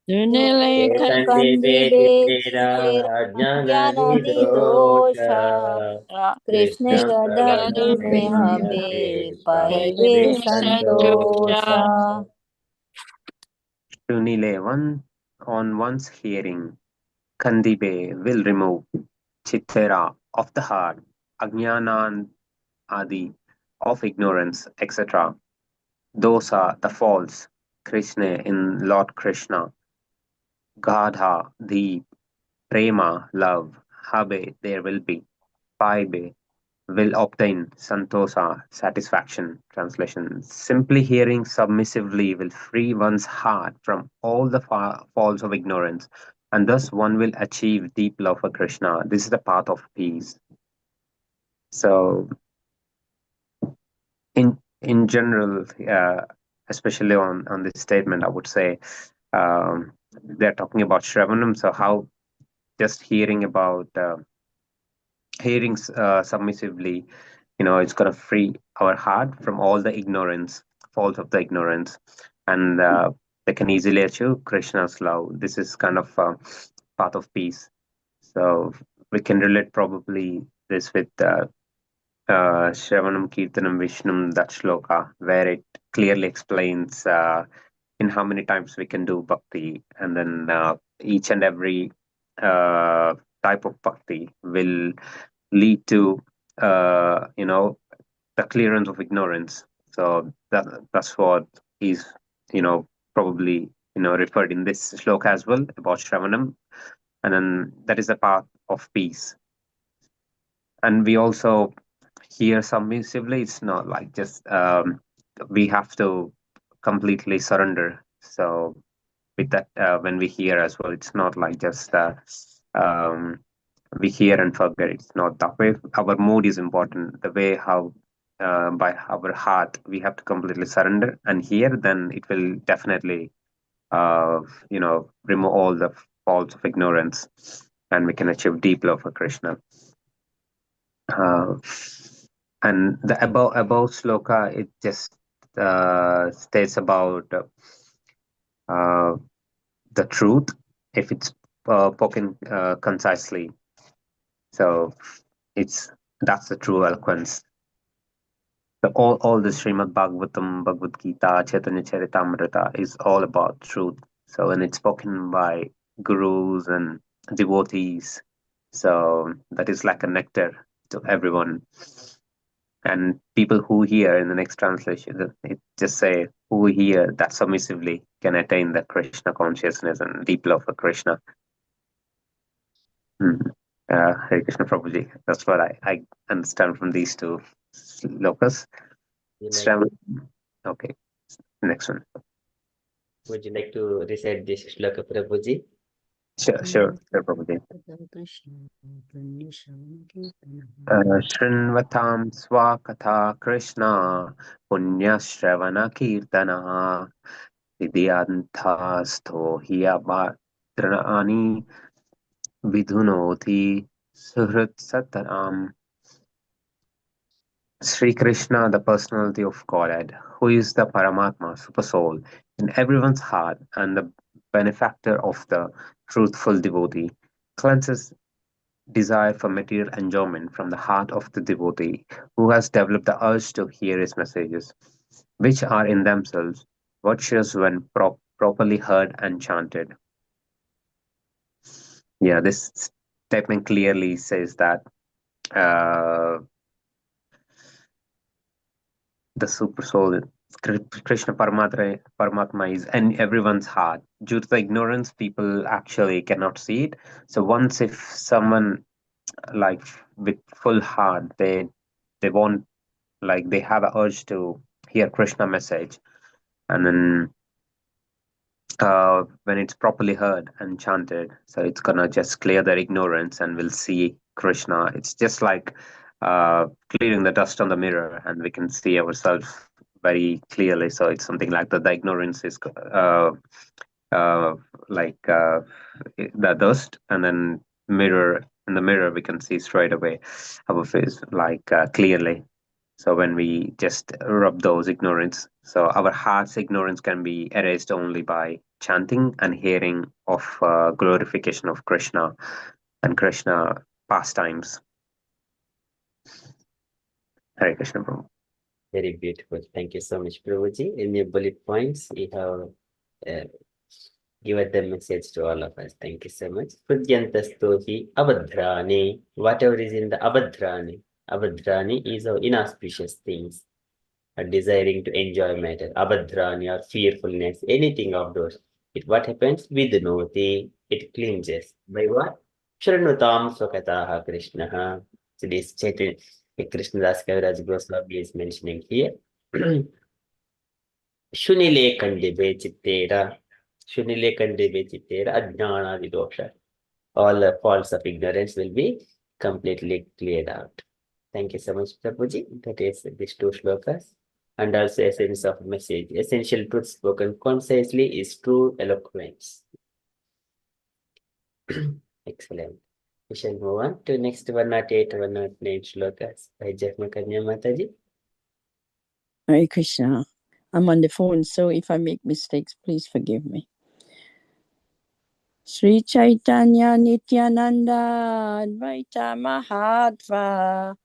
[SPEAKER 1] Sunile
[SPEAKER 2] Kandide
[SPEAKER 7] Kandide
[SPEAKER 2] Chitra
[SPEAKER 7] Chitera
[SPEAKER 2] Jnanadi
[SPEAKER 7] Janadidosha
[SPEAKER 2] Dosha
[SPEAKER 7] Krishna
[SPEAKER 2] Krishna
[SPEAKER 7] Gada
[SPEAKER 2] Radha
[SPEAKER 1] Radha
[SPEAKER 7] Preme
[SPEAKER 2] Prema
[SPEAKER 1] Prema
[SPEAKER 7] Habe
[SPEAKER 2] Habe
[SPEAKER 7] Paibe
[SPEAKER 2] Paibe
[SPEAKER 1] Paibe
[SPEAKER 2] Santosha
[SPEAKER 1] Santosha
[SPEAKER 7] Santosha
[SPEAKER 5] Sunile on one's hearing Kandibe will remove Chitera of the heart, Ajnanan Adi of ignorance, etc. Those are the false, Krishna in Lord Krishna, Gadha, the Prema, love, Habe, there will be, Paibe, will obtain, Santosa, satisfaction. Translation. Simply hearing submissively will free one's heart from all the faults of ignorance, and thus one will achieve deep love for Krishna. This is the path of peace. So, in general, especially on this statement, I would say they're talking about Shravanam. So how just hearing submissively, it's going to free our heart from all the ignorance, faults of the ignorance, and they can easily achieve Krishna's love. This is kind of path of peace. So we can relate probably this with Shravanam, Kirtanam, Vishnum, that shloka, where it clearly explains in how many times we can do bhakti, and then each and every type of bhakti will lead to the clearance of ignorance. So that's what is probably referred in this shloka as well about Shravanam, and then that is the path of peace. And we also hear submissively. It's not like just we have to completely surrender. So with that, when we hear as well, it's not like just um, we hear and forget. It's not that way. Our mood is important. The way how by our heart we have to completely surrender and hear, then it will definitely remove all the faults of ignorance, and we can achieve deep love for Krishna. Uh, and the above sloka, it just states about the truth if it's spoken concisely. So that's the true eloquence. All the Srimad Bhagavatam, Bhagavad Gita, Chaitanya Charitamrita is all about truth. So when it's spoken by gurus and devotees, so that is like a nectar to everyone. And people who hear, in the next translation, it just say who hear that submissively can attain the Krishna consciousness and deep love for Krishna. Hare Krishna Prabhuji. That's what I understand from these two slokas. Okay, next one.
[SPEAKER 2] Would you like to recite this shloka, Prabhuji?
[SPEAKER 5] Sure, Prabhuji. Shrinvatam swakatha Krishna punyashravana kirtana vidyanthasto hiyabatrani vidhunoti suhrit sataram. Sri Krishna, the personality of Godhead, who is the Paramatma, Super Soul, in everyone's heart and the benefactor of the truthful devotee, cleanses desire for material enjoyment from the heart of the devotee who has developed the urge to hear his messages, which are in themselves virtuous when properly heard and chanted. Yeah, this statement clearly says that the super soul, Krishna Paramatma, is in everyone's heart. Due to the ignorance, people actually cannot see it. So once if someone like with full heart, they want, like they have an urge to hear Krishna message, and then when it's properly heard and chanted, so it's gonna just clear their ignorance and we'll see Krishna. It's just like clearing the dust on the mirror, and we can see ourselves very clearly. So it's something like the ignorance is like the dust, and then mirror in the mirror we can see straight away our face like clearly. So when we just rub those ignorance, so our heart's ignorance can be erased only by chanting and hearing of glorification of Krishna and Krishna pastimes. Hare Krishna, Prabhu.
[SPEAKER 2] Very beautiful. Thank you so much, Prabhuji. In your bullet points, you have given the message to all of us. Thank you so much. Pudyantastohi abhadrani. Whatever is in the abhadrani. Abhadrani is inauspicious things. Desiring to enjoy matter. Abhadrani or fearfulness. Anything of those. What happens? Vidnoti. It cleanses. By what? Shranutam swakataha Krishnaha. So this Chaitanya Krishnadasa Kaviraja Goswami is mentioning here. Shunile kandebe chittera. Shunile kandebe chittera ajnana vidosha. All the faults of ignorance will be completely cleared out. Thank you so much, Prabhuji. That is these two shlokas. And also essence of message. Essential truth spoken concisely is true eloquence. Excellent. We shall move on to next 108, 109 shlokas by Jagmakanya Mataji.
[SPEAKER 1] Hare Krishna. I'm on the phone, so if I make mistakes, please forgive me. Sri Chaitanya Nityananda Advaita Mahatva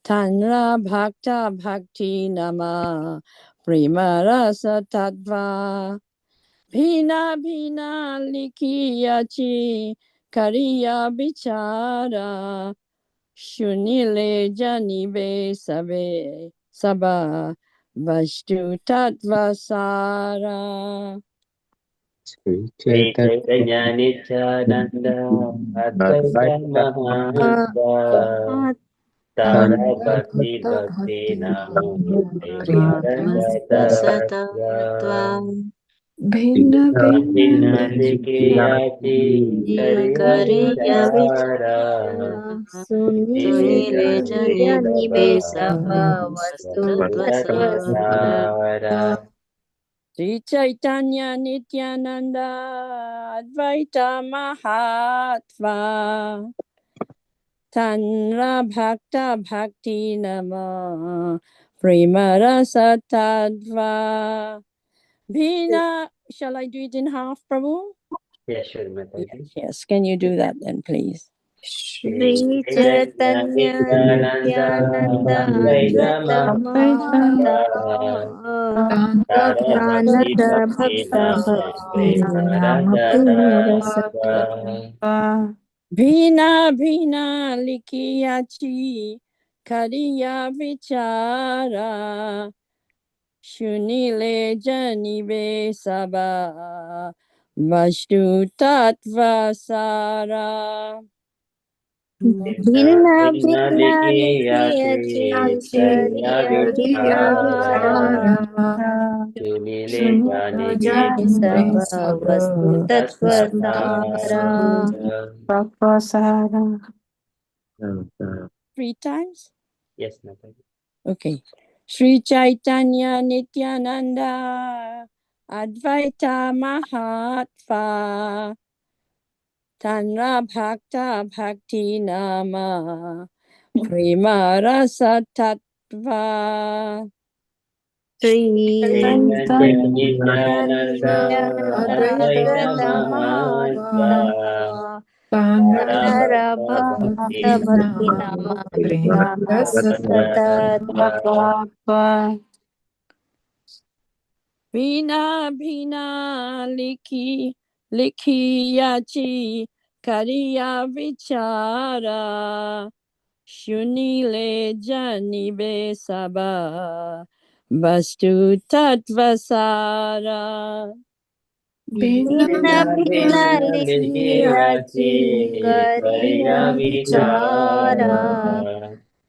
[SPEAKER 1] Tanra Bhakta Bhakti Nama Prema Rasa Tattva Bhina Bhina Likiyachi Kariya Bichara Shunile Janibe Sabe Saba Vashtu Tattva Sara.
[SPEAKER 2] Chaitanya Nityananda Advaita Mahatma Tara Bhakti Bhakti Nama Prema Rasa Tattva
[SPEAKER 8] Bhinna
[SPEAKER 2] Bhina
[SPEAKER 8] bhinna
[SPEAKER 2] Likiyati Kariya Vichara
[SPEAKER 7] Sunile
[SPEAKER 2] Nile
[SPEAKER 7] Janibe Saba Vastu Tattva
[SPEAKER 2] Sara.
[SPEAKER 1] Sri Chaitanya Nityananda Advaita Mahatma Tanra Bhakta Bhakti Nama Prema Rasa Tattva Bhina. Shall I do it in half, Prabhu?
[SPEAKER 2] Yes, sure, Mataji.
[SPEAKER 1] Yes, can you do that then, please?
[SPEAKER 7] Sri Chaitanya Nityananda Advaita Mahatma Tanra Bhakta Bhakti Nama Rasa
[SPEAKER 1] Bhina Bhina Likiyachi Kariya Vichara Shunile Janibe Saba Vashtu Tattva Sara.
[SPEAKER 7] Bhina Bhina Likiyachi Kariya Vichara
[SPEAKER 2] Sunile
[SPEAKER 7] Saba Vastu Tattva Sara.
[SPEAKER 1] 3 times?
[SPEAKER 2] Yes, Mataji.
[SPEAKER 1] Okay. Sri Chaitanya Nityananda Advaita Mahatma Tanra Bhakta Bhakti Nama Prema Rasa Tattva
[SPEAKER 7] Sri
[SPEAKER 2] Nityananda Advaita Mahatma
[SPEAKER 7] Tanara Bhakta Bhakti Nama Tattva
[SPEAKER 1] Bhina Bhina Likiyachi Kariya Vichara Shunile Janibe Saba Vastu Tattva Sara.
[SPEAKER 7] Bhina Bhina Likiyachi Kariya Vichara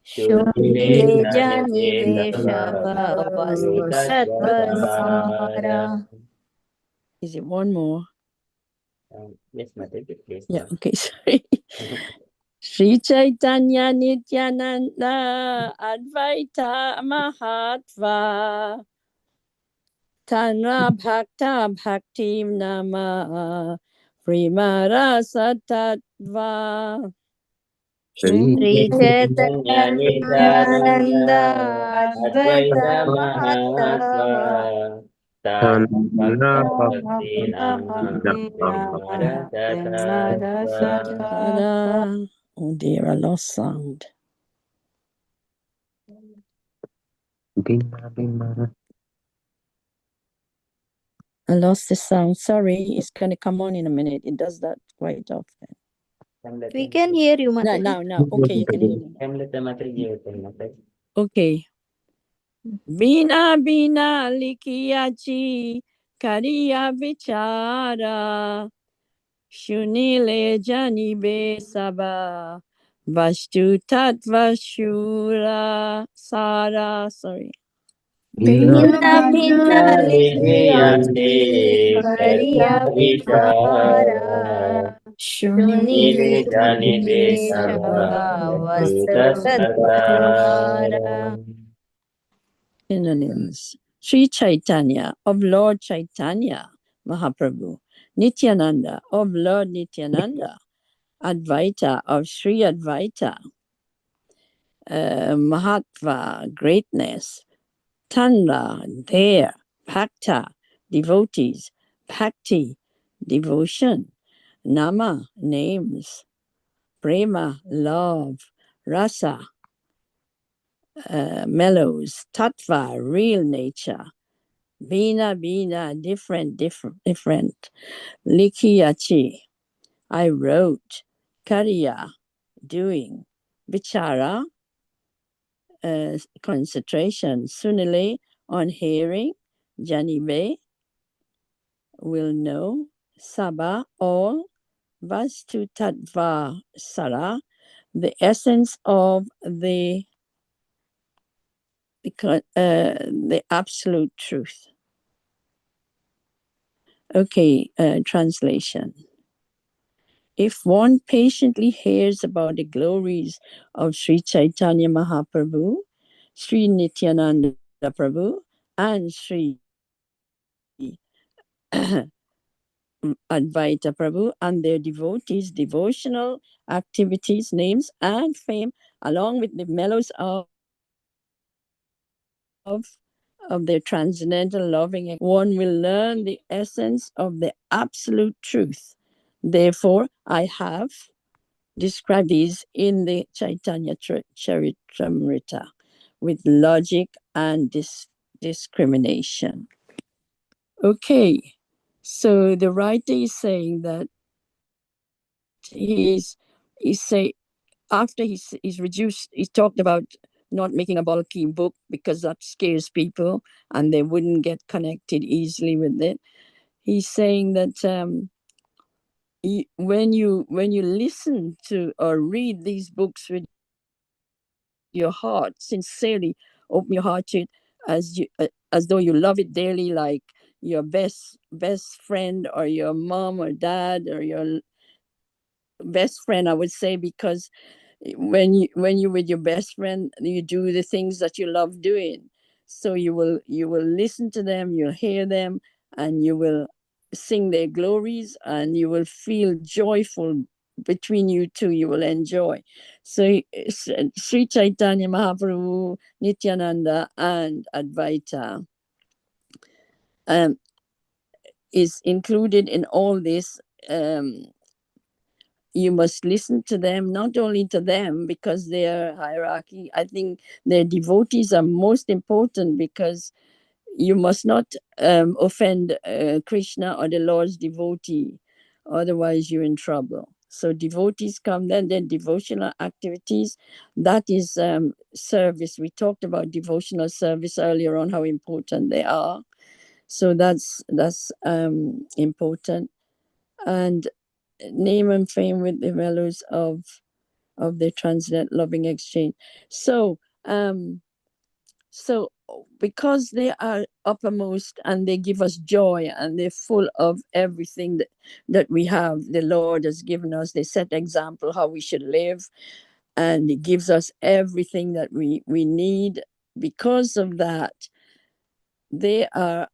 [SPEAKER 7] Shunile Janibe Saba Vastu Tattva Sara.
[SPEAKER 1] Is it one more?
[SPEAKER 2] Yes, Mataji, please.
[SPEAKER 1] Yeah, okay, sorry. Sri Chaitanya Nityananda Advaita Mahatva Tanra Bhakta Bhaktim Nama Primara Sattva
[SPEAKER 3] Sri Chaitanya
[SPEAKER 2] Nityananda
[SPEAKER 3] Nityananda
[SPEAKER 2] Advaita
[SPEAKER 3] Advaita
[SPEAKER 2] Mahatma
[SPEAKER 3] Mahatma
[SPEAKER 2] Tan Bhakti Nama
[SPEAKER 4] Nama
[SPEAKER 2] Tattva.
[SPEAKER 1] Oh dear, I lost sound. I lost the sound. Sorry, it's going to come on in a minute. It does that quite often.
[SPEAKER 7] We can hear you,
[SPEAKER 1] No,
[SPEAKER 7] Mataji.
[SPEAKER 1] now. Okay, you can hear me. Okay. Bina likiyachi kariya vichara shunile janibe saba vastu tattva shura sara. Sorry.
[SPEAKER 7] Bhinna bhinna
[SPEAKER 2] Likiyate
[SPEAKER 7] likhiyachi kariya vichara shunile shava vastu tattva.
[SPEAKER 1] Synonyms. Sri Chaitanya of Lord Chaitanya Mahaprabhu. Nityananda of Lord Nityananda. Advaita of Sri Advaita. Mahatva, greatness. Tanra, there. Bhakta, devotees. Bhakti, devotion. Nama, names. Prema, love. Rasa, mellows. Tattva, real nature. Bina, different. Likiyachi, I wrote. Kariya, doing. Vichara, concentration. Sunile, on hearing. Janibe, will know. Saba, all. Vastu tattva sara, the essence of the absolute truth. Okay, translation. If one patiently hears about the glories of Sri Chaitanya Mahaprabhu, Sri Nityananda Prabhu, and Sri Advaita Prabhu and their devotees, devotional activities, names, and fame, along with the mellows of their transcendental loving, one will learn the essence of the absolute truth. Therefore, I have described these in the Chaitanya Charitamrita with logic and discrimination. Okay, so the writer is saying that he's after he's reduced, he talked about not making a bulky book because that scares people and they wouldn't get connected easily with it. He's saying that when you listen to or read these books with your heart sincerely, open your heart to it as though you love it dearly, like your best friend or your mom or dad or your best friend, I would say, because when you with your best friend, you do the things that you love doing. So you will listen to them, you'll hear them, and you will sing their glories, and you will feel joyful between you two. You will enjoy. So Sri Chaitanya Mahaprabhu, Nityananda, and Advaita is included in all this. You must listen to them, not only to them because their hierarchy. I think their devotees are most important, because you must not offend Krishna or the Lord's devotee, otherwise you're in trouble. So devotees come, then devotional activities, that is service. We talked about devotional service earlier on, how important they are. So that's important. And name and fame with the values of the transcendent loving exchange. So So because they are uppermost and they give us joy and they're full of everything that we have, the Lord has given us. They set example how we should live, and He gives us everything that we need. Because of that, they are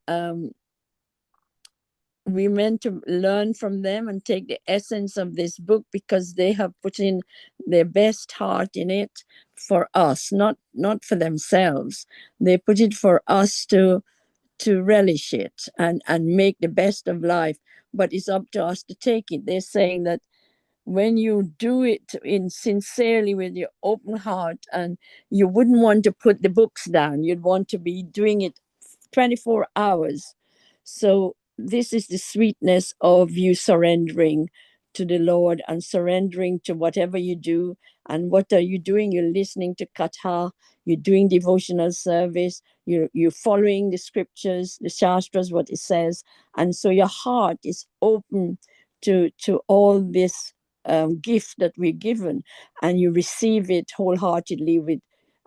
[SPEAKER 1] we meant to learn from them and take the essence of this book, because they have put in their best heart in it for us, not for themselves. They put it for us to relish it and make the best of life. But it's up to us to take it. They're saying that when you do it in sincerely with your open heart, and you wouldn't want to put the books down, you'd want to be doing it 24 hours. So this is the sweetness of you surrendering to the Lord and surrendering to whatever you do. And what are you doing? You're listening to katha, you're doing devotional service, you're following the scriptures, the shastras, what it says. And so your heart is open to all this gift that we're given, and you receive it wholeheartedly with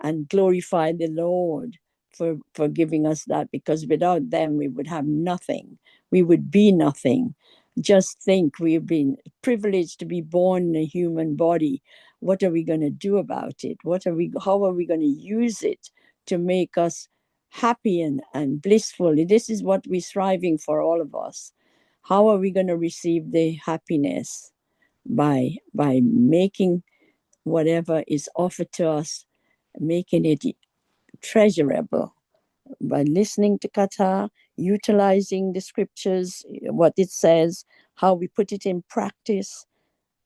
[SPEAKER 1] and glorify the Lord for giving us that, because without them we would have nothing. We would be nothing. Just think, we've been privileged to be born in a human body. What are we going to do about it? How are we going to use it to make us happy and blissful? This is what we're striving for, all of us. How are we going to receive the happiness? By making whatever is offered to us, making it treasurable, by listening to katha, utilizing the scriptures, what it says, how we put it in practice,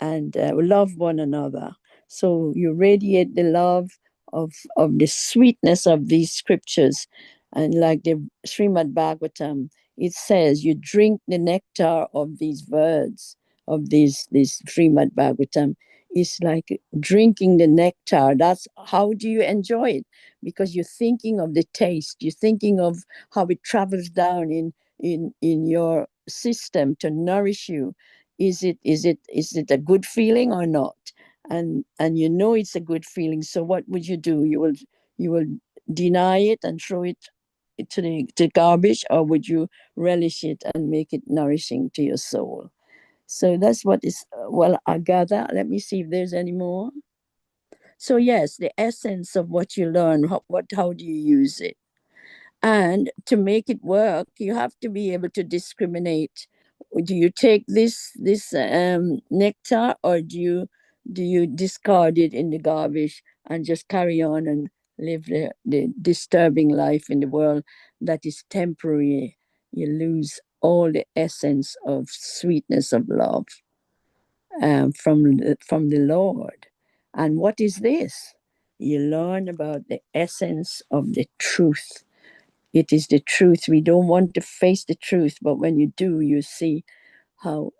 [SPEAKER 1] and love one another. So you radiate the love of the sweetness of these scriptures. And like the Srimad Bhagavatam, it says you drink the nectar of these words, of this Srimad Bhagavatam. It's like drinking the nectar. That's how do you enjoy it? Because you're thinking of the taste, you're thinking of how it travels down in your system to nourish you. Is it a good feeling or not? And you know it's a good feeling. So what would you do? You will deny it and throw it to the garbage, or would you relish it and make it nourishing to your soul? So that's what is well, I gather. Let me see if there's any more. So yes, the essence of what you learn, how do you use it? And to make it work, you have to be able to discriminate. Do you take this nectar, or do you discard it in the garbage and just carry on and live the disturbing life in the world that is temporary? You lose all the essence of sweetness of love from the Lord. And what is this? You learn about the essence of the truth. It is the truth. We don't want to face the truth, but when you do, you see how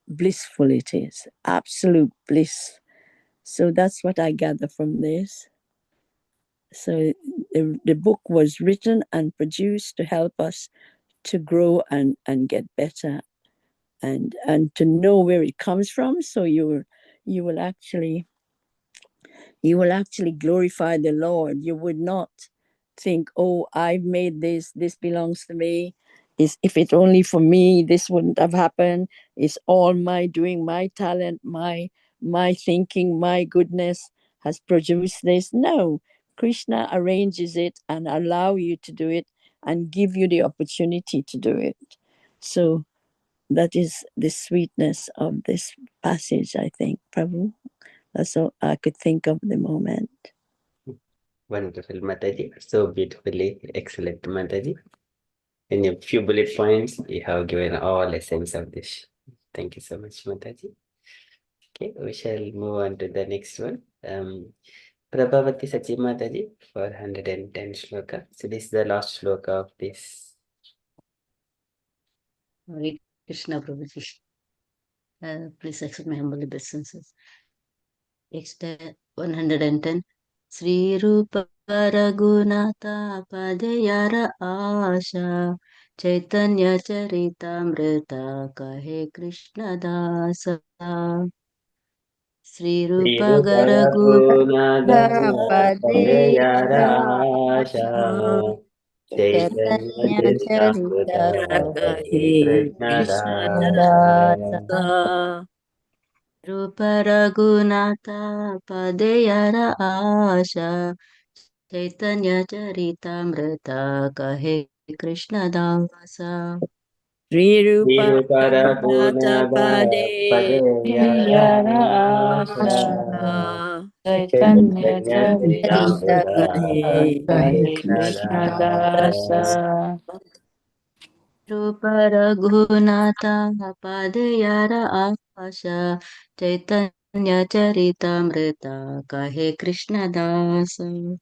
[SPEAKER 1] blissful it is. Absolute bliss. So that's what I gather from this. So the book was written and produced to help us to grow and get better, and to know where it comes from. So you will actually glorify the Lord. You would not think, oh, I've made this belongs to me. If it's only for me, this wouldn't have happened. It's all my doing, my talent, my thinking, my goodness has produced this. No, Krishna arranges it and allow you to do it and give you the opportunity to do it. So that is the sweetness of this passage, I think, Prabhu. That's all I could think of at the moment.
[SPEAKER 2] Wonderful, Mataji. So beautifully, excellent, Mataji. In a few bullet points, you have given all essence of this. Thank you so much, Mataji. Okay, we shall move on to the next one. Prabhavati Sachi Mataji for 110 shloka. So this is the last shloka of this.
[SPEAKER 3] Hare Krishna Prabhuji. Please accept my humble obeisances. Next, 110. Sri Rupa Raghunatha Padayara Asha Chaitanya Charitamrita Kahe Krishnadasa Sri Rupa
[SPEAKER 2] Virupa
[SPEAKER 3] Garagunata
[SPEAKER 2] Padeyarasha Chaitanya
[SPEAKER 7] Chaitanya
[SPEAKER 2] Charitamrita
[SPEAKER 1] Gahe
[SPEAKER 2] Krishnadasa
[SPEAKER 1] Krishnadasa
[SPEAKER 3] Rupa Ragunata Padeyara Asha Chaitanya Charitamrita Kahe Krishnadasa
[SPEAKER 1] Sri Rupa
[SPEAKER 2] Virupa
[SPEAKER 1] Raghunatha
[SPEAKER 2] Padeyarasha
[SPEAKER 4] Chaitanya
[SPEAKER 2] Chaitanya
[SPEAKER 1] Charita
[SPEAKER 4] Charitamrita
[SPEAKER 2] Charitamrita
[SPEAKER 1] Gahe
[SPEAKER 4] Gahe
[SPEAKER 2] Krishnadasa
[SPEAKER 4] Krishnadasa
[SPEAKER 3] Rupa Raghunata Padayara Asha Chaitanya Charitamrita Kahe Krishnadasa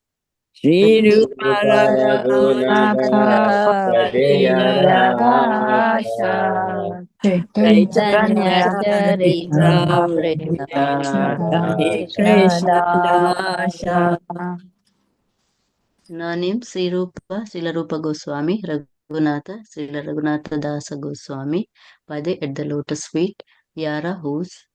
[SPEAKER 1] Sri Rupa
[SPEAKER 2] Ruparagunata
[SPEAKER 1] Raghunatha
[SPEAKER 2] Padeyarasha
[SPEAKER 4] Padeyarasha
[SPEAKER 1] Chaitanya
[SPEAKER 4] Chaitanya
[SPEAKER 1] Charitamrita
[SPEAKER 4] Charitamrita
[SPEAKER 1] Gahe Krishnadasa
[SPEAKER 4] Krishnadasa
[SPEAKER 3] Nanim Sri Rupa Srila Rupa Goswami Raghunatha Srila Raghunatha Dasa Goswami Pade at the lotus feet Yara whose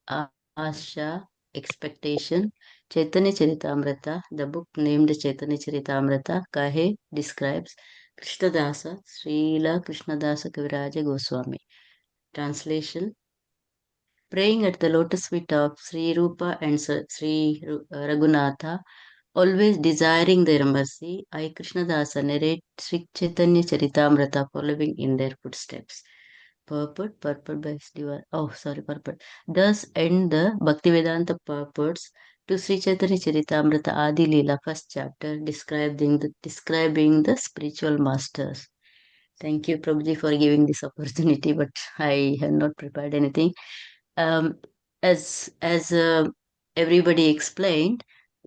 [SPEAKER 3] Asha expectation Chaitanya Charitamrita the book named Chaitanya Charitamrita Kahe describes Krishnadasa Srila Krishnadasa Kaviraja Goswami. Translation. Praying at the lotus feet of Sri Rupa and Sri Raghunatha, always desiring their mercy, I Krishnadasa narrate Sri Chaitanya Charitamrita following in their footsteps. Purport by purport. Thus end the Bhaktivedanta purports to Sri Chaitanya Charitamrita Adi-lila, first chapter, describing the spiritual masters. Thank you, Prabhuji, for giving this opportunity, but I have not prepared anything. As everybody explained,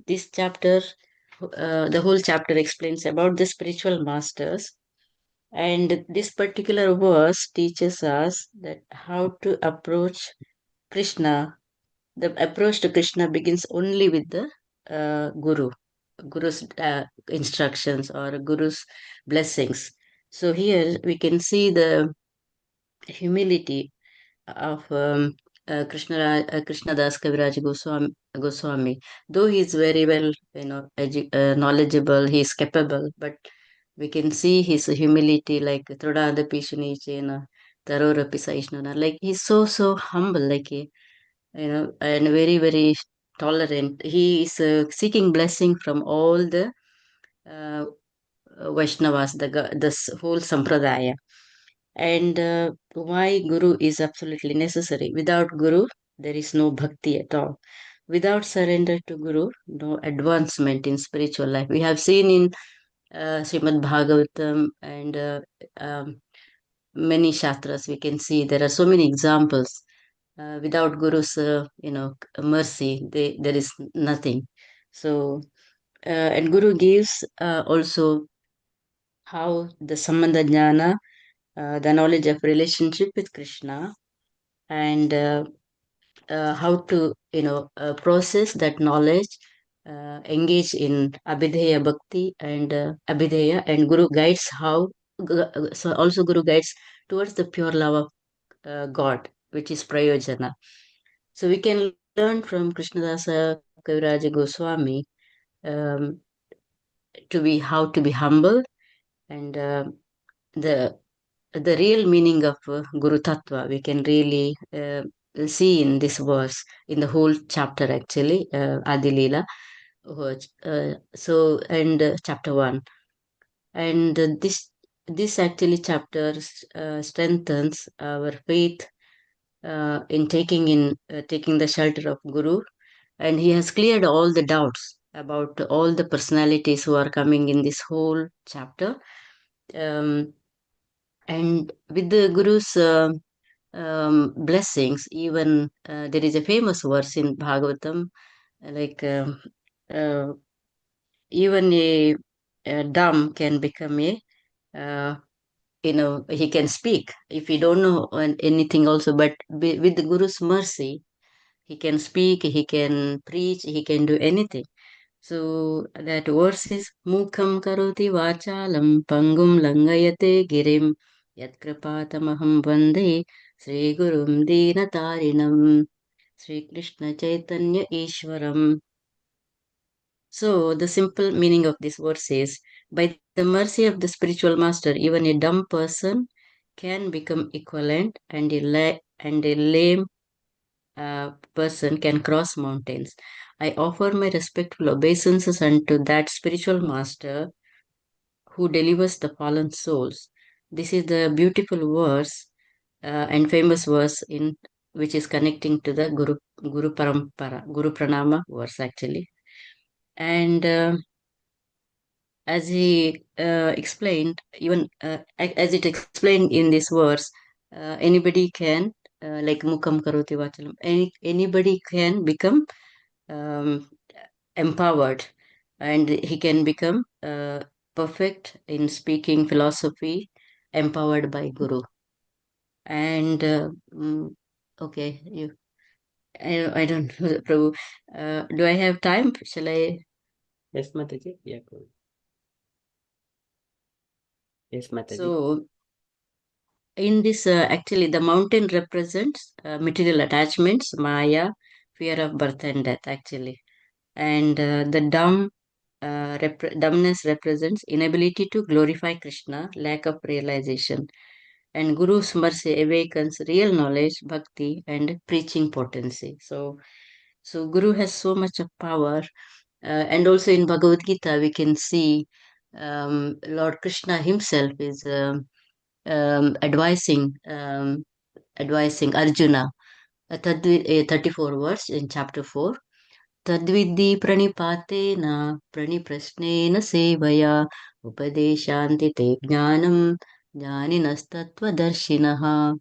[SPEAKER 3] this chapter, the whole chapter explains about the spiritual masters, and this particular verse teaches us that how to approach Krishna. The approach to Krishna begins only with the Guru's instructions or Guru's blessings. So here we can see the humility of Krishnadas Kaviraja Goswami. Though he is very well, knowledgeable, he is capable, but we can see his humility, like Trodada Pishani Chena, Tarora Pisaishnana. Like he's so humble, and very very tolerant. He is seeking blessing from all the uh, Vaishnavas, the whole sampradaya. And why Guru is absolutely necessary. Without Guru, there is no bhakti at all. Without surrender to Guru, no advancement in spiritual life. We have seen in Srimad Bhagavatam and many shastras, we can see there are so many examples. Without Guru's, mercy, there is nothing. So, and Guru gives also how the Sambandha Jnana, the knowledge of relationship with Krishna, and how to process that knowledge, engage in Abhideya Bhakti and Abhideya, and Guru guides so also Guru guides towards the pure love of God, which is Prayojana. So we can learn from Krishnadasa Kaviraja Goswami um, how to be humble, and the the real meaning of Guru Tattva we can really see in this verse, in the whole chapter actually, Adi-lila. Chapter 1. And this actually chapter strengthens our faith in taking the shelter of Guru, and he has cleared all the doubts about all the personalities who are coming in this whole chapter. And with the Guru's blessings, even there is a famous verse in Bhagavatam, like uh, even a dumb can become uh, he can speak if he don't know anything also, but with the Guru's mercy, he can speak, he can preach, he can do anything. So that verse is Mukham Karoti Vachalam Pangum Langayate Girim Yat Kripatamaham Vande Sri Gurum Dina Tarinam. Sri Krishna Chaitanya Ishwaram. So, the simple meaning of this verse is, by the mercy of the spiritual master, even a dumb person can become equivalent, and a lame person can cross mountains. I offer my respectful obeisances unto that spiritual master who delivers the fallen souls. This is the beautiful verse and famous verse in which is connecting to the Guru Parampara, Guru Pranama verse actually. And as he explained, even as it explained in this verse, anybody can, like Mukam Karoti Vachalam, anybody can become um, empowered, and he can become perfect in speaking philosophy, empowered by Guru. And okay, I don't know, Prabhu. Do I have time? Shall I?
[SPEAKER 2] Yes, Mataji. Yeah, cool. Yes, Mataji.
[SPEAKER 3] So, in this, actually, the mountain represents material attachments, Maya, fear of birth and death, actually. And the dumbness represents inability to glorify Krishna, lack of realization. And Guru's mercy awakens real knowledge, bhakti, and preaching potency. So Guru has so much of power. And also in Bhagavad Gita, we can see Lord Krishna himself is advising Arjuna. 34 verse in chapter 4. Tadvidhi pranipatena praniprasnena sevaya upadeshanti te jnanam jnaninastattva darshinaha.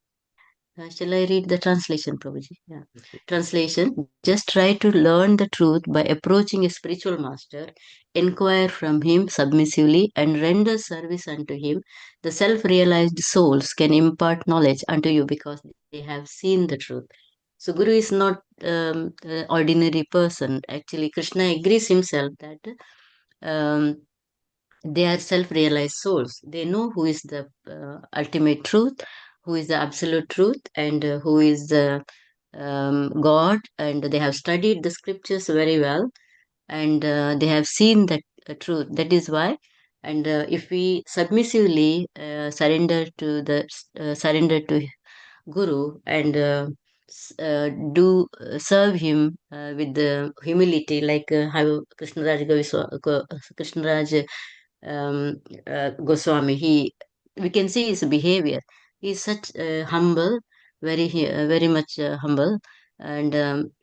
[SPEAKER 3] Shall I read the translation, Prabhuji? Yeah. Translation: just try to learn the truth by approaching a spiritual master, inquire from him submissively, and render service unto him. The self realized souls can impart knowledge unto you because they have seen the truth. So, Guru is not an ordinary person. Actually, Krishna agrees himself that um, they are self-realized souls. They know who is the ultimate truth, who is the absolute truth, and who is the God. And they have studied the scriptures very well, and they have seen that truth. That is why. And if we submissively surrender to Guru and do serve him with the humility, like how Krishnaraj Goswami, we can see his behavior. He is such humble, very much humble, and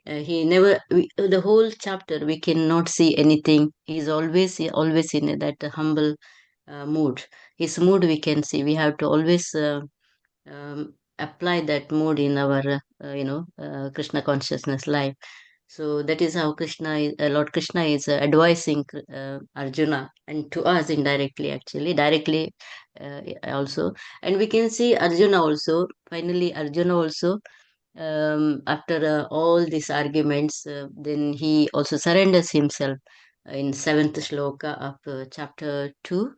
[SPEAKER 3] he never. The whole chapter we cannot see anything. He is always in that humble mood. His mood we can see. We have to always apply that mood in our Krishna consciousness life. So that is how Lord Krishna is advising Arjuna, and to us indirectly, actually, directly also. And we can see Arjuna also. Finally, Arjuna also, after all these arguments, then he also surrenders himself in seventh shloka of chapter 2.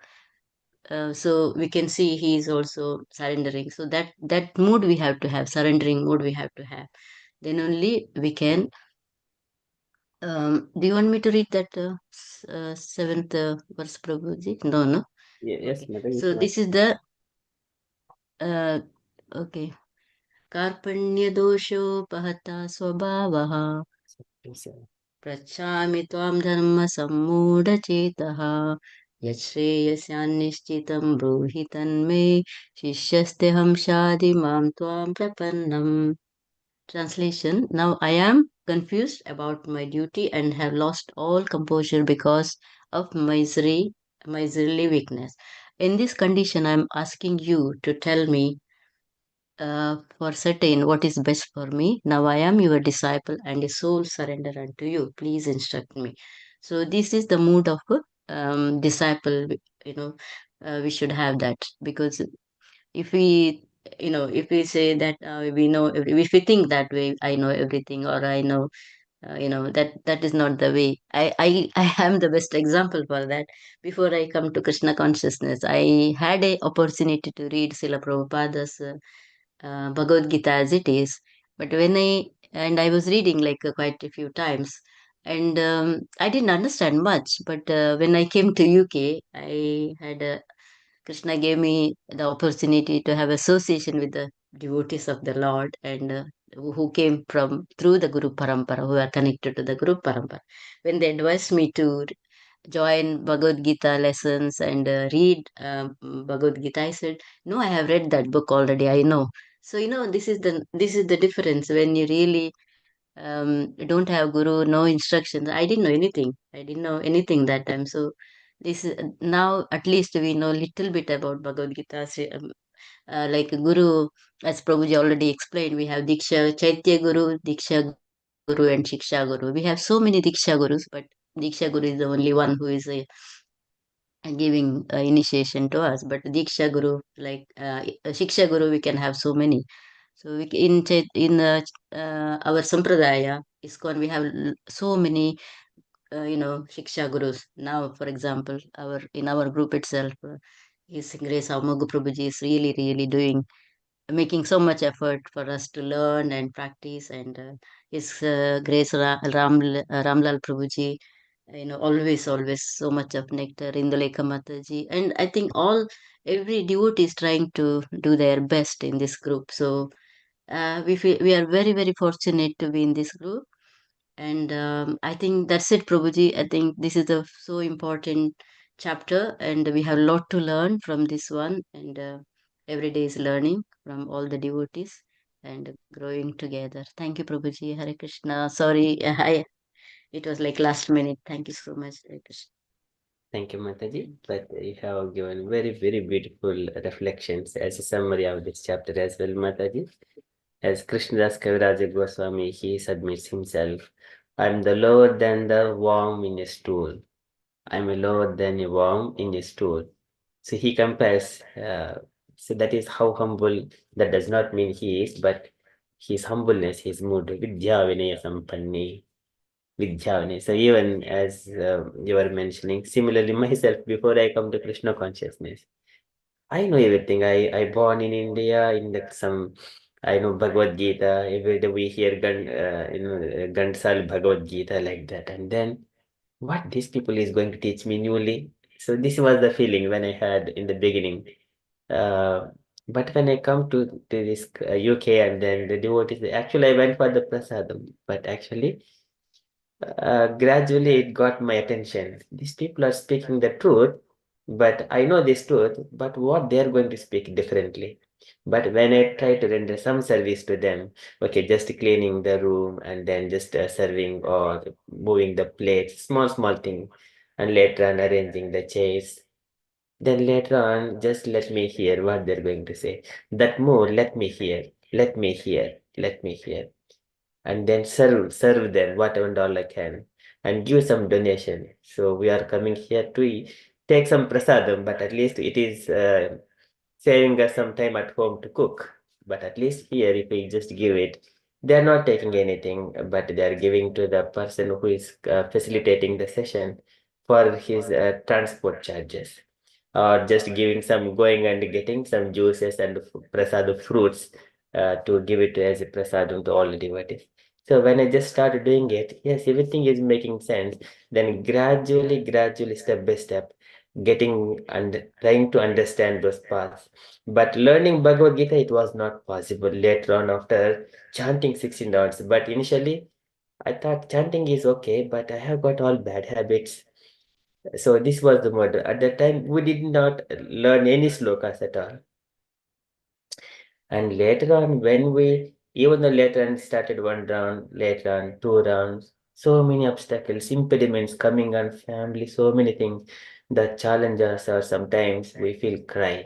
[SPEAKER 3] So we can see he is also surrendering. So that mood we have to have, surrendering mood we have to have. Then only we can. Do you want me to read that seventh verse, Prabhuji? No, no.
[SPEAKER 2] Yes,
[SPEAKER 3] Okay.
[SPEAKER 2] Mataji.
[SPEAKER 3] So this is the okay. Karpanya dosho pahata swabhavaha prachami tvam dharma sammudha chetaha yashreyasyanishchitam bruhi tanme shishyasteham shadi mam tvam prapannam. Translation: now I am confused about my duty and have lost all composure because of miserly weakness. In this condition, I am asking you to tell me for certain what is best for me. Now I am your disciple and a soul surrender unto you. Please instruct me. So this is the mood of a disciple. You know, we should have that, because if we if we say that we know if we think that way, I know everything, or I know that is not the way. I am the best example for that. Before I come to Krishna consciousness, I had a opportunity to read Srila Prabhupada's Bhagavad Gita as it is. But when I and I was reading like quite a few times, and I didn't understand much. But when I came to UK, I had Krishna gave me the opportunity to have association with the devotees of the Lord, and who came from through the Guru Parampara, who are connected to the Guru Parampara. When they advised me to join Bhagavad Gita lessons and read Bhagavad Gita, I said, "No, I have read that book already. I know." So this is the difference when you really don't have guru, no instructions. I didn't know anything. I didn't know anything that time. So this is now at least we know little bit about Bhagavad Gita. Like Guru, as Prabhuji already explained, we have Diksha, Chaitya Guru, Diksha Guru, and Shiksha Guru. We have so many Diksha Gurus, but Diksha Guru is the only one who is giving initiation to us. But Diksha Guru, like Shiksha Guru, we can have so many. So in our sampradaya, ISKCON, we have so many, Shiksha Gurus. Now, for example, in our group itself, His Grace Amoga Prabhuji is really, really making so much effort for us to learn and practice, and His Grace Ramlal Prabhuji, always so much of nectar in the Leka Mataji, and I think every devotee is trying to do their best in this group. So we are very, very fortunate to be in this group, and I think that's it, Prabhuji. I think this is a so important chapter, and we have a lot to learn from this one, and every day is learning from all the devotees and growing together. Thank you, Prabhuji. Hare Krishna. Sorry, it was like last minute. Thank you so much, Hare Krishna.
[SPEAKER 2] Thank you, Mataji. But you have given very, very beautiful reflections as a summary of this chapter as well, Mataji. As Krishnadasa Kaviraja Goswami, he submits himself. I'm the lower than the worm in a stool. I'm a lower than a worm in a stool. So he compares, so that is how humble, that does not mean he is, but his humbleness, his mood, Vidya Vinaya Sampanni, Vidya Vinaya. So even as you were mentioning, similarly myself, before I come to Krishna consciousness, I know everything. I born in India in I know Bhagavad Gita. Every day we hear Gansal Bhagavad Gita like that, and then what these people is going to teach me newly. So this was the feeling when I had in the beginning. But when I come to this UK, and then the devotees, actually I went for the prasadam, but actually gradually it got my attention. These people are speaking the truth, but I know this truth, but what they are going to speak differently. But when I try to render some service to them, okay, just cleaning the room and then just serving or moving the plates, small thing, and later on arranging the chairs, then later on, just let me hear what they're going to say. That more, let me hear, let me hear, let me hear. And then serve them whatever and all I can, and give some donation. So we are coming here to take some prasadam, but at least it is saving us some time at home to cook. But at least here, if we just give it, they are not taking anything, but they are giving to the person who is facilitating the session for his transport charges, or just giving some, going and getting some juices and prasad fruits to give it as a prasadam to all the devotees. So when I just started doing it, yes, everything is making sense. Then gradually, step by step, getting and trying to understand those paths. But learning Bhagavad Gita, it was not possible later on after chanting 16 hours. But initially, I thought chanting is okay, but I have got all bad habits. So this was the model. At that time, we did not learn any slokas at all. And later on, when we, even though later on started one round, later on 2 rounds, so many obstacles, impediments coming on family, so many things that challenge us, or sometimes we feel cry.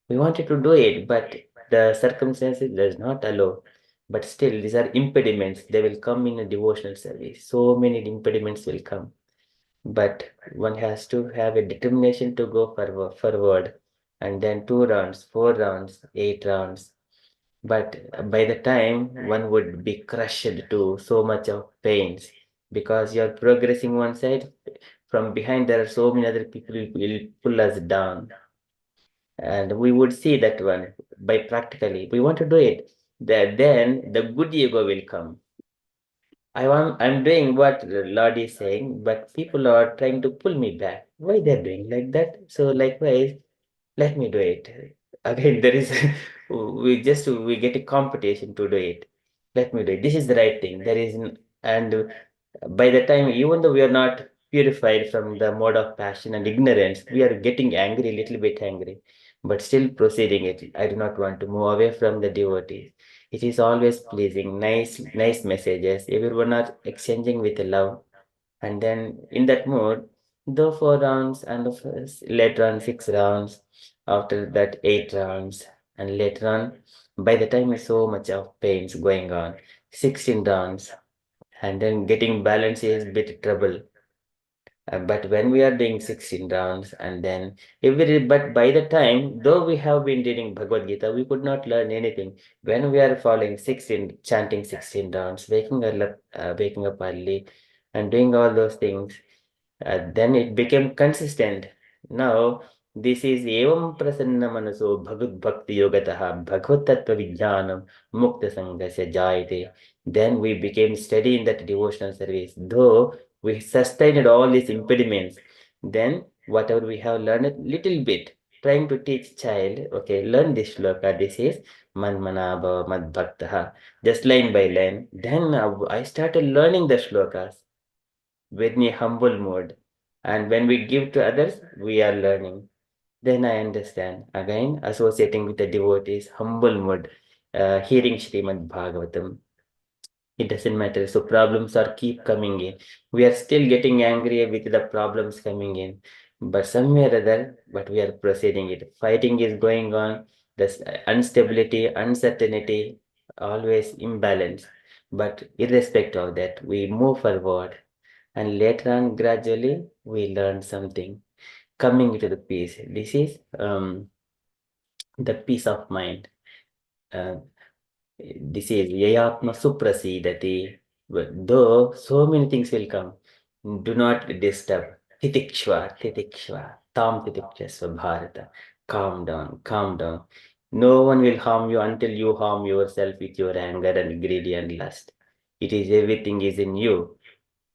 [SPEAKER 2] We wanted to do it, but the circumstances does not allow. But still, these are impediments. They will come in a devotional service. So many impediments will come. But one has to have a determination to go forward. And then 2 rounds, 4 rounds, 8 rounds. But by the time one would be crushed to so much of pains, because you're progressing one side, from behind there are so many other people who will pull us down. And we would see that one by practically. We want to do it. Then the good ego will come. I'm doing what the Lord is saying, but people are trying to pull me back. Why they're doing like that? So likewise, let me do it. Again, there is we get a competition to do it. Let me do it. This is the right thing. And by the time, even though we are not purified from the mode of passion and ignorance, we are getting angry, a little bit angry, but still proceeding it. I do not want to move away from the devotees. It is always pleasing, nice messages. Everyone are exchanging with love. And then in that mood, though 4 rounds and later on 6 rounds, after that 8 rounds, and later on, by the time so much of pains going on, 16 rounds, and then getting balance is bit trouble. But when we are doing 16 rounds, and then but by the time, though we have been reading Bhagavad Gita, we could not learn anything. When we are following 16, chanting 16 rounds, waking up early, and doing all those things, then it became consistent. Now, this is evam prasanna manaso bhagavad bhakti yogataha bhagavad tattva vijnanam mukta sangasya jayate. Then we became steady in that devotional service. Though we sustained all these impediments, then whatever we have learned a little bit, trying to teach child, okay, learn this shloka, this is manmanabha mad bhaktaha, just line by line. Then I started learning the shlokas with a humble mode. And when we give to others, we are learning. Then I understand. Again, associating with the devotees, humble mode, hearing Srimad Bhagavatam. It doesn't matter. So problems are keep coming in. We are still getting angry with the problems coming in. But somewhere or other, but we are proceeding it. Fighting is going on. There's instability, uncertainty, always imbalance. But irrespective of that, we move forward, and later on gradually we learn something, coming to the peace. This is the peace of mind. uh, this is yayatma suprasidati. Though so many things will come, do not disturb. Titikshva tam titikshva bharata. Calm down. No one will harm you until you harm yourself with your anger and greed and lust. It is everything is in you.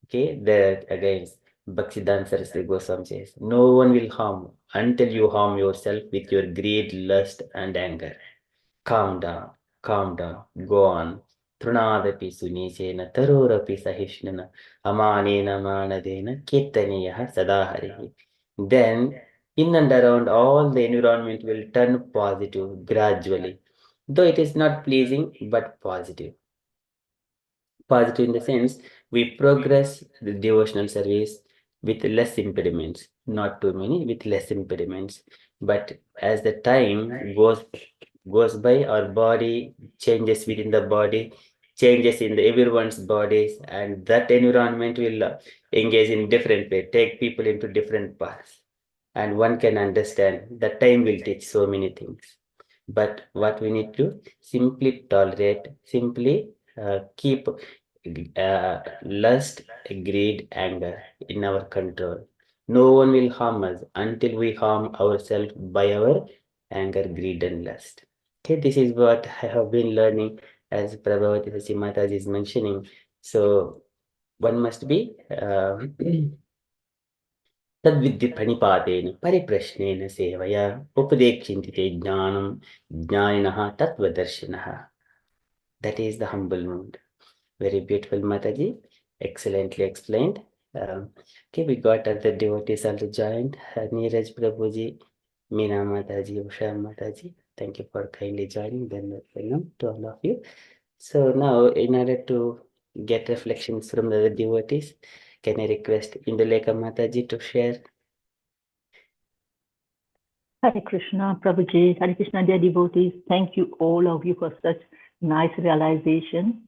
[SPEAKER 2] Okay, there again, Bhaktivedanta Saraswati Goswami says, no one will harm until you harm yourself with your greed, lust, and anger. Calm down, go on. Trunadapi sunicena, tarorapi sahishnana, amanena manadena, kirtaniyaha sadaharihi. Then, in and around, all the environment will turn positive gradually. Though it is not pleasing, but positive. Positive in the sense, we progress the devotional service with less impediments, not too many, with less impediments. But as the time goes by, our body changes within the body, changes in everyone's bodies, and that environment will engage in different way, take people into different paths. And one can understand that time will teach so many things. But what we need to simply tolerate, simply keep lust, greed, anger in our control. No one will harm us until we harm ourselves by our anger, greed, and lust. Okay, this is what I have been learning, as Prabhavati Sasi Mataji is mentioning. So one must be तद्विद्धि प्रणिपातेन परिप्रश्नेन सेवया उपदेक्षिन्ति ज्ञानं ज्ञानिनः तत्त्वदर्शिनः. That is the humble mood. Very beautiful, Mataji. Excellently explained. Okay, we got other devotees also joined. Neeraj Prabhuji, Meena Mataji, Usha Mataji. Thank you for kindly joining. Then welcome to all of you. So now, in order to get reflections from the devotees, can I request Indulekha Mataji to share?
[SPEAKER 10] Hare Krishna, Prabhuji, Hare Krishna, dear devotees. Thank you, all of you, for such nice realization.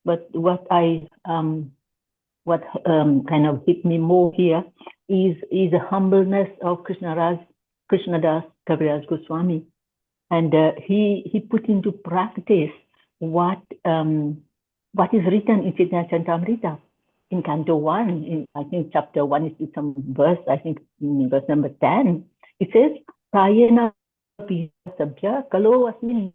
[SPEAKER 10] But what kind of hit me more here is the humbleness of Krishnadasa Kaviraja Goswami, and he put into practice what is written in Chaitanya Charitamrita in Canto 1. In, I think chapter 1 is some verse. I think in verse number 10, it says, "Prayena sabhya kalo asmin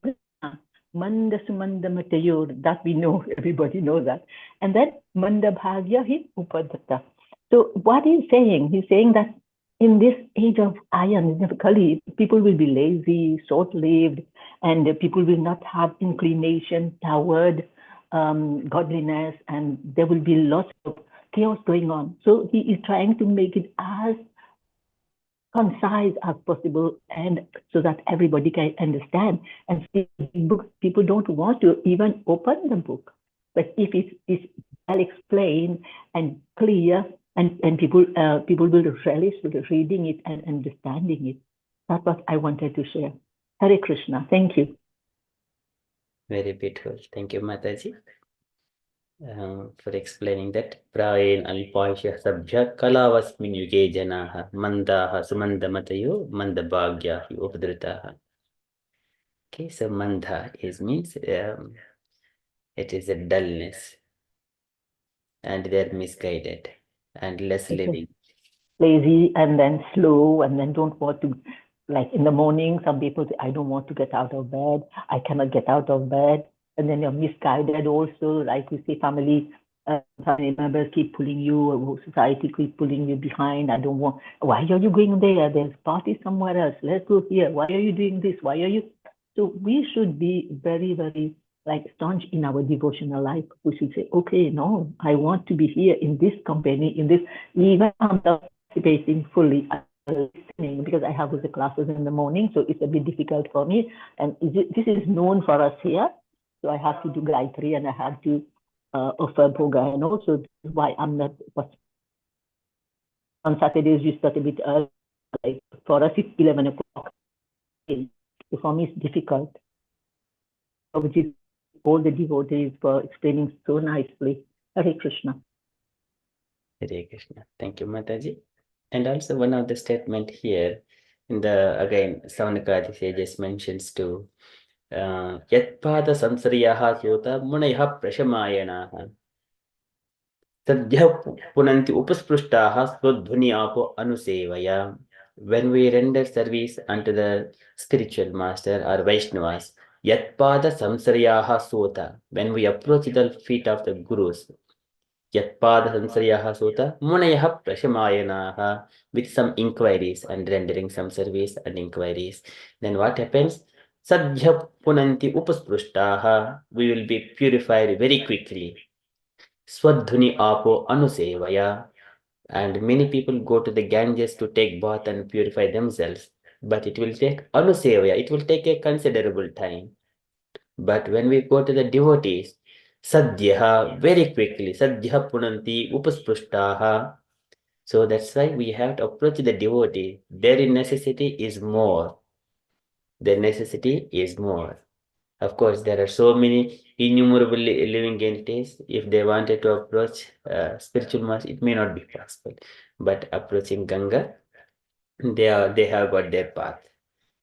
[SPEAKER 10] Manda Sumanda Matayor, that we know, everybody knows that. And then Manda Bhagya hi Upadatta. So what he's saying that in this age of iron, Kali, people will be lazy, short-lived, and people will not have inclination toward godliness, and there will be lots of chaos going on. So he is trying to make it as concise as possible, and so that everybody can understand. And see, books, people don't want to even open the book, but if it is well explained and clear, and people will relish with reading it and understanding it. That's what I wanted to share. Hare Krishna. Thank you.
[SPEAKER 2] Very beautiful. Thank you, Mataji, for explaining that. Prayen alpaisha sabhya kalavasmin yuge janaha mandaha sumandamatayo mandabhagyahi updritaha. Okay, so mandha means it is a dullness, and they're misguided and less living.
[SPEAKER 10] Lazy and then slow, and then don't want to, like in the morning, some people say, I don't want to get out of bed, I cannot get out of bed, and then you're misguided also, like you say, family members keep pulling you, or society keep pulling you behind. I don't want, why are you going there? There's party somewhere else, let's go here. Why are you doing this? Why are you? So we should be very, very like staunch in our devotional life. We should say, okay, no, I want to be here in this company, in this, even I'm not participating fully, listening, because I have the classes in the morning, so it's a bit difficult for me. And this is known for us here, so I have to do Gayathri and I have to offer bhoga, and also this is why I'm not. On Saturdays we start a bit early. Like for us it's 11 o'clock. So for me it's difficult. All the devotees for explaining so nicely. Hare Krishna.
[SPEAKER 2] Hare Krishna. Thank you, Mataji. And also one of the statement here in the, again, Savanakadi sages mentions too, Yatpada Samsariyaha Syota Munayaha Prashamayanaha Sadhya Punanti Upasprushtaha Swadhuni Apo Anusevaya. When we render service unto the spiritual master or Vaishnavas, Yatpada Samsariyaha Sota, when we approach the feet of the gurus, Yatpada Samsariyaha Sota Munayaha Prashamayanaha, with some inquiries and rendering some service and inquiries. Then what happens? Sadhya Punanti Upasprushtaha, we will be purified very quickly. Swadhuni Apo Anusevaya, and many people go to the Ganges to take bath and purify themselves, but it will take Anusevaya, it will take a considerable time. But when we go to the devotees, Sadhyaha, very quickly, Sadhya Punanti Upasprushtaha. So that's why we have to approach the devotee. Their necessity is more. Their necessity is more. Of course, there are so many innumerable living entities. If they wanted to approach spiritual master, it may not be possible. But approaching Ganga, they have got their path.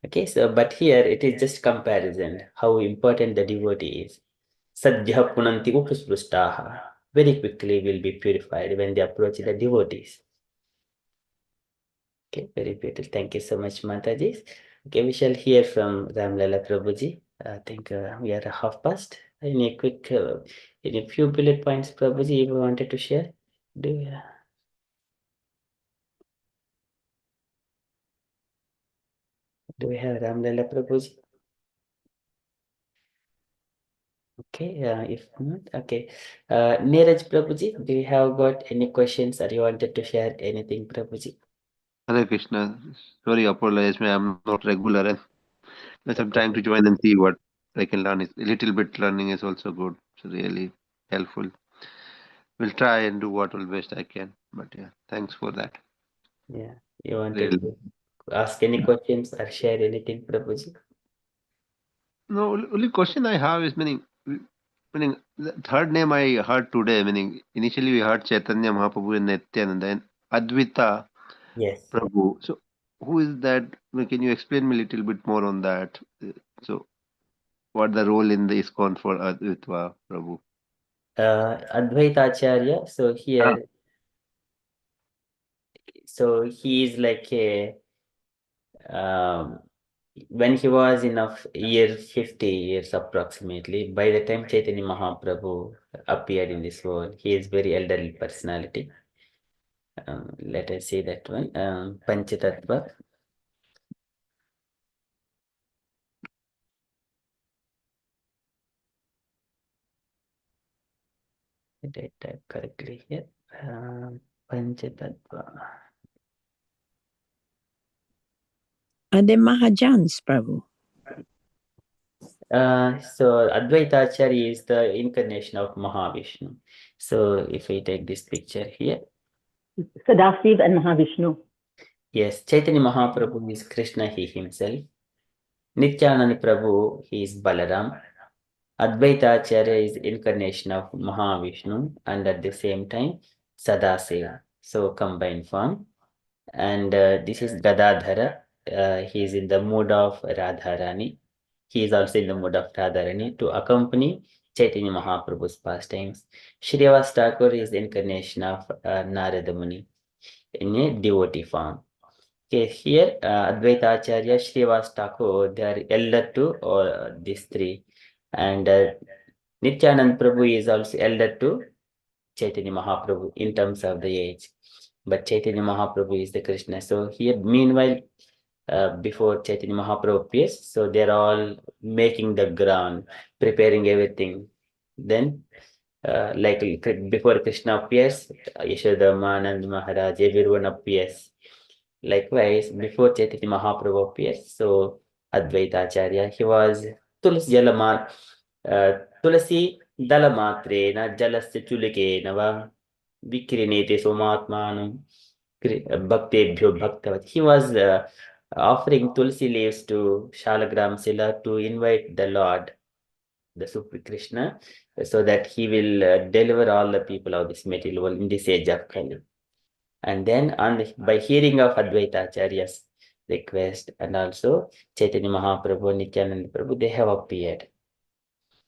[SPEAKER 2] Okay, so but here it is just comparison, how important the devotee is. Sadhya punanti upasprushtaha. Very quickly will be purified when they approach the devotees. Okay, very beautiful. Thank you so much, Mataji. Okay, we shall hear from Ramlala Prabhuji. I think we are half past. Any quick, any few bullet points, Prabhuji, you wanted to share? Do you? Do we have Ramlala Prabhuji? Okay, if not, okay. Neeraj Prabhuji, do you have got any questions or you wanted to share anything, Prabhuji?
[SPEAKER 11] Hare Krishna. Sorry, apologize me. I'm not regular. But I'm trying to join and see what I can learn. A little bit learning is also good. It's really helpful. We'll try and do what will best I can. But yeah, thanks for that.
[SPEAKER 2] Yeah, you wanted
[SPEAKER 11] Really.
[SPEAKER 2] to ask any questions or share anything, Prabhuji?
[SPEAKER 11] No, only question I have is meaning the third name I heard today, meaning initially we heard Chaitanya Mahaprabhu and Nityananda and Advaita
[SPEAKER 2] Yes.
[SPEAKER 11] Prabhu. So who is that? Can you explain me a little bit more on that? So what the role in the ISKCON for Advaita Prabhu?
[SPEAKER 2] Advaita Acharya, so here, so he is like a, when he was in year 50 years approximately, by the time Chaitanya Mahaprabhu appeared in this world, he is very elderly personality. Let us see that one. Panchatatva. Did I type correctly here? Panchatatva.
[SPEAKER 1] Are they Mahajans, Prabhu?
[SPEAKER 2] So Advaita Acharya is the incarnation of Mahavishnu. So if we take this picture here,
[SPEAKER 10] Sadasiv and Mahavishnu.
[SPEAKER 2] yes, Chaitanya Mahaprabhu is Krishna, he himself. Nityananda Prabhu, he is Balaram. Advaita Acharya is incarnation of Mahavishnu and at the same time Sadasiva. So combined form. And this is Gadadhara. He is in the mood of Radharani. He is also in the mood of Radharani to accompany Chaitanya Mahaprabhu's pastimes. Shrivas Thakur is the incarnation of Narada Muni in a devotee form. Okay, here Advaita Acharya, Shrivas Thakur, they are elder to these three. And Nityananda Prabhu is also elder to Chaitanya Mahaprabhu in terms of the age. But Chaitanya Mahaprabhu is the Krishna. So here, meanwhile, before Chaitanya Mahaprabhu appears, so they're all making the ground, preparing everything. Then, like before Krishna appears, Yashoda, Anand Maharaj, everyone appears. Likewise, before Chaitanya Mahaprabhu appears, so Advaita Acharya, he was Tulsi Jalama, Tulsi Dalamatrena, Jalasya Chulike Nava, Vikrinete Somatmanam, Bhaktebhyo Bhaktavat. He was offering Tulsi leaves to Shalagram Sila to invite the Lord, the Supreme Krishna, so that he will deliver all the people of this material world in this age of Kali. And then by hearing of Advaita Acharya's request and also Chaitanya Mahaprabhu, Nityananda Prabhu, they have appeared.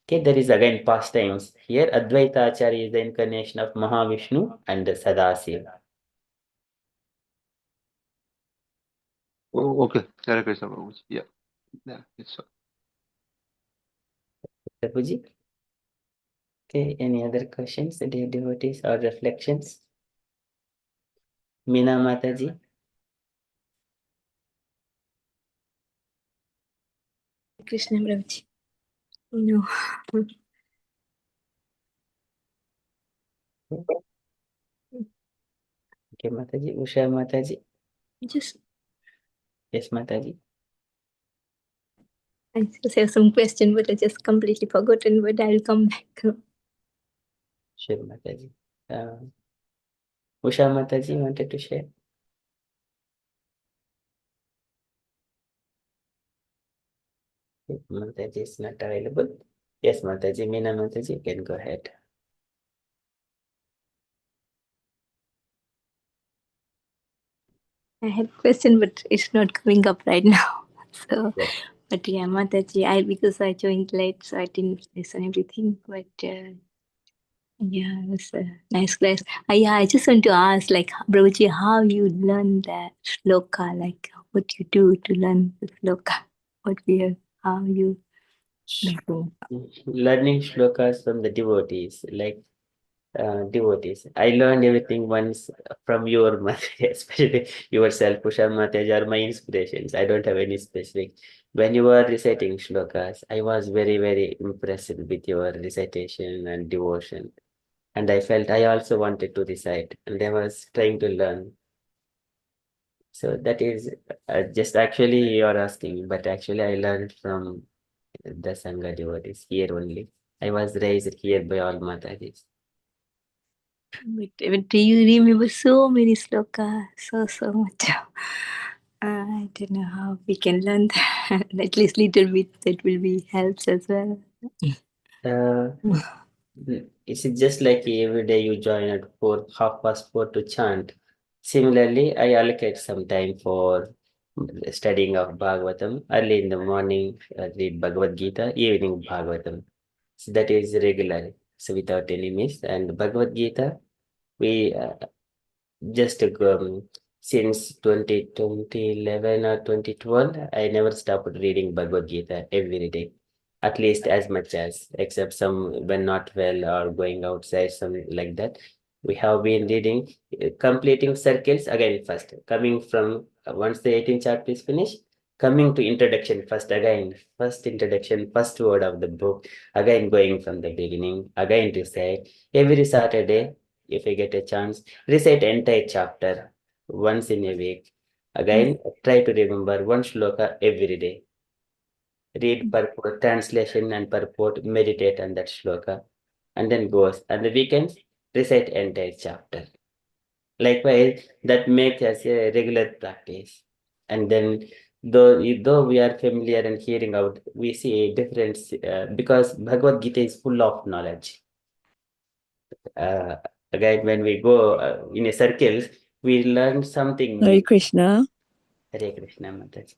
[SPEAKER 2] Okay, there is again pastimes. Here Advaita Acharya is the incarnation of Mahavishnu and Sadasiva.
[SPEAKER 11] Oh, okay. Hare Krishna, Prabhuji. Yeah. Yeah, it's so.
[SPEAKER 2] Prabhuji? Okay, any other questions, dear devotees, or reflections? Meena Mataji?
[SPEAKER 7] Krishna Prabhuji. No.
[SPEAKER 2] Okay, Mataji. Usha Mataji?
[SPEAKER 7] Just
[SPEAKER 2] Yes, Mataji.
[SPEAKER 7] I just have some question, but I just completely forgotten. But I'll come back.
[SPEAKER 2] Sure, Mataji. Usha Mataji wanted to share. If Mataji is not available. Yes, Mataji. Meena Mataji, you can go ahead.
[SPEAKER 7] I have a question, but it's not coming up right now. So,
[SPEAKER 2] Yes.
[SPEAKER 7] but yeah, Mataji, because I joined late, so I didn't listen everything. But yeah, it was a nice class. Yeah, I just want to ask, like, Prabhuji, how you learn that shloka? Like, what you do to learn the shloka? How you do?
[SPEAKER 2] Learning shlokas from the devotees, like devotees. I learned everything once from your mother, especially yourself, Usha Mataji, are my inspirations. I don't have any specific. When you were reciting shlokas, I was very, very impressed with your recitation and devotion. And I felt I also wanted to recite, and I was trying to learn. So that is just actually you're asking, but actually I learned from the Sangha devotees here only. I was raised here by all Matajis.
[SPEAKER 7] But do you remember so many slokas? So much. I don't know how we can learn that. At least little bit, that will be helps as well.
[SPEAKER 2] It's just like every day you join at 4:30 to chant. Similarly, I allocate some time for studying of Bhagavatam. Early in the morning, read Bhagavad Gita, evening Bhagavatam. So that is regular, so without any miss. And Bhagavad Gita, we just since 2011 or 2012, I never stopped reading Bhagavad Gita every day, at least as much as, except some when not well or going outside, something like that. We have been reading, completing circles again first, coming from once the 18th chapter is finished, coming to introduction first again, first introduction, first word of the book, again going from the beginning, again recite every Saturday, if I get a chance, recite entire chapter once in a week. Again, try to remember one shloka every day. Read purport, translation and purport, meditate on that shloka, and then goes. And the weekends, recite entire chapter. Likewise, that makes us a regular practice. And then, though we are familiar and hearing out, we see a difference because Bhagavad Gita is full of knowledge. Again, when we go in a circles, we learn something
[SPEAKER 1] Hare
[SPEAKER 2] new.
[SPEAKER 1] Krishna.
[SPEAKER 2] Hare Krishna Mataji.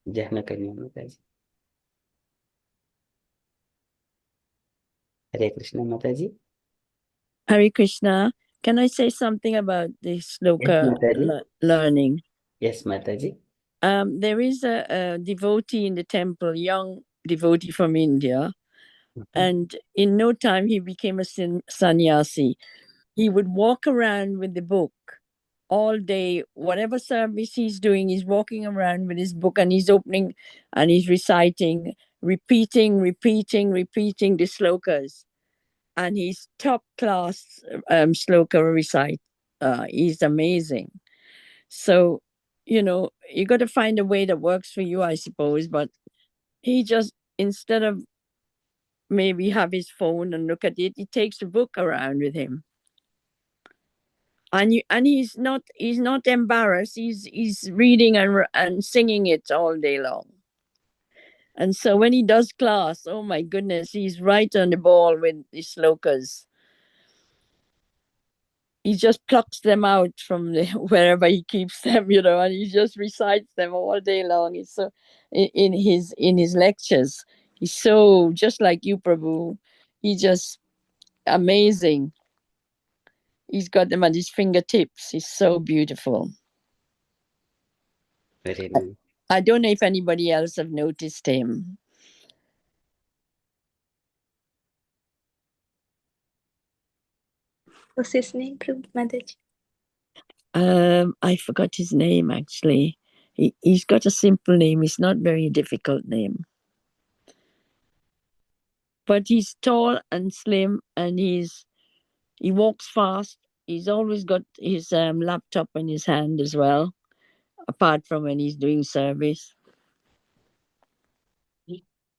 [SPEAKER 2] Jahna Kanya Mataji. Hare Krishna Mataji.
[SPEAKER 1] Hare Krishna. Can I say something about the
[SPEAKER 2] Yes,
[SPEAKER 1] sloka
[SPEAKER 2] Mataji.
[SPEAKER 1] learning?
[SPEAKER 2] Yes, Mataji.
[SPEAKER 1] There is a devotee in the temple, young devotee from India, and in no time he became a sannyasi. He would walk around with the book all day. Whatever service he's doing, he's walking around with his book and he's opening and he's reciting, repeating the slokas. And he's top class sloka recite. He's amazing. So, you got to find a way that works for you, I suppose. But he just, instead of maybe have his phone and look at it, he takes the book around with him. And he's not embarrassed. He's reading and singing it all day long. And so when he does class, oh my goodness, he's right on the ball with the slokas. He just plucks them out from wherever he keeps them, and he just recites them all day long. It's so in his lectures. He's so just like you, Prabhu. He's just amazing. He's got them at his fingertips. He's so beautiful.
[SPEAKER 2] Very nice.
[SPEAKER 1] I don't know if anybody else have noticed him.
[SPEAKER 12] What's his name, Prabhu Mataji?
[SPEAKER 1] I forgot his name actually. He's got a simple name. It's not very difficult name. But he's tall and slim, and he walks fast. He's always got his laptop in his hand as well, apart from when he's doing service.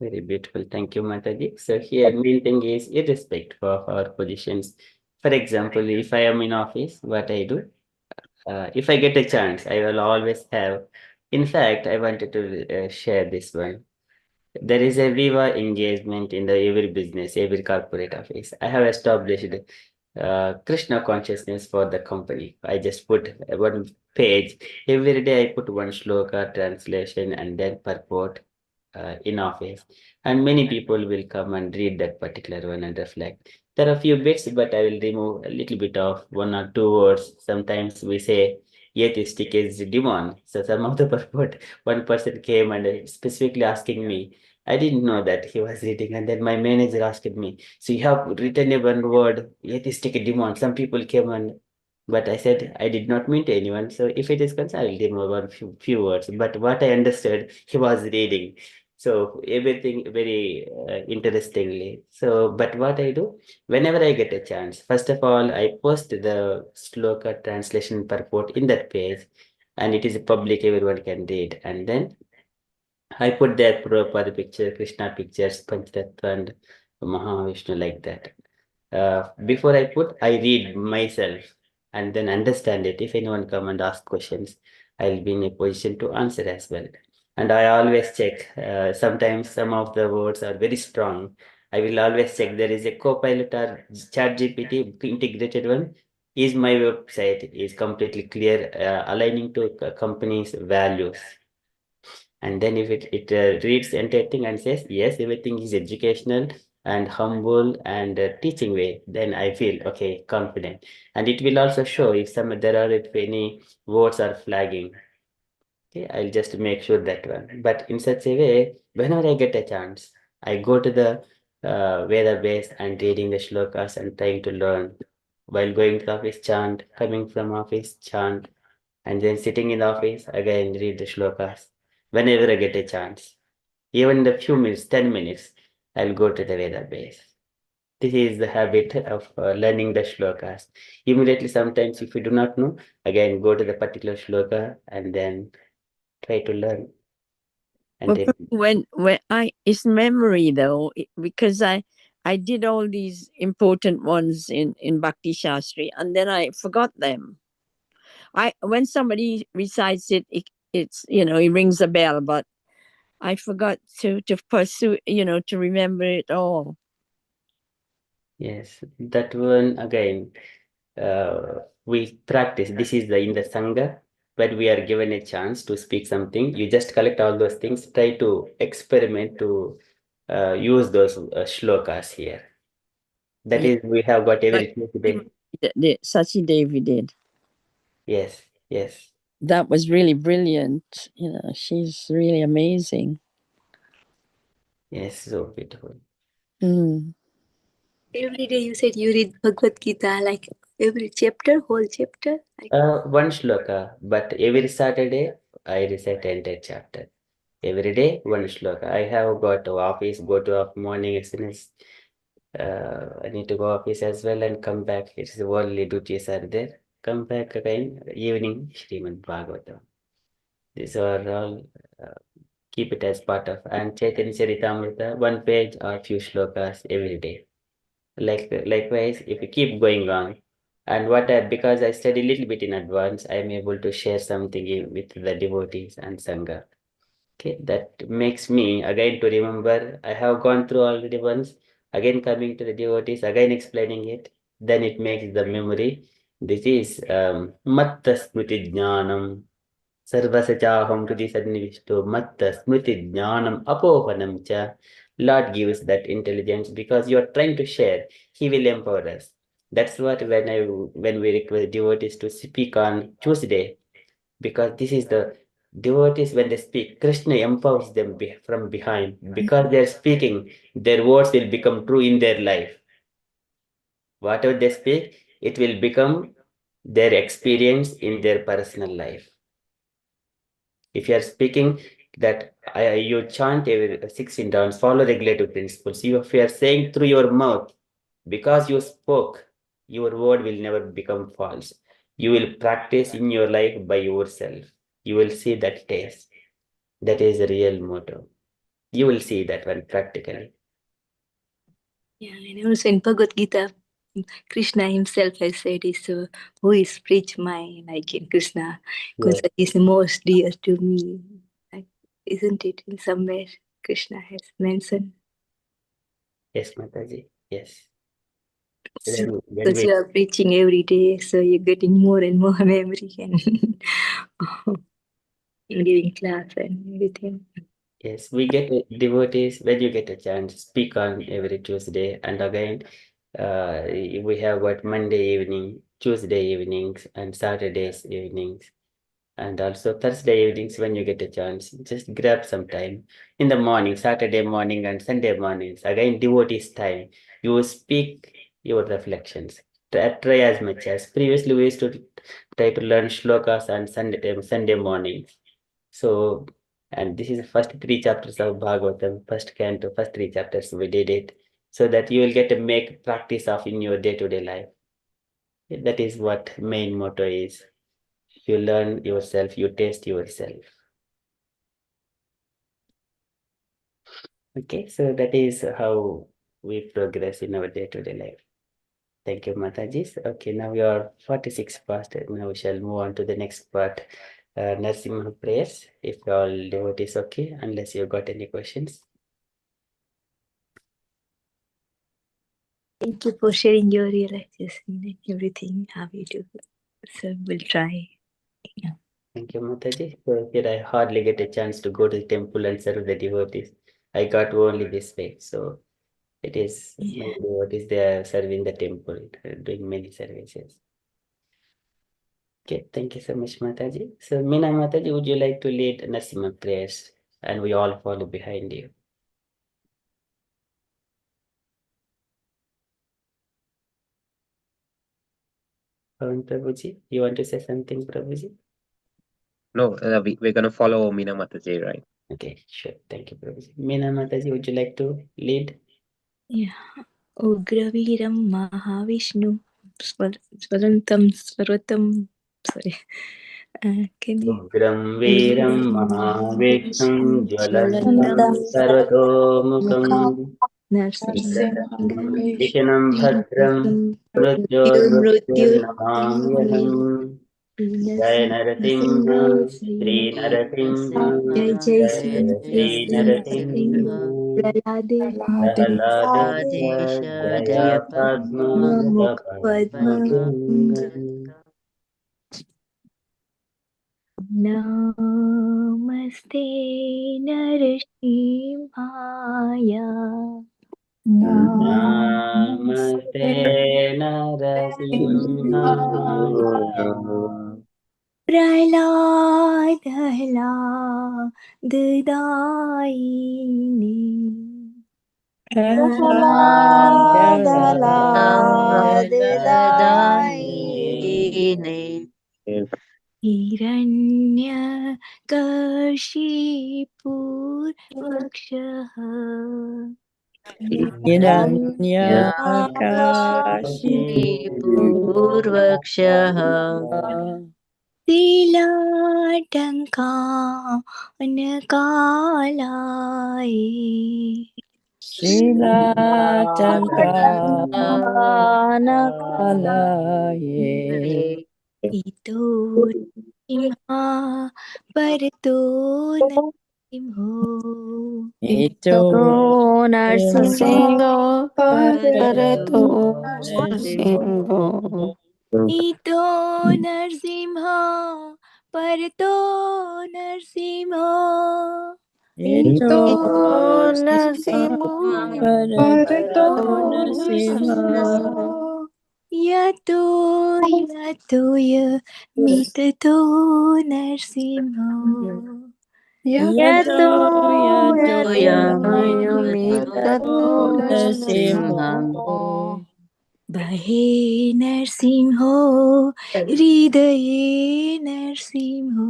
[SPEAKER 2] Very beautiful. Thank you, Mataji. So here, main thing is irrespective of our positions. For example, if I am in office, what I do, if I get a chance, I will always have. In fact, I wanted to share this one. There is a Viva engagement in every business, every corporate office. I have established Krishna consciousness for the company. I just put one page. Every day I put one shloka, translation, and then purport in office. And many people will come and read that particular one and reflect. There are a few bits, but I will remove a little bit of one or two words. Sometimes we say, atheistic is demon. So some of the purport, one person came and specifically asking me, I didn't know that he was reading. And then my manager asked me, so you have written a one word, atheistic demon. Some people came and, but I said, I did not mean to anyone. So if it is concerned, I will remove one few words. But what I understood, he was reading. So everything very interestingly. So, but what I do, whenever I get a chance, first of all, I post the sloka translation purport in that page, and it is public, everyone can read. And then I put that Prabhupada picture, Krishna pictures, Panchatatva and Mahavishnu like that. Before I read myself and then understand it. If anyone come and ask questions, I'll be in a position to answer as well. And I always check. Sometimes some of the words are very strong. I will always check. There is a Copilot or ChatGPT integrated one. Is my website is completely clear, aligning to company's values. And then if it reads entire thing and says, yes, everything is educational
[SPEAKER 13] and humble and teaching way, then I feel okay, confident. And it will also show if if any words are flagging. Okay, I'll just make sure that one. But in such a way, whenever I get a chance, I go to the Veda base and reading the shlokas and trying to learn. While going to office, chant. Coming from office, chant. And then sitting in the office, again read the shlokas. Whenever I get a chance. Even in the few minutes, 10 minutes, I'll go to the Veda base. This is the habit of learning the shlokas. Immediately, sometimes if you do not know, again go to the particular shloka and then try to learn. And
[SPEAKER 1] Well, when it's memory though, because I did all these important ones in Bhakti Shastri and then I forgot them. When somebody recites it's it rings a bell, but I forgot to pursue, to remember it all.
[SPEAKER 13] yes, that one again, we practice. This is in the Sangha, when we are given a chance to speak something, you just collect all those things, try to experiment to use those shlokas here. That is, we have got every Tuesday.
[SPEAKER 1] Sachi Devi did.
[SPEAKER 13] Yes, yes.
[SPEAKER 1] That was really brilliant. She's really amazing.
[SPEAKER 13] Yes, so beautiful.
[SPEAKER 12] Every day you said you read Bhagavad Gita, like every chapter, whole chapter?
[SPEAKER 13] One shloka, but every Saturday I recite entire chapter. Every day, one shloka. I have got to office, go to morning as soon as I need to go office as well and come back. It's the worldly duties are there. Come back again, evening, Srimad Bhagavatam. These are all, keep it as part of. And Chaitanya Charitamrita, one page or few shlokas every day. Likewise, if you keep going on, and because I study a little bit in advance, I'm able to share something with the devotees and Sangha. Okay, that makes me again to remember I have gone through already once, again coming to the devotees, again explaining it, then it makes the memory. This is Matta Smriti Jnanam Sarvasachaham Kriti Sadnivishto Matta Smriti Jnanam Apohanam Cha. Lord gives that intelligence because you are trying to share, He will empower us. That's what when we request devotees to speak on Tuesday, because this is the devotees when they speak, Krishna empowers them from behind. Because they are speaking, their words will become true in their life. Whatever they speak, it will become their experience in their personal life. If you are speaking that you chant every 16 times, follow regulative principles. If you are saying through your mouth, because you spoke, your word will never become false. You will practice in your life by yourself. You will see that taste. That is the real motto. You will see that one practically.
[SPEAKER 12] Yeah, and also in Bhagavad Gita, Krishna himself has said, who is preach my like in Krishna, because
[SPEAKER 13] Yes.
[SPEAKER 12] is the most dear to me. Like, isn't it in somewhere Krishna has mentioned?
[SPEAKER 13] Yes, Mataji. Yes.
[SPEAKER 12] So, because you are preaching every day, so you're getting more and more memory and giving class and everything.
[SPEAKER 13] Yes, we get devotees when you get a chance, speak on every Tuesday. And again, we have what Monday evening, Tuesday evenings, and Saturdays evenings. And also Thursday evenings when you get a chance, just grab some time. In the morning, Saturday morning and Sunday mornings, again, devotees time. You speak your reflections. Try as much as. Previously, we used to try to learn shlokas on Sunday mornings. So, and this is the first 3 chapters of Bhagavatam, first canto, first 3 chapters we did it, so that you will get to make practice of in your day-to-day life. That is what main motto is. You learn yourself, you taste yourself. Okay, so that is how we progress in our day-to-day life. Thank you, Mataji. Okay, now we are 46 past. Now we shall move on to the next part, nursing prayers. If all devotees okay, unless you got any questions.
[SPEAKER 12] Thank you for sharing your realization and everything, how you do. So we'll try. Yeah.
[SPEAKER 13] Thank you, Mataji. So here I hardly get a chance to go to the temple and serve the devotees. I got only this way. So It is many devotees, they are serving the temple, doing many services. Okay, thank you so much, Mataji. So, Meena Mataji, would you like to lead Narasimha prayers? And we all follow behind you. Prabhuji, you want to say something, Prabhuji?
[SPEAKER 5] No, we're gonna follow Meena Mataji, right?
[SPEAKER 13] Okay, sure. Thank you, Prabhuji. Meena Mataji, would you like to lead?
[SPEAKER 12] Yeah. Ugraviram Mahavishnu Swarantam Swarotam. Sorry. Can you?
[SPEAKER 13] Ugram Veeram Mahavisham Jwalantam
[SPEAKER 7] Shantam
[SPEAKER 13] Sarvatomukam
[SPEAKER 12] Narsimha
[SPEAKER 13] Vishanam Bhadram Mrutyurnamamyaham Jai Narasimha Sri Narasimha
[SPEAKER 12] Jai Jai
[SPEAKER 13] Jai
[SPEAKER 12] Sri
[SPEAKER 13] Sri
[SPEAKER 12] Narasimha
[SPEAKER 13] Narasimha
[SPEAKER 12] Prahlade
[SPEAKER 13] Prahaladesha Jaya Padma
[SPEAKER 12] Padma
[SPEAKER 13] Padma
[SPEAKER 12] Namaste Narsimhaya
[SPEAKER 13] Namaste Narasimhaya
[SPEAKER 12] Prahladaini
[SPEAKER 3] Prahladaini
[SPEAKER 12] Hiranyakashipurvakshah
[SPEAKER 3] Hiranyakashipurvakshah
[SPEAKER 12] Tilatankanakalaye
[SPEAKER 1] Shilatankalalaye
[SPEAKER 12] Ito simha parato nasimho
[SPEAKER 1] Ito
[SPEAKER 7] Narsimha
[SPEAKER 4] Singo
[SPEAKER 1] Parato
[SPEAKER 4] Parato
[SPEAKER 1] Narsimho
[SPEAKER 4] Singo
[SPEAKER 12] Ito narsimha parato narsimho
[SPEAKER 1] Ito
[SPEAKER 4] Nasimo
[SPEAKER 1] Parato Narsimha
[SPEAKER 12] Yato mitato narsimho
[SPEAKER 1] Yato Yato
[SPEAKER 4] Yamita
[SPEAKER 1] Mitato Narsimho
[SPEAKER 3] Narsimham
[SPEAKER 12] Bahe narsimho hridaye narsimho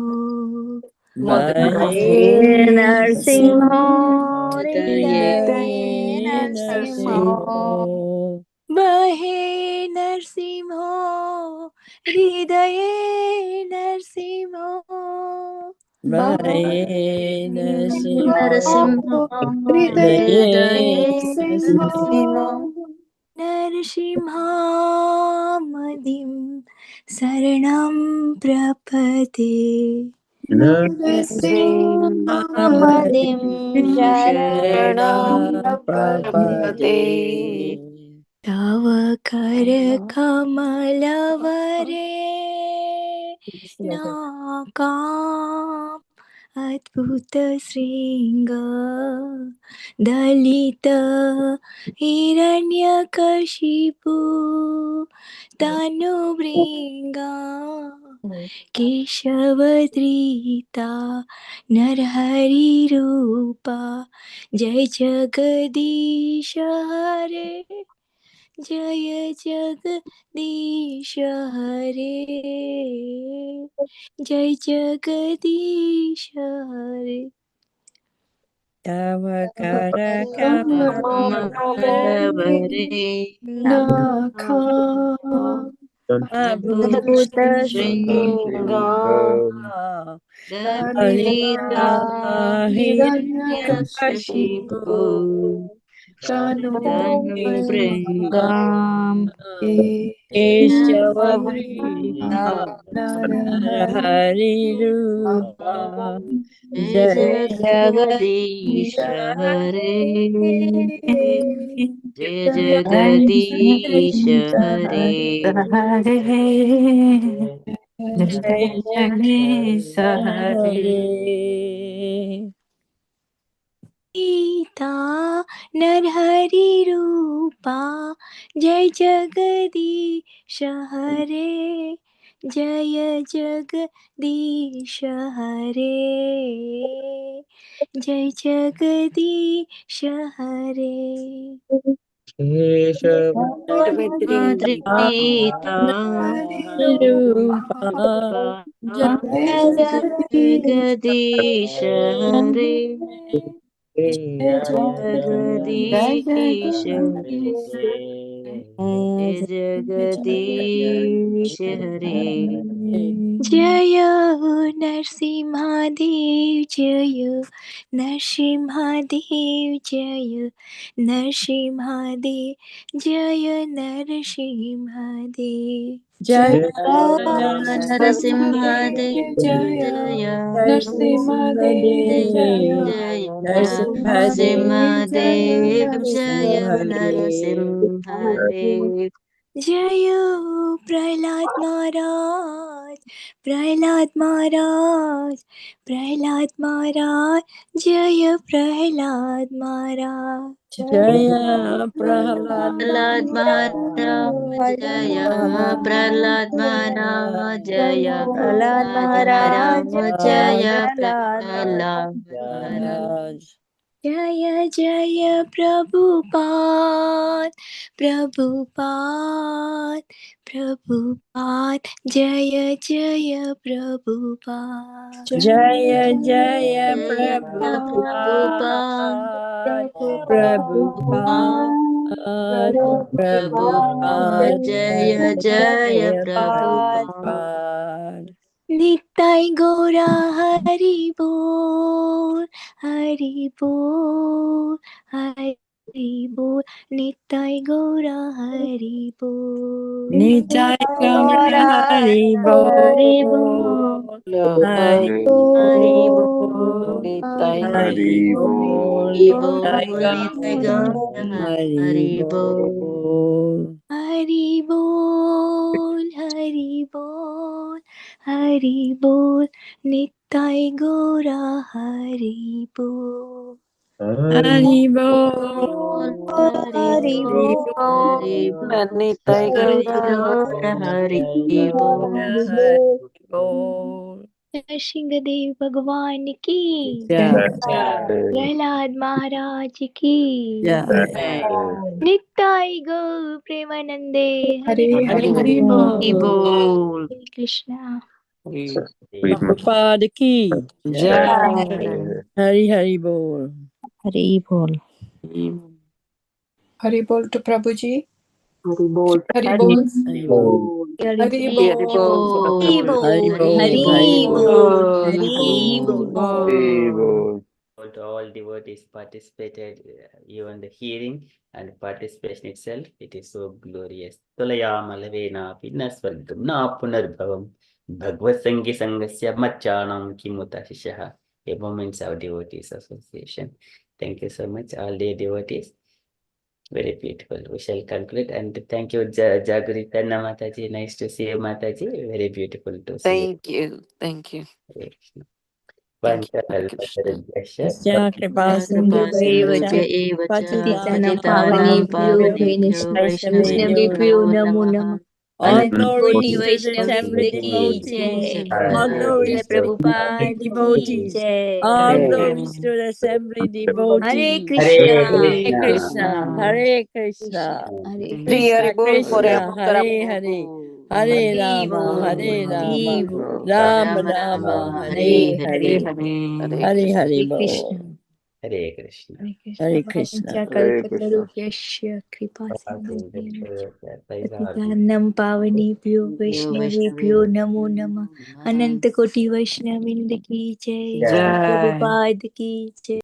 [SPEAKER 1] Bahe
[SPEAKER 7] Narsimha
[SPEAKER 1] Hridaye Narsimho
[SPEAKER 12] Bahe narsimho hridaye narsimho
[SPEAKER 1] Bahe Narsimho
[SPEAKER 3] Narasimham
[SPEAKER 1] Hridaye
[SPEAKER 3] Hridaye
[SPEAKER 1] Narsimho
[SPEAKER 12] Narsimhadim saranam prapate
[SPEAKER 7] Madim Sharanam
[SPEAKER 1] Sharanam Prabhade
[SPEAKER 12] Tava kar kamalavare nakam adbhuta sringa dalita hiranyakashipu tanubringa केशवद्रीता Narhari रूपा जय जगदीश हरे जय जगदीश हरे जय जगदीश हरे
[SPEAKER 1] Tava kara kamalavare
[SPEAKER 3] Malavare
[SPEAKER 8] Naka
[SPEAKER 3] Adbhuta
[SPEAKER 1] Abhuta
[SPEAKER 3] Shringa
[SPEAKER 1] Shringa
[SPEAKER 3] Dalita
[SPEAKER 1] Lalita
[SPEAKER 3] Hiranyakashipu
[SPEAKER 1] Hiranyakashipu
[SPEAKER 3] Tanu
[SPEAKER 1] Tanubringa
[SPEAKER 3] Bringam
[SPEAKER 1] Keshavrita
[SPEAKER 3] Navarita
[SPEAKER 1] Narahari Rupa
[SPEAKER 3] Jai
[SPEAKER 1] Jai
[SPEAKER 3] Jagadish Hare Jai Jagadish Hare
[SPEAKER 4] Hare
[SPEAKER 1] Jai
[SPEAKER 4] Jagdish Hare
[SPEAKER 1] Hare
[SPEAKER 12] Sita Narhari रूपा जय जगदीश हरे जय जगदीश हरे जय जगदीश हरे
[SPEAKER 3] Madhrita
[SPEAKER 1] Nirupa
[SPEAKER 3] Jagadish Hare
[SPEAKER 8] जय
[SPEAKER 3] Jagadish Jagadish Hare
[SPEAKER 12] जय नरसिंहदेव जय नरसिंहदेव जय नरसिंहदेव जय Narasimhadeva
[SPEAKER 1] Jaya
[SPEAKER 3] Narasimhadev Jaya
[SPEAKER 8] Narasimhadeva जय
[SPEAKER 3] Narasimhadev Jaya Narasimhadev
[SPEAKER 12] जय प्रहलाद महाराज प्रहलाद महाराज प्रहलाद महाराज जय प्रहलाद महाराज
[SPEAKER 1] Jaya Prahlad
[SPEAKER 3] Prahlad Maharaj Jaya Prahlad Maharaj Jaya
[SPEAKER 12] Prahlad
[SPEAKER 3] Maharaj
[SPEAKER 12] महाराज
[SPEAKER 3] Jaya
[SPEAKER 12] प्रहलाद
[SPEAKER 3] Prahlad Maharaj
[SPEAKER 12] जय जय प्रभुपाद प्रभुपाद प्रभुपाद जय जय Prabhupada
[SPEAKER 1] Jaya Jaya
[SPEAKER 3] Jaya
[SPEAKER 1] Prabhupada
[SPEAKER 3] Prabhupada Prabhupada Jaya Jaya Prabhupada
[SPEAKER 12] Nitai Gaura Hari बोल हरि बोल हरि बोल निताय गौरा हरि बोल
[SPEAKER 1] Nitai Gaura Hari
[SPEAKER 3] Hari
[SPEAKER 1] Bol Hari
[SPEAKER 3] Hari
[SPEAKER 1] Bol Hari Bol Nitai Gaura Hari Bol
[SPEAKER 12] Hari बोल हरि बोल हरि बोल निताय गौरा हरि बोल
[SPEAKER 1] Hari Bol
[SPEAKER 3] Hari
[SPEAKER 12] Hari
[SPEAKER 1] Hari
[SPEAKER 12] बोल
[SPEAKER 3] Nitai Gaura Hari
[SPEAKER 1] Bol
[SPEAKER 12] Narasimhadeva भगवान की
[SPEAKER 1] Jai
[SPEAKER 12] प्रहलाद महाराज की
[SPEAKER 1] Jai
[SPEAKER 12] निताय गौ प्रेमानंदे हरे
[SPEAKER 8] हरे
[SPEAKER 1] Hari Bol
[SPEAKER 12] हरे Krishna
[SPEAKER 1] Prabhupada ki
[SPEAKER 3] Jai
[SPEAKER 1] Hari Hari Bol
[SPEAKER 7] Hari बोल
[SPEAKER 8] हरि बोल टू प्रभु जी हरि बोल
[SPEAKER 1] Hari
[SPEAKER 8] हरि
[SPEAKER 1] Bol
[SPEAKER 8] बोल
[SPEAKER 12] हरि
[SPEAKER 1] Hari
[SPEAKER 12] बोल
[SPEAKER 1] Bol
[SPEAKER 12] हरि
[SPEAKER 1] Hari
[SPEAKER 12] बोल
[SPEAKER 1] Bol
[SPEAKER 12] हरि बोल
[SPEAKER 13] To all devotees participated, even the hearing and participation itself, it is so glorious. Tulayamalavena pinasvargam na punarbhavam bhagavad sangi sangasya machanam kimuta shishaha. A Moments of Devotees Association. Thank you so much, all dear devotees. Very beautiful. We shall conclude and thank you, Jagrita Mataji. Nice to see you, Mataji. Very beautiful to see you.
[SPEAKER 4] Thank you.
[SPEAKER 13] Hare Krishna.
[SPEAKER 4] Thank you, Hare Krishna.
[SPEAKER 1] Tasya kripa sindhu
[SPEAKER 3] Kripasindhubhyo
[SPEAKER 1] cha
[SPEAKER 3] eva cha
[SPEAKER 12] पतितानां
[SPEAKER 3] patitanam
[SPEAKER 12] पावनेभ्यो
[SPEAKER 3] pavanebhyo
[SPEAKER 12] वैष्णवेभ्यो
[SPEAKER 3] vaishnavebhyo
[SPEAKER 12] नमो
[SPEAKER 3] नमः
[SPEAKER 12] नमः
[SPEAKER 1] All
[SPEAKER 12] अनंत कोटि
[SPEAKER 1] glories to the
[SPEAKER 12] Vaishnav
[SPEAKER 1] assembly
[SPEAKER 12] वृंद की
[SPEAKER 1] devotees.
[SPEAKER 12] जय
[SPEAKER 1] All
[SPEAKER 12] शिल
[SPEAKER 1] glories to the assembly
[SPEAKER 12] Prabhupada की
[SPEAKER 1] devotees.
[SPEAKER 12] जय
[SPEAKER 1] All glories to the assembly
[SPEAKER 12] Hare
[SPEAKER 1] devotees.
[SPEAKER 12] Krishna
[SPEAKER 1] Hare Krishna, Hare Krishna,
[SPEAKER 12] Hare
[SPEAKER 4] Hare
[SPEAKER 1] Krishna
[SPEAKER 4] Bol, Hare
[SPEAKER 1] Krishna,
[SPEAKER 4] Bol,
[SPEAKER 1] Hare Hare, Hare
[SPEAKER 12] Hari
[SPEAKER 1] Rama,
[SPEAKER 12] बोल
[SPEAKER 1] Hare
[SPEAKER 12] Hari
[SPEAKER 1] Rama,
[SPEAKER 12] बोल
[SPEAKER 1] Rama
[SPEAKER 3] Rama
[SPEAKER 1] Rama,
[SPEAKER 3] Rama
[SPEAKER 1] Hare
[SPEAKER 3] Hare
[SPEAKER 1] Hare,
[SPEAKER 3] Hare
[SPEAKER 1] Hare Hare
[SPEAKER 12] हरे
[SPEAKER 1] Bol.
[SPEAKER 12] Krishna
[SPEAKER 13] Hare Krishna.
[SPEAKER 12] हरे Krishna
[SPEAKER 1] Hare Krishna.
[SPEAKER 12] पंचकल्पतरुभ्यश्च कृपा सिन्धुभ्यः पतितानां पावनेभ्यो वैष्णवेभ्यो नमो नमः अनंत कोटि वैष्णव वृंद की जय श्री
[SPEAKER 4] Jai.
[SPEAKER 12] प्रभुपाद की जय।